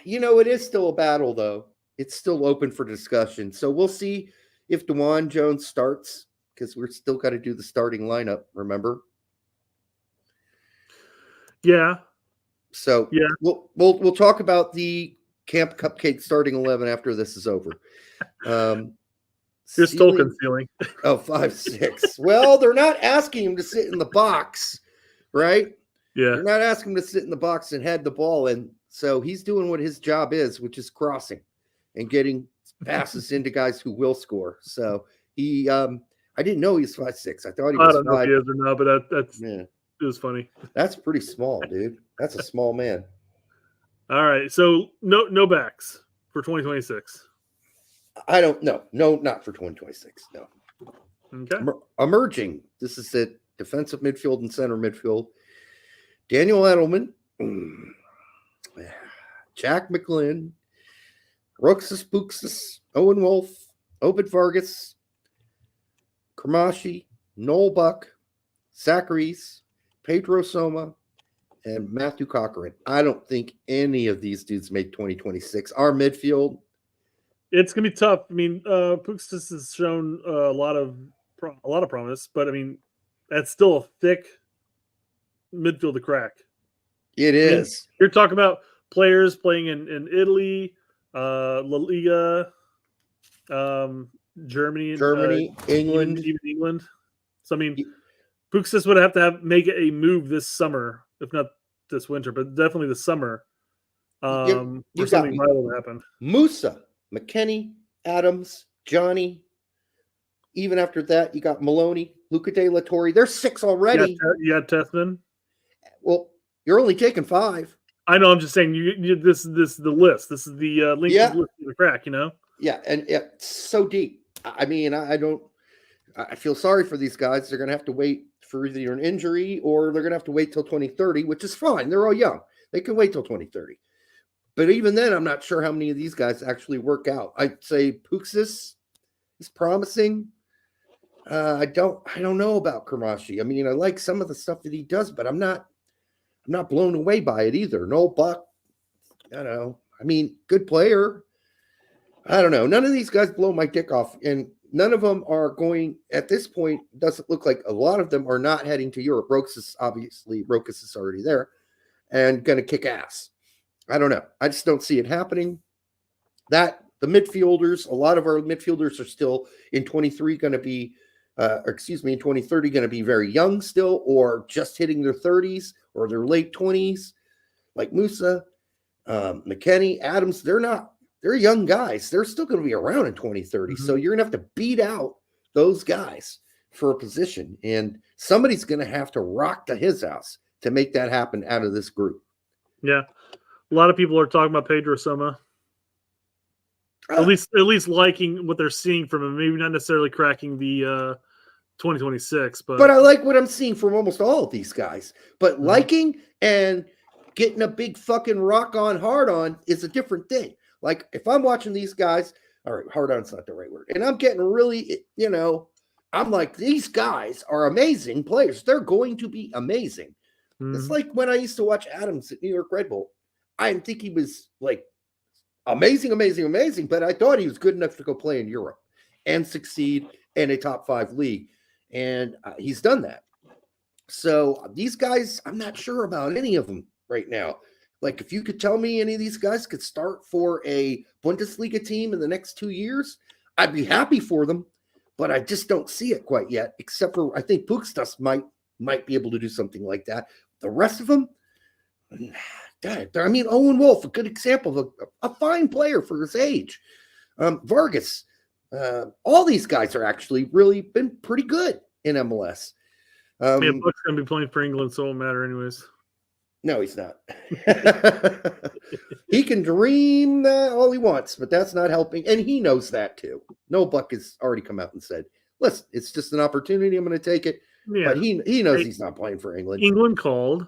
You know, it is still a battle, though. It's still open for discussion. So we'll see if DeJuan Jones starts, because we're still got to do the starting lineup, remember? Yeah. So yeah, we'll talk about the Camp Cupcake starting 11 after this is over. You're still concealing. 5-6. Well, they're not asking him to sit in the box, right? Yeah. They're not asking him to sit in the box and head the ball in. So he's doing what his job is, which is crossing and getting passes into guys who will score. So he, I didn't know he was 5'6". I thought he was. I don't know if he is or not, but that's it was funny. That's pretty small, dude. That's a small man. All right, so no backs for 2026. I don't know. No, not for 2026. No. Okay. Emerging. This is it. Defensive midfield and center midfield. Daniel Edelman. Jack McGlynn, Roxas Puxas, Owen Wolf, Obed Vargas, Kramashi, Noel Buck, Zacharies, Pedro Soma, and Matthew Cochran. I don't think any of these dudes make 2026. Our midfield. It's gonna be tough. I mean, Puxas has shown a lot of promise, but I mean, that's still a thick midfield to crack. It is. You're talking about players playing in Italy, La Liga, Germany, England. even England. So I mean, Puxas would have to make a move this summer, if not this winter, but definitely this summer. For something vital to happen. Musa, McKennie, Adams, Johnny. Even after that, you got Maloney, Luca De La Torre. There's 6 already. You got Tethman. Well, you're only taking 5. I know. I'm just saying. This is the list. This is the link to the list to the crack. You know. Yeah, and it's so deep. I mean, I feel sorry for these guys. They're going to have to wait for either an injury or they're going to have to wait till 2030, which is fine. They're all young. They can wait till 2030. But even then, I'm not sure how many of these guys actually work out. I'd say Puxas is promising. I don't know about Kramashi. I mean, I like some of the stuff that he does, but I'm not blown away by it either. Noel Buck, I don't know. I mean, good player. I don't know. None of these guys blow my dick off, and none of them are going at this point. Doesn't look like a lot of them are not heading to Europe. Rokas is already there and going to kick ass. I don't know. I just don't see it happening. The midfielders, a lot of our midfielders are still in 23 going to be, in 2030 going to be very young still, or just hitting their 30s or their late 20s, like Musa, McKennie, Adams. They're young guys. They're still going to be around in 2030. Mm-hmm. So you're going to have to beat out those guys for a position. And somebody's going to have to rock to his house to make that happen out of this group. Yeah. A lot of people are talking about Pedro Soma. At least liking what they're seeing from him. Maybe not necessarily cracking the 2026. But I like what I'm seeing from almost all of these guys. But liking and getting a big fucking rock on, hard on is a different thing. Like, if I'm watching these guys, all right, hard on's not the right word, and I'm getting really, I'm like, these guys are amazing players. They're going to be amazing. Mm-hmm. It's like when I used to watch Adams at New York Red Bull. I didn't think he was, like, amazing, but I thought he was good enough to go play in Europe and succeed in a top 5 league, and he's done that. So these guys, I'm not sure about any of them right now. Like, if you could tell me any of these guys could start for a Bundesliga team in the next 2 years, I'd be happy for them. But I just don't see it quite yet, except for I think Buxtas might be able to do something like that. The rest of them, I mean, Owen Wolf, a good example of a fine player for his age. Vargas, all these guys are actually really been pretty good in MLS. Yeah, Buck's going to be playing for England, so it won't matter anyways. No, he's not. He can dream that all he wants, but that's not helping. And he knows that too. No, Buck has already come out and said, listen, it's just an opportunity. I'm going to take it. Yeah. But he knows he's not playing for England. England called.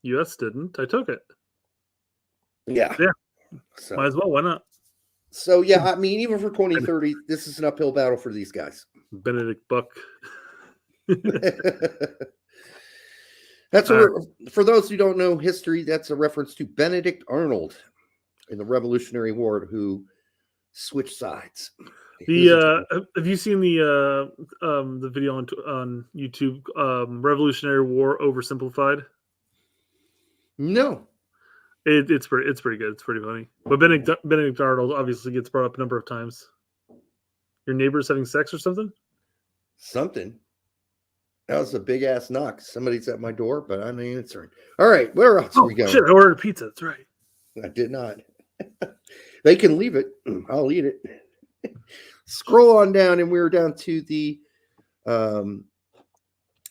U.S. didn't. I took it. Yeah. Yeah. So, might as well. Why not? So, yeah, I mean, even for 2030, this is an uphill battle for these guys. Benedict Buck. That's for those who don't know history, that's a reference to Benedict Arnold in the Revolutionary War who switched sides. Have you seen the video on YouTube, Revolutionary War Oversimplified? No. It's pretty good. It's pretty funny. But Benedict Arnold obviously gets brought up a number of times. Your neighbor's having sex or something? Something. That was a big ass knock. Somebody's at my door, but I'm answering. All right, where else are we going? Shit, I ordered pizza. That's right. I did not. They can leave it. I'll eat it. Scroll on down, and we're down to the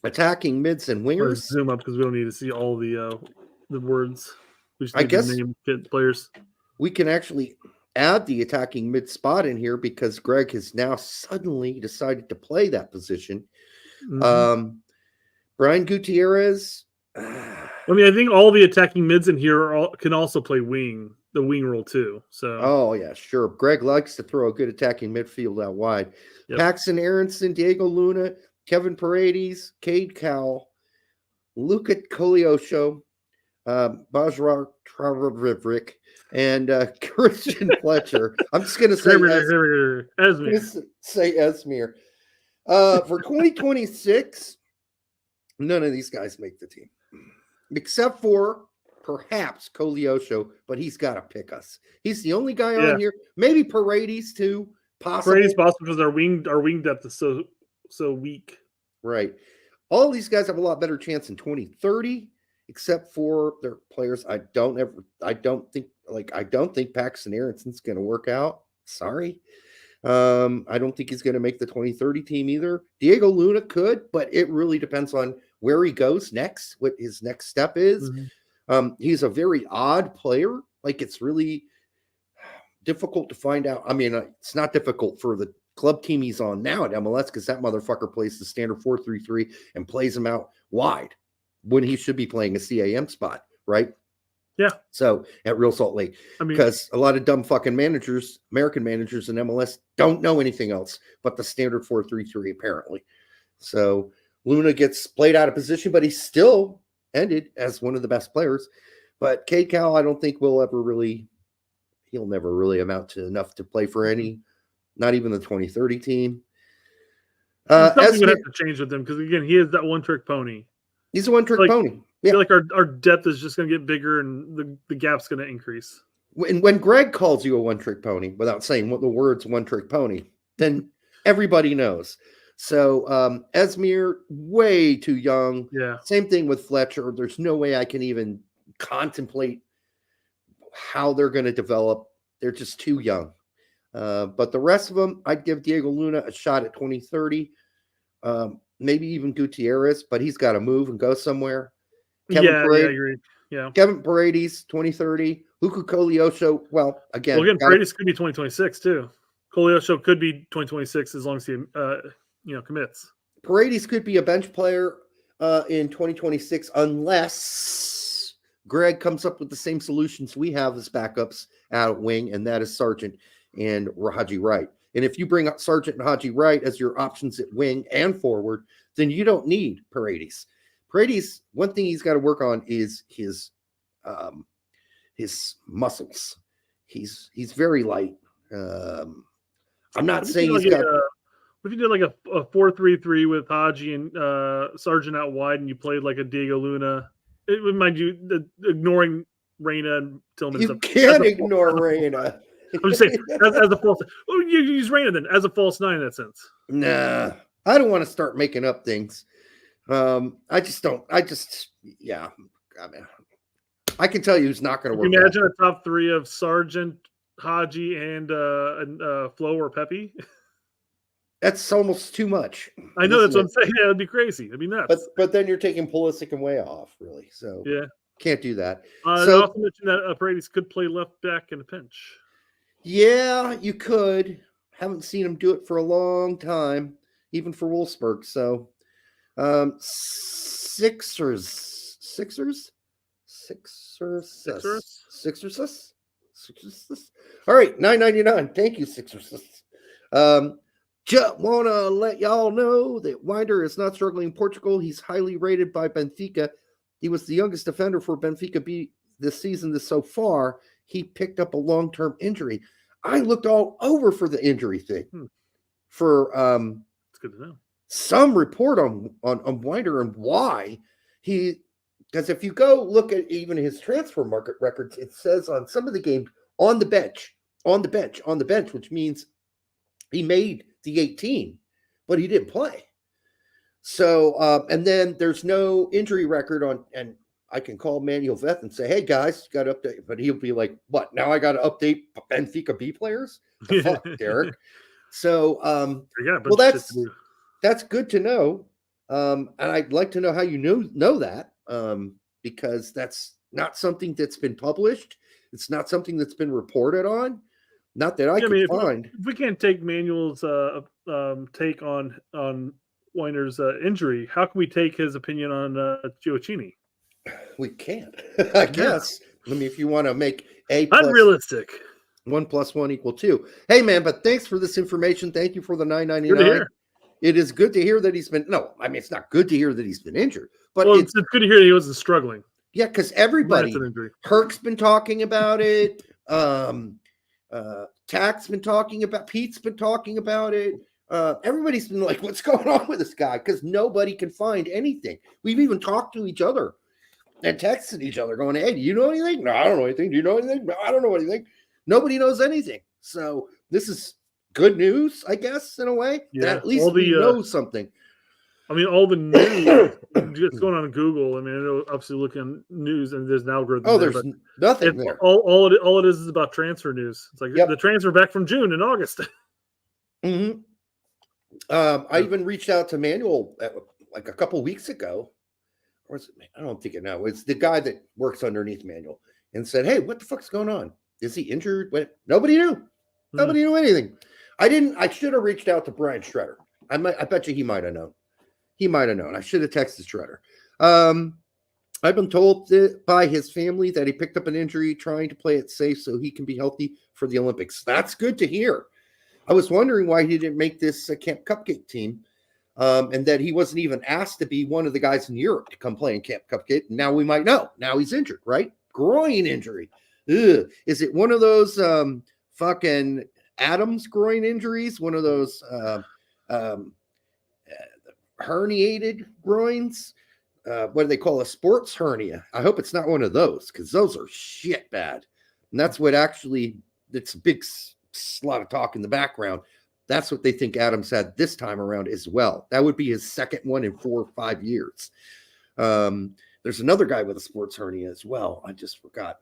attacking mids and wingers. Let's zoom up because we don't need to see all the words. We just I guess name players. We can actually add the attacking mid spot in here because Greg has now suddenly decided to play that position. Mm-hmm. Brian Gutierrez. I mean, I think all the attacking mids in here can also play the wing role too. So, oh yeah, sure. Greg likes to throw a good attacking midfield out wide. Yep. Paxton Aronson, Diego Luna, Kevin Paredes, Cade Cowell, Luka Koleosho, Bajra Travrivrik, and Christian Fletcher. I'm just going to say Esmir. For 2026, none of these guys make the team, except for perhaps Koleosho, but he's got to pick us. He's the only guy on here. Maybe Paredes too. Possible. Paredes possible because our wing depth is so weak. Right. All these guys have a lot better chance in 2030, except for their players. I don't think Paxton Aronson's going to work out. Sorry. I don't think he's going to make the 2030 team either. Diego Luna could, but it really depends on where he goes next, what his next step is. Mm-hmm. He's a very odd player. Like, it's really difficult to find out. I mean, it's not difficult for the club team he's on now at MLS because that motherfucker plays the standard 4-3-3 and plays him out wide when he should be playing a CAM spot, right? Yeah. So at Real Salt Lake, because a lot of dumb fucking managers, American managers in MLS, don't know anything else but the standard 4-3-3 apparently. So Luna gets played out of position, but he's still ended as one of the best players. But Cade Cowell, I don't think he'll never really amount to enough to play for any, not even the 2030 team. Something would have to change with him because again, he is that one-trick pony. He's a one-trick pony. I feel like our depth is just going to get bigger and the gap's going to increase. When Greg calls you a one-trick pony, without saying what the words one-trick pony, then everybody knows. So Esmir, way too young. Yeah. Same thing with Fletcher. There's no way I can even contemplate how they're going to develop. They're just too young. But the rest of them, I'd give Diego Luna a shot at 2030. Maybe even Gutierrez, but he's got to move and go somewhere. I agree. Yeah. Kevin Paredes, 2030. Luka Koleosho, Paredes could be 2026 too. Koleosho could be 2026 as long as he commits. Paredes could be a bench player in 2026 unless Greg comes up with the same solutions we have as backups out at wing, and that is Sargent and Haji Wright. And if you bring up Sargent and Haji Wright as your options at wing and forward, then you don't need Paredes. Paredes, one thing he's got to work on is his muscles. He's very light. I'm not saying he's got. If you did like a 4-3-3 with Haji and Sargent out wide, and you played like a Diego Luna, it would mind you ignoring Reyna and Tillman. You can't ignore Reyna. I'm just saying, as a false. Oh, you use Reyna then as a false 9 in that sense. Nah, I don't want to start making up things. I just don't. Yeah. I mean, I can tell you who's not going to work. Imagine a top 3 of Sargent, Haji, and Flo or Pepe. That's almost too much. I know, that's what I'm saying. Yeah, it'd be crazy. It'd be nuts. But then you're taking Pulisic and way off, really. So yeah, can't do that. So also mentioned that Paredes could play left back in a pinch. Yeah, you could. Haven't seen him do it for a long time, even for Wolfsburg. So Sixers. All right, $9.99. Thank you, Sixers. Just want to let y'all know that Winder is not struggling in Portugal. He's highly rated by Benfica. He was the youngest defender for Benfica B this season so far. He picked up a long-term injury. I looked all over for the injury thing. For it's good to know. Some report on Winder and why he, because if you go look at even his transfer market records, it says on some of the games on the bench, which means he made the 18, but he didn't play. So, and then there's no injury record on, and I can call Manuel Veth and say, hey guys, got to update, but he'll be like, what? Now I got to update Benfica B players? The fuck, Derek. So, well, that's good to know. And I'd like to know how you know that, because that's not something that's been published. It's not something that's been reported on. Not that I can find. If we can't take Manuel's take on Winder's injury, how can we take his opinion on Gioacchini? We can't, I guess. I mean, if you want to make unrealistic. 1 + 1 = 2. Hey, man, but thanks for this information. Thank you for the $9.99. It is good to hear that he's been. No, I mean, it's not good to hear that he's been injured, but it's good to hear that he wasn't struggling. Yeah, because everybody, Herc's been talking about it. Tack's been talking about, Pete's been talking about it. Everybody's been like, what's going on with this guy? Because nobody can find anything. We've even talked to each other and texted each other going, hey, do you know anything? No, I don't know anything. Do you know anything? No, I don't know anything. Nobody knows anything. So this is good news, I guess, in a way. Yeah, that at least we know something. I mean, all the news just going on Google. I mean, I know obviously looking news and there's an algorithm. Oh, there's nothing there. All it is about transfer news. It's like the transfer back from June and August. Mm-hmm. I even reached out to Manuel like a couple weeks ago. Or is it, I don't think it now. It's the guy that works underneath Manuel and said, hey, what the fuck's going on? Is he injured? Nobody knew. Nobody knew anything. I should have reached out to Brian Schroeder. I bet you he might have known. He might have known. I should have texted Schroeder. I've been told by his family that he picked up an injury trying to play it safe so he can be healthy for the Olympics. That's good to hear. I was wondering why he didn't make this Camp Cupcake team, and that he wasn't even asked to be one of the guys in Europe to come play in Camp Cupcake. Now we might know. Now he's injured, right? Groin injury. Ugh. Is it one of those fucking Adams groin injuries? One of those herniated groins? What do they call a sports hernia? I hope it's not one of those, because those are shit bad. And that's what actually, it's a big lot of talk in the background. That's what they think Adams had this time around as well. That would be his second one in 4 or 5 years. There's another guy with a sports hernia as well. I just forgot.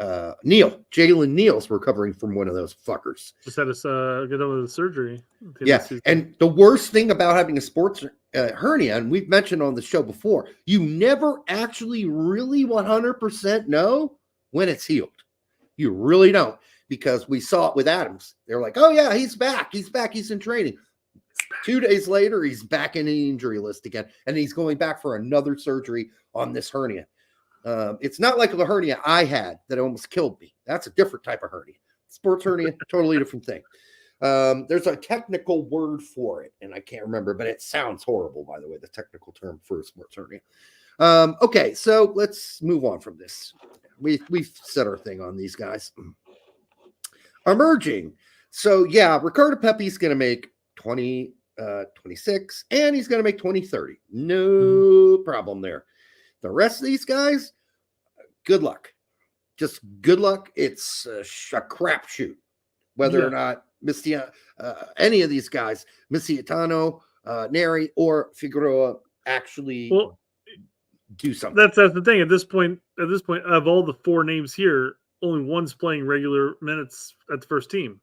Jalen Neal's recovering from one of those fuckers. Just had to get over the surgery. Yeah, and the worst thing about having a sports hernia, and we've mentioned on the show before, you never actually really 100% know when it's healed. You really don't, because we saw it with Adams. They're like, oh yeah, he's back. He's back. He's in training. 2 days later, he's back in the injury list again, and he's going back for another surgery on this hernia. It's not like the hernia I had that almost killed me. That's a different type of hernia. Sports hernia, totally different thing. There's a technical word for it, and I can't remember, but it sounds horrible, by the way, the technical term for a sports hernia. Okay, so let's move on from this. We've said our thing on these guys. Emerging. So, yeah, Ricardo Pepi's going to make 26, and he's going to make 2030. No problem there. The rest of these guys, good luck. just good luck. It's a crapshoot whether or not any of these guys, Misietano, Neri, or Figueroa actually do something. That's the thing. At this point, of all the 4 names here, only one's playing regular minutes at the first team,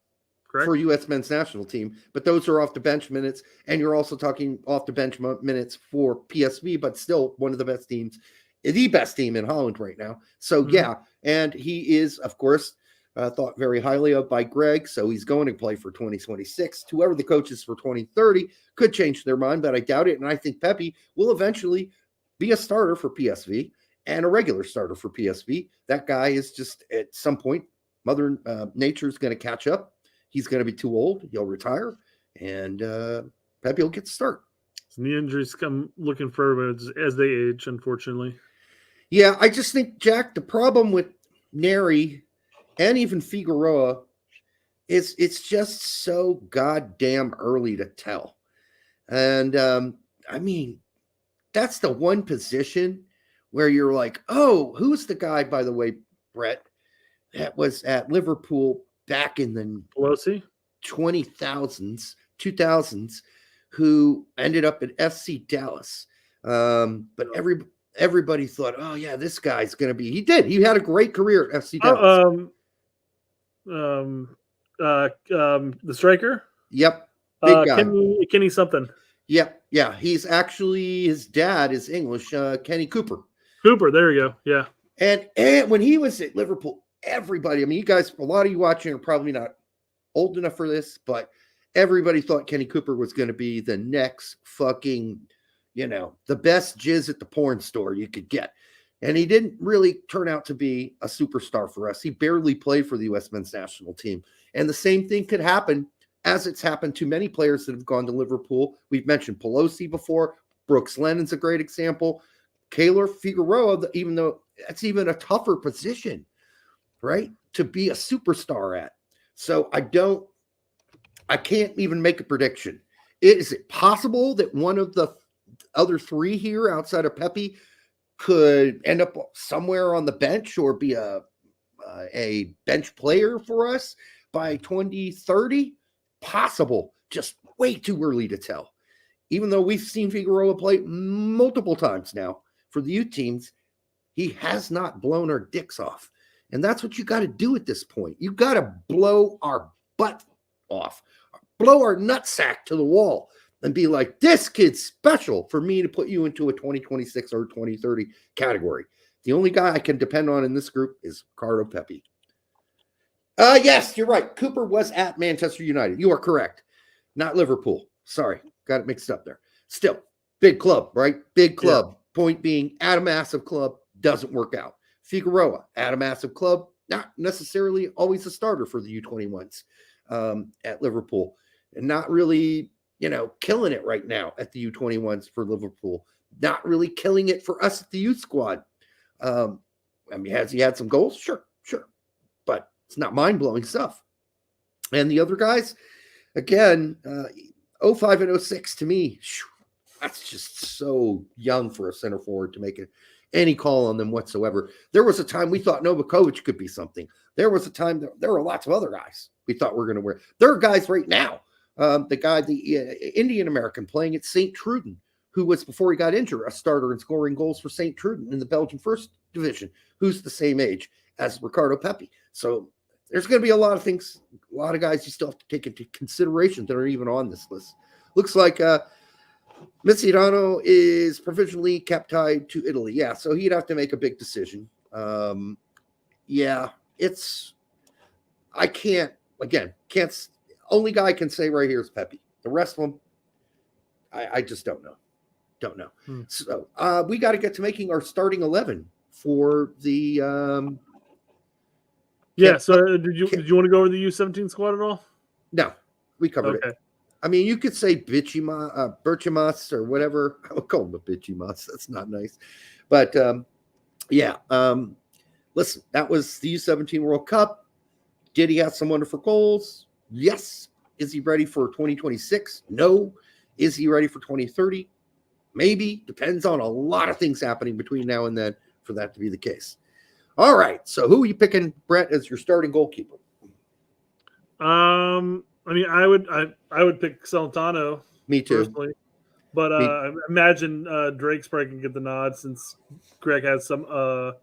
correct? For U.S. men's national team, but those are off the bench minutes, and you're also talking off the bench minutes for PSV, but still one of the best teams, the best team in Holland right now. So yeah, and he is, of course, thought very highly of by Greg, so he's going to play for 2026. Whoever the coach is for 2030 could change their mind, but I doubt it, and I think Pepe will eventually be a starter for PSV and a regular starter for PSV. That guy is just, at some point, Mother Nature is going to catch up. He's going to be too old. He'll retire, and Pepe will get to start. Knee injuries come looking for everybody as they age, unfortunately. Yeah, I just think, Jack, the problem with Neri and even Figueroa is it's just so goddamn early to tell. And, I mean, that's the one position where you're like, oh, who's the guy, by the way, Brett, that was at Liverpool back in the Pelosi 2000s, who ended up at FC Dallas. But everybody thought, oh yeah, this guy's going to be. He did. He had a great career at FC Dallas. The striker. Yep. Big guy. Kenny something. Yep. Yeah. He's actually, his dad is English. Kenny Cooper. There you go. Yeah. And when he was at Liverpool, everybody, I mean, you guys, a lot of you watching are probably not old enough for this, but everybody thought Kenny Cooper was going to be the next fucking, the best jizz at the porn store you could get. And he didn't really turn out to be a superstar for us. He barely played for the U.S. men's national team. And the same thing could happen, as it's happened to many players that have gone to Liverpool. We've mentioned Pelosi before. Brooks Lennon's a great example. Keylor Figueroa, even though that's even a tougher position, right, to be a superstar at. So I can't even make a prediction. Is it possible that one of the other 3 here outside of Pepe could end up somewhere on the bench or be a bench player for us by 2030? Possible. Just way too early to tell. Even though we've seen Figueroa play multiple times now for the youth teams, he has not blown our dicks off. And that's what you got to do at this point. You got to blow our butt off, blow our nutsack to the wall, and be like, this kid's special for me to put you into a 2026 or 2030 category. The only guy I can depend on in this group is Ricardo Pepi. Yes, you're right. Cooper was at Manchester United. You are correct. Not Liverpool. Sorry. Got it mixed up there. Still, big club, right? Big club. Yeah. Point being, at a massive club, doesn't work out. Figueroa, at a massive club, not necessarily always a starter for the U21s at Liverpool. And not really, killing it right now at the U21s for Liverpool. Not really killing it for us at the youth squad. Has he had some goals? Sure. But it's not mind-blowing stuff. And the other guys, again, 05 and 06 to me, that's just so young for a center forward to make any call on them whatsoever. There was a time we thought Novakovic could be something. There was a time there were lots of other guys we thought were going to wear. There are guys right now. The Indian American playing at St. Truden, who was, before he got injured, a starter and scoring goals for St. Truden in the Belgian First Division, who's the same age as Ricardo Pepi. So there's going to be a lot of things, a lot of guys you still have to take into consideration that are even on this list. Looks like Misietano is provisionally kept tied to Italy. Yeah, so he'd have to make a big decision. Only guy I can say right here is Pepi. The rest of them, I just don't know. So we got to get to making our starting 11 for the. So did you want to go over the U17 squad at all? No, we covered it. I mean, you could say Birchimas or whatever. I would call him a Birchimas. That's not nice. But, listen, that was the U17 World Cup. Did he have some wonderful goals? Yes. Is he ready for 2026? No. Is he ready for 2030? Maybe. Depends on a lot of things happening between now and then for that to be the case. All right. So who are you picking, Brett, as your starting goalkeeper? I mean, I would pick Celentano. Me too. Personally. But I imagine Drake's probably going to get the nod since Greg has some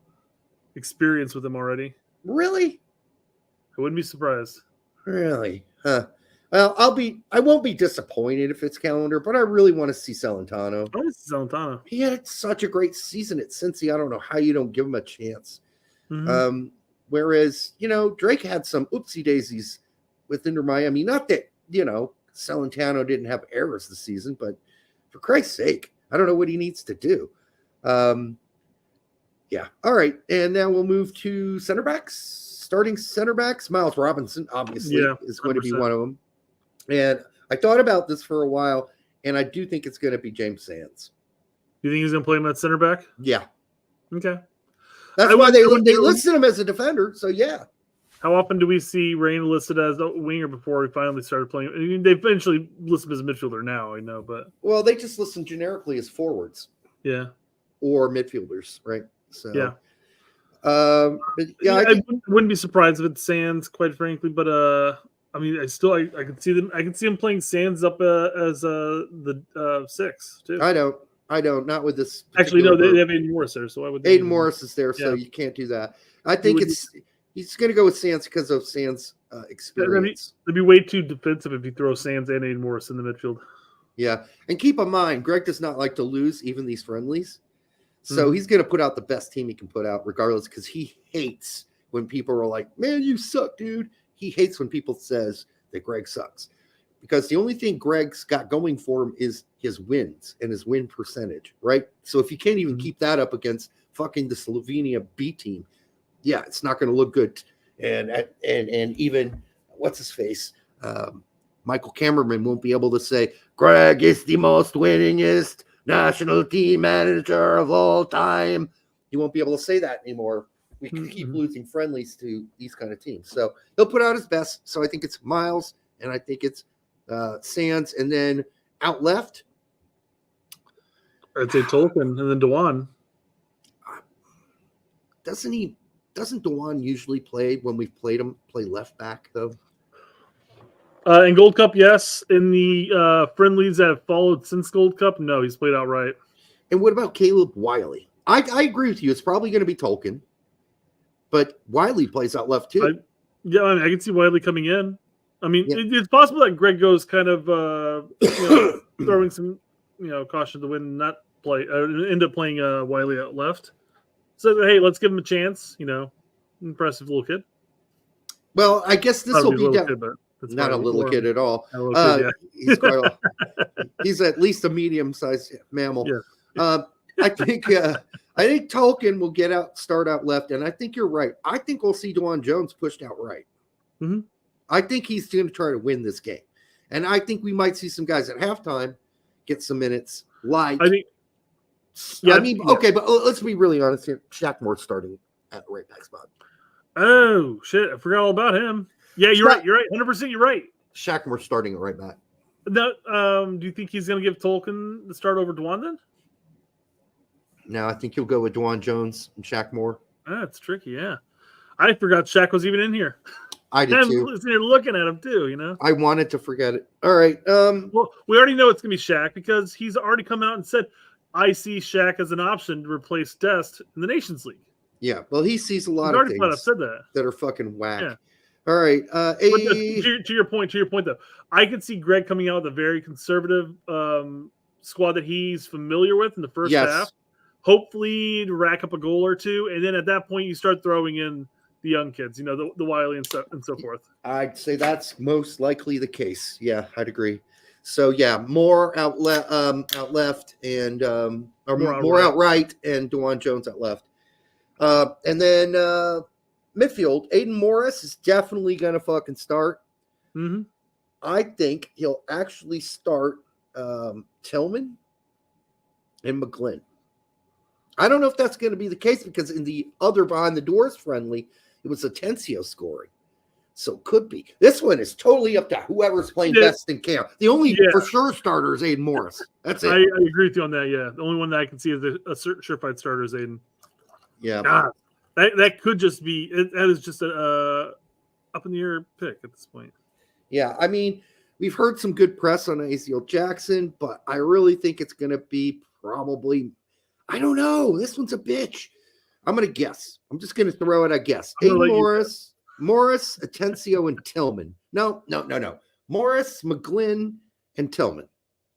experience with him already. Really? I wouldn't be surprised. Really? Huh. Well, I won't be disappointed if it's Calendar, but I really want to see Celentano. I want to see Celentano. He had such a great season at Cincy. I don't know how you don't give him a chance. Mm-hmm. Whereas, Drake had some oopsie daisies with Inter Miami. Not that, Celentano didn't have errors this season, but for Christ's sake, I don't know what he needs to do. Yeah. All right. And now we'll move to center backs. Starting center backs, Miles Robinson, obviously, is going to be one of them. And I thought about this for a while, and I do think it's going to be James Sands. You think he's going to play him at center back? Yeah. Okay. That's why they listed him as a defender, so yeah. How often do we see Reyna listed as a winger before we finally started playing? I mean, they eventually list him as a midfielder now, I know, but... Well, they just list him generically as forwards. Yeah. Or midfielders, right? So yeah. But yeah, I wouldn't be surprised if it's Sands, quite frankly. But I mean, I could see them. I can see him playing Sands up as the 6 too. I don't. Not with this. Actually, no. They have Aiden Morris there, so why would Aiden Morris is there, so you can't do that. I think he's going to go with Sands because of Sands' experience. It'd be way too defensive if you throw Sands and Aiden Morris in the midfield. Yeah, and keep in mind, Greg does not like to lose even these friendlies. So he's going to put out the best team he can put out regardless because he hates when people are like, man, you suck, dude. He hates when people says that Greg sucks because the only thing Greg's got going for him is his wins and his win percentage, right? So if you can't even keep that up against fucking the Slovenia B team, yeah, it's not going to look good. And even, what's his face? Michael Cameraman won't be able to say, Greg is the most winningest national team manager of all time. He won't be able to say that anymore. We can keep losing friendlies to these kind of teams. So he'll put out his best. So I think it's Miles and I think it's Sands. And then out left, I'd say Tolkien and then Dewan. Doesn't Dewan usually play when we've played him, play left back though? In Gold Cup, yes. In the friendlies that have followed since Gold Cup, no, he's played outright. And what about Caleb Wiley? I agree with you. It's probably going to be Tolkien, but Wiley plays out left too. I can see Wiley coming in. I mean, it's possible that Greg goes kind of throwing some caution to the wind and not play, end up playing Wiley out left. So hey, let's give him a chance. Impressive little kid. Well, I guess this will be not a little kid at all. He's quite he's at least a medium-sized mammal. Yeah. I think Tolkien will start out left, and I think you're right. I think we'll see Dewan Jones pushed out right. Mm-hmm. I think he's going to try to win this game, and I think we might see some guys at halftime get some minutes. Okay, but let's be really honest here. Shaq Moore's starting at the right back spot. Oh shit! I forgot all about him. Yeah, you're right. 100%. You're right. Shaq Moore's starting at right back. No, do you think he's going to give Tolkien the start over Dewan then? No, I think he'll go with Dewan Jones and Shaq Moore. That's tricky. Yeah, I forgot Shaq was even in here. I did too. You're looking at him too. I wanted to forget it. All right. Well, we already know it's going to be Shaq because he's already come out and said, "I see Shaq as an option to replace Dest in the Nations League." Yeah. Well, he sees a lot of things that are fucking whack. Yeah. All right. To your point though, I could see Greg coming out with a very conservative squad that he's familiar with in the first half. Hopefully to rack up a goal or two, and then at that point you start throwing in the young kids, the Wiley and so forth. I'd say that's most likely the case. Yeah, I'd agree. So yeah, more out left and more outright, and Dewan Jones out left, and then midfield. Aiden Morris is definitely gonna fucking start. Mm-hmm. I think he'll actually start Tillman and McGlynn. I don't know if that's going to be the case because in the other behind the doors friendly, it was Atencio scoring. So could be. This one is totally up to whoever's playing best in camp. The only for sure starter is Aiden Morris. That's it. I agree with you on that, yeah. The only one that I can see as a surefire starter is Aiden. Yeah. God, That could just be that is just a up in the air pick at this point. Yeah, I mean, we've heard some good press on ACL Jackson, but I really think it's going to be probably, I don't know. This one's a bitch. I'm going to guess. I'm just going to throw it a guess. Morris, Atencio, and Tillman. No. Morris, McGlynn, and Tillman.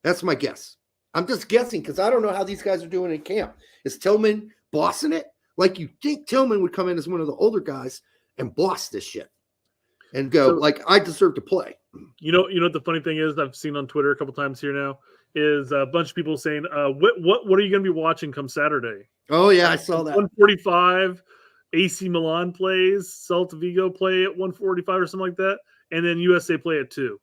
That's my guess. I'm just guessing because I don't know how these guys are doing in camp. Is Tillman bossing it? Like you think Tillman would come in as one of the older guys and boss this shit and go I deserve to play. You know what the funny thing is I've seen on Twitter a couple times here now is a bunch of people saying, what are you going to be watching come Saturday? Oh yeah, I saw that. 1:45, AC Milan plays, Celta Vigo play at 1:45 or something like that, and then USA play at 2.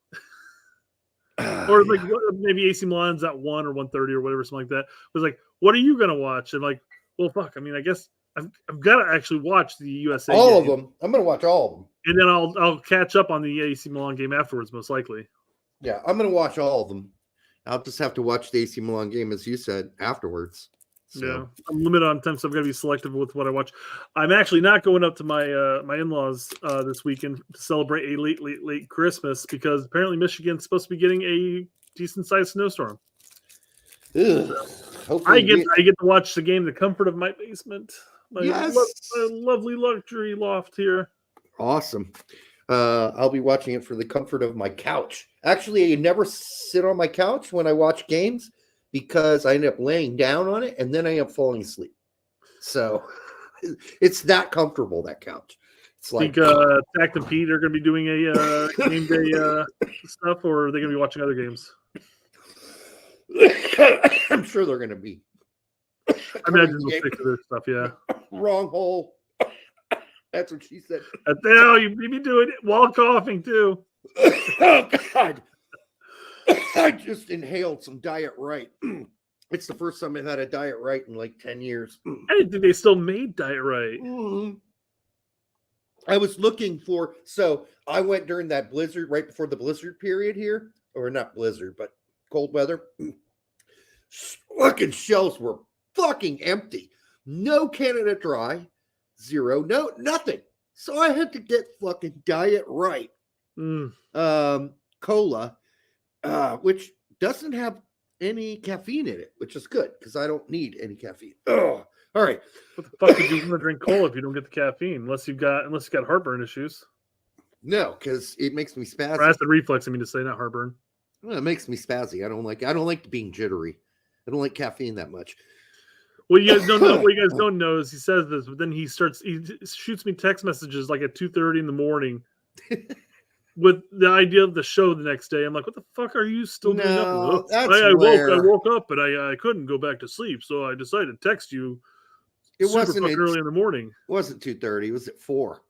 Or like maybe AC Milan's at 1 or 1:30 or whatever, something like that. It was like, what are you going to watch? And like, well, fuck. I mean, I guess I've got to actually watch the USA all game. of them. I'm going to watch all of them, and then I'll catch up on the AC Milan game afterwards, most likely. Yeah, I'm going to watch all of them. I'll just have to watch the AC Milan game, as you said, afterwards. So. Yeah, I'm limited on time, so I've got to be selective with what I watch. I'm actually not going up to my my in-laws this weekend to celebrate a late Christmas because apparently Michigan's supposed to be getting a decent-sized snowstorm. Ugh. I get to watch the game in the comfort of my basement. My lovely luxury loft here. Awesome. I'll be watching it from the comfort of my couch. Actually, I never sit on my couch when I watch games because I end up laying down on it and then I end up falling asleep. So it's that comfortable, that couch. It's like Tact and Pete are going to be doing a game day stuff, or are they going to be watching other games? I'm sure they're going to be. I imagine they'll stick to their stuff, yeah. Wrong hole. That's what she said. You be doing it while coughing, too. Oh, God. I just inhaled some Diet Right. It's the first time I've had a Diet Right in like 10 years. I didn't think they still made Diet Right. Mm-hmm. I was looking for, so I went during that blizzard, right before the blizzard period here, or not blizzard, but cold weather. Fucking shelves were fucking empty. No Canada Dry, zero, no, nothing. So I had to get fucking Diet Right. Cola, which doesn't have any caffeine in it, which is good because I don't need any caffeine. Oh, all right. What the fuck would you want to drink cola if you don't get the caffeine? Unless you got heartburn issues. No, because it makes me spazzy. Or acid reflux, I mean to say, not heartburn. Well, it makes me spazzy. I don't like being jittery. I don't like caffeine that much. What you guys don't know is he says this, but then he shoots me text messages like at 2:30 in the morning with the idea of the show the next day. I'm like, what the fuck are you still doing? I woke up, but I couldn't go back to sleep, so I decided to text you. It wasn't early in the morning. It wasn't 2:30. It was at 4.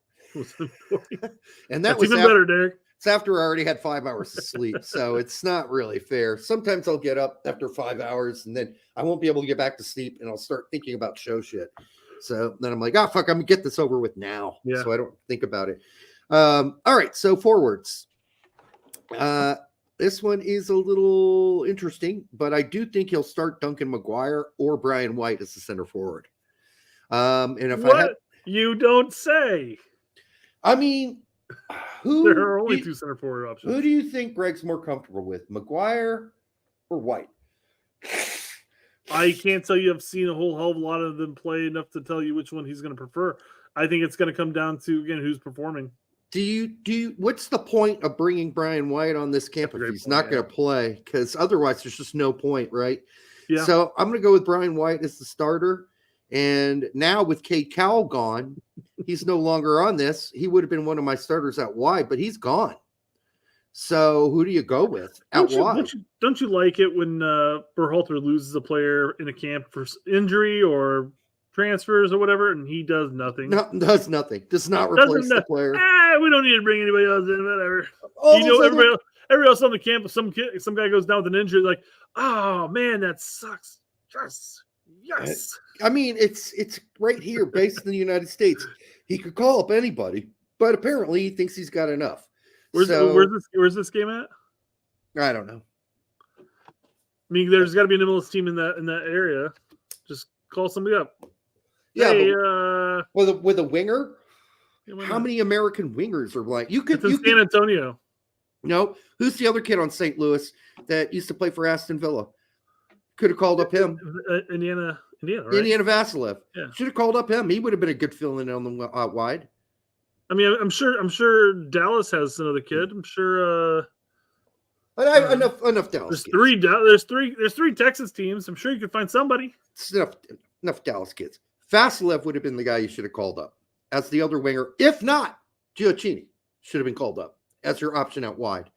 And That's was even better, Derek. It's after I already had 5 hours of sleep, so it's not really fair. Sometimes I'll get up after 5 hours, and then I won't be able to get back to sleep, and I'll start thinking about show shit. So then I'm like, oh, fuck, I'm going to get this over with now, so I don't think about it. All right, so forwards. This one is a little interesting, but I do think he'll start Duncan McGuire or Brian White as the center forward. And if you don't say. I mean, there are only 2 center forward options. Who do you think Greg's more comfortable with, McGuire or White? I can't tell you. I've seen a whole hell of a lot of them play enough to tell you which one he's going to prefer. I think it's going to come down to, again, who's performing. Do you? What's the point of bringing Brian White on this camp if he's not going to play? Because otherwise, there's just no point, right? Yeah. So I'm going to go with Brian White as the starter. And now with Cade Cowell gone, he's no longer on this. He would have been one of my starters out wide, but he's gone. So who do you go with out wide? Don't you like it when Berhalter loses a player in a camp for injury or transfers or whatever, and he does nothing? No, does nothing. Does not replace the player. We don't need to bring anybody else in. Whatever. Everybody else on the camp. Some guy goes down with an injury. Like, oh man, that sucks. Yes. I mean, it's right here, based in the United States. He could call up anybody, but apparently he thinks he's got enough. Where's this game at? I don't know. I mean, there's got to be an MLS team in that area. Just call somebody up. Yeah, Hey, with a winger. why How not? many American wingers are like you It's in San Antonio. No, who's the other kid on St. Louis that used to play for Aston Villa? Could have called up him. Indiana, right? Indiana Vasilev. Yeah. Should have called up him. He would have been a good fill-in on the wide. I mean, I'm sure Dallas has another kid. I'm sure. Enough Dallas. There's three Texas teams. I'm sure you could find somebody. It's enough Dallas kids. Vasilev would have been the guy you should have called up as the other winger. If not, Gioacchini should have been called up as your option out wide.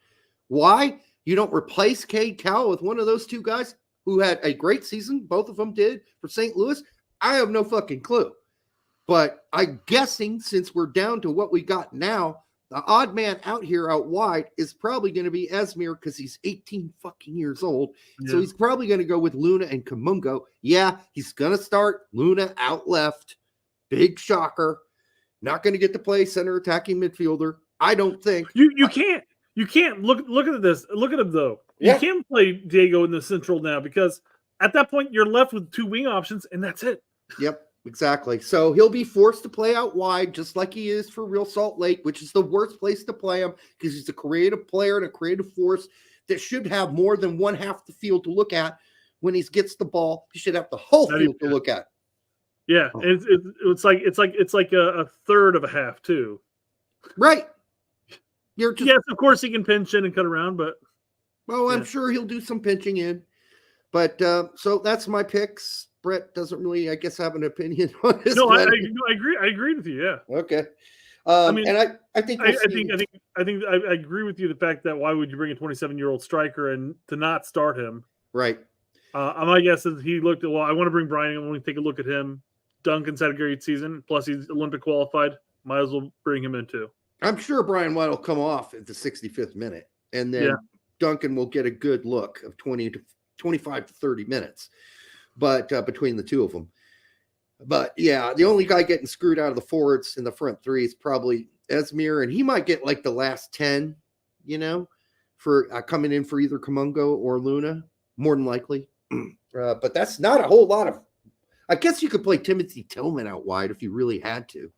Why? You don't replace Cade Cowell with one of those two guys who had a great season. Both of them did for St. Louis. I have no fucking clue. But I'm guessing since we're down to what we got now, the odd man out here out wide is probably going to be Esmir because he's 18 fucking years old. Yeah. So he's probably going to go with Luna and Kamungo. Yeah, he's going to start Luna out left. Big shocker. Not going to get to play center attacking midfielder. I don't think. You can't look at this. Look at him though. Yeah. You can't play Diego in the central now because at that point you're left with two wing options and that's it. Yep, exactly. So he'll be forced to play out wide just like he is for Real Salt Lake, which is the worst place to play him because he's a creative player and a creative force that should have more than one half the field to look at when he gets the ball. He should have the whole field to look at. Yeah, it's like a third of a half too. Right. You're just, yes, of course he can pinch in and cut around, but I'm sure he'll do some pinching in. But so that's my picks. Brett doesn't really, I guess, have an opinion on this. No, I agree with you. Yeah. Okay. I mean, and I think I agree with you. The fact that why would you bring a 27-year-old striker and to not start him? Right. My guess is he looked at. Well, I want to bring Brian. I want to take a look at him. Duncan's had a great season. Plus, he's Olympic qualified. Might as well bring him in too. I'm sure Brian White will come off at the 65th minute, and then Duncan will get a good look of 25 to 30 minutes, but between the two of them. But yeah, the only guy getting screwed out of the forwards in the front three is probably Esmir, and he might get like the last 10, for coming in for either Kamungo or Luna, more than likely. But that's not a whole lot of. I guess you could play Timothy Tillman out wide if you really had to.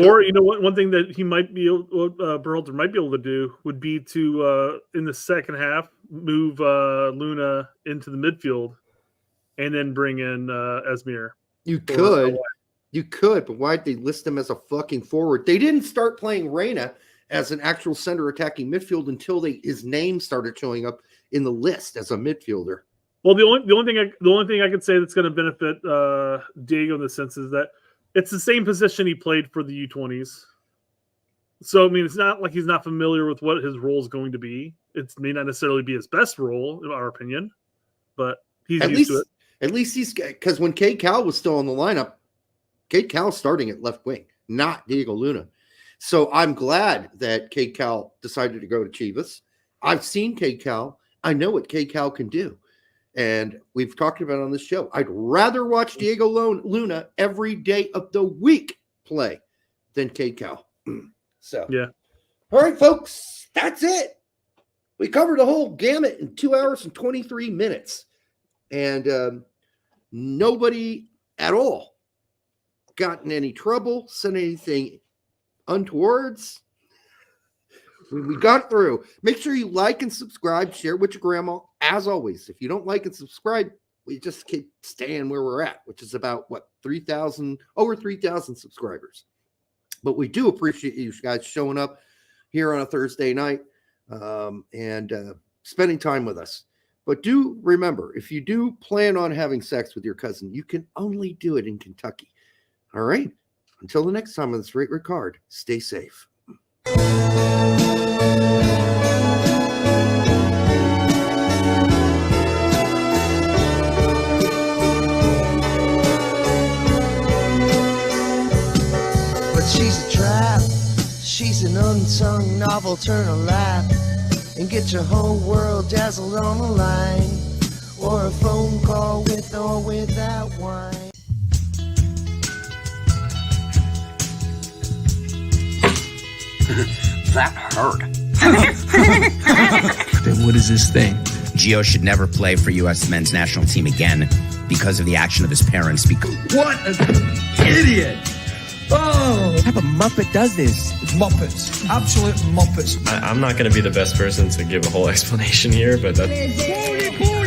Or one thing that he might be Berhalter might be able to do would be to in the second half move Luna into the midfield and then bring in Esmir. You could, but why'd they list him as a fucking forward? They didn't start playing Reyna as an actual center attacking midfield until his name started showing up in the list as a midfielder. Well, the only thing I could say that's going to benefit Diego in the sense is that it's the same position he played for the U20s. So, I mean, it's not like he's not familiar with what his role is going to be. It may not necessarily be his best role, in our opinion, but he's used to it. At least he's – because when Cade Cowell was still in the lineup, Cade Cowell's starting at left wing, not Diego Luna. So I'm glad that Cade Cowell decided to go to Chivas. I've seen Cade Cowell. I know what Cade Cowell can do. And we've talked about it on this show. I'd rather watch Diego Luna every day of the week play than Cade Cowell. So, yeah. All right, folks, that's it. We covered the whole gamut in 2 hours and 23 minutes. And nobody at all got in any trouble, said anything untowards. We got through. Make sure you like and subscribe, share with your grandma. As always, if you don't like and subscribe, we just keep staying where we're at, which is about over 3,000 subscribers. But we do appreciate you guys showing up here on a Thursday night and spending time with us. But do remember, if you do plan on having sex with your cousin, you can only do it in Kentucky. All right? Until the next time on this Rate Ricard, stay safe. But she's a trap. She's an unsung novel. Turn a lap and get your whole world dazzled on the line, or a phone call with or without wine. That hurt. Then what is this thing? Gio should never play for U.S. men's national team again because of the action of his parents. What an idiot! Oh! What type of Muppet does this? Muppets. Absolute Muppets. I'm not going to be the best person to give a whole explanation here, but that's...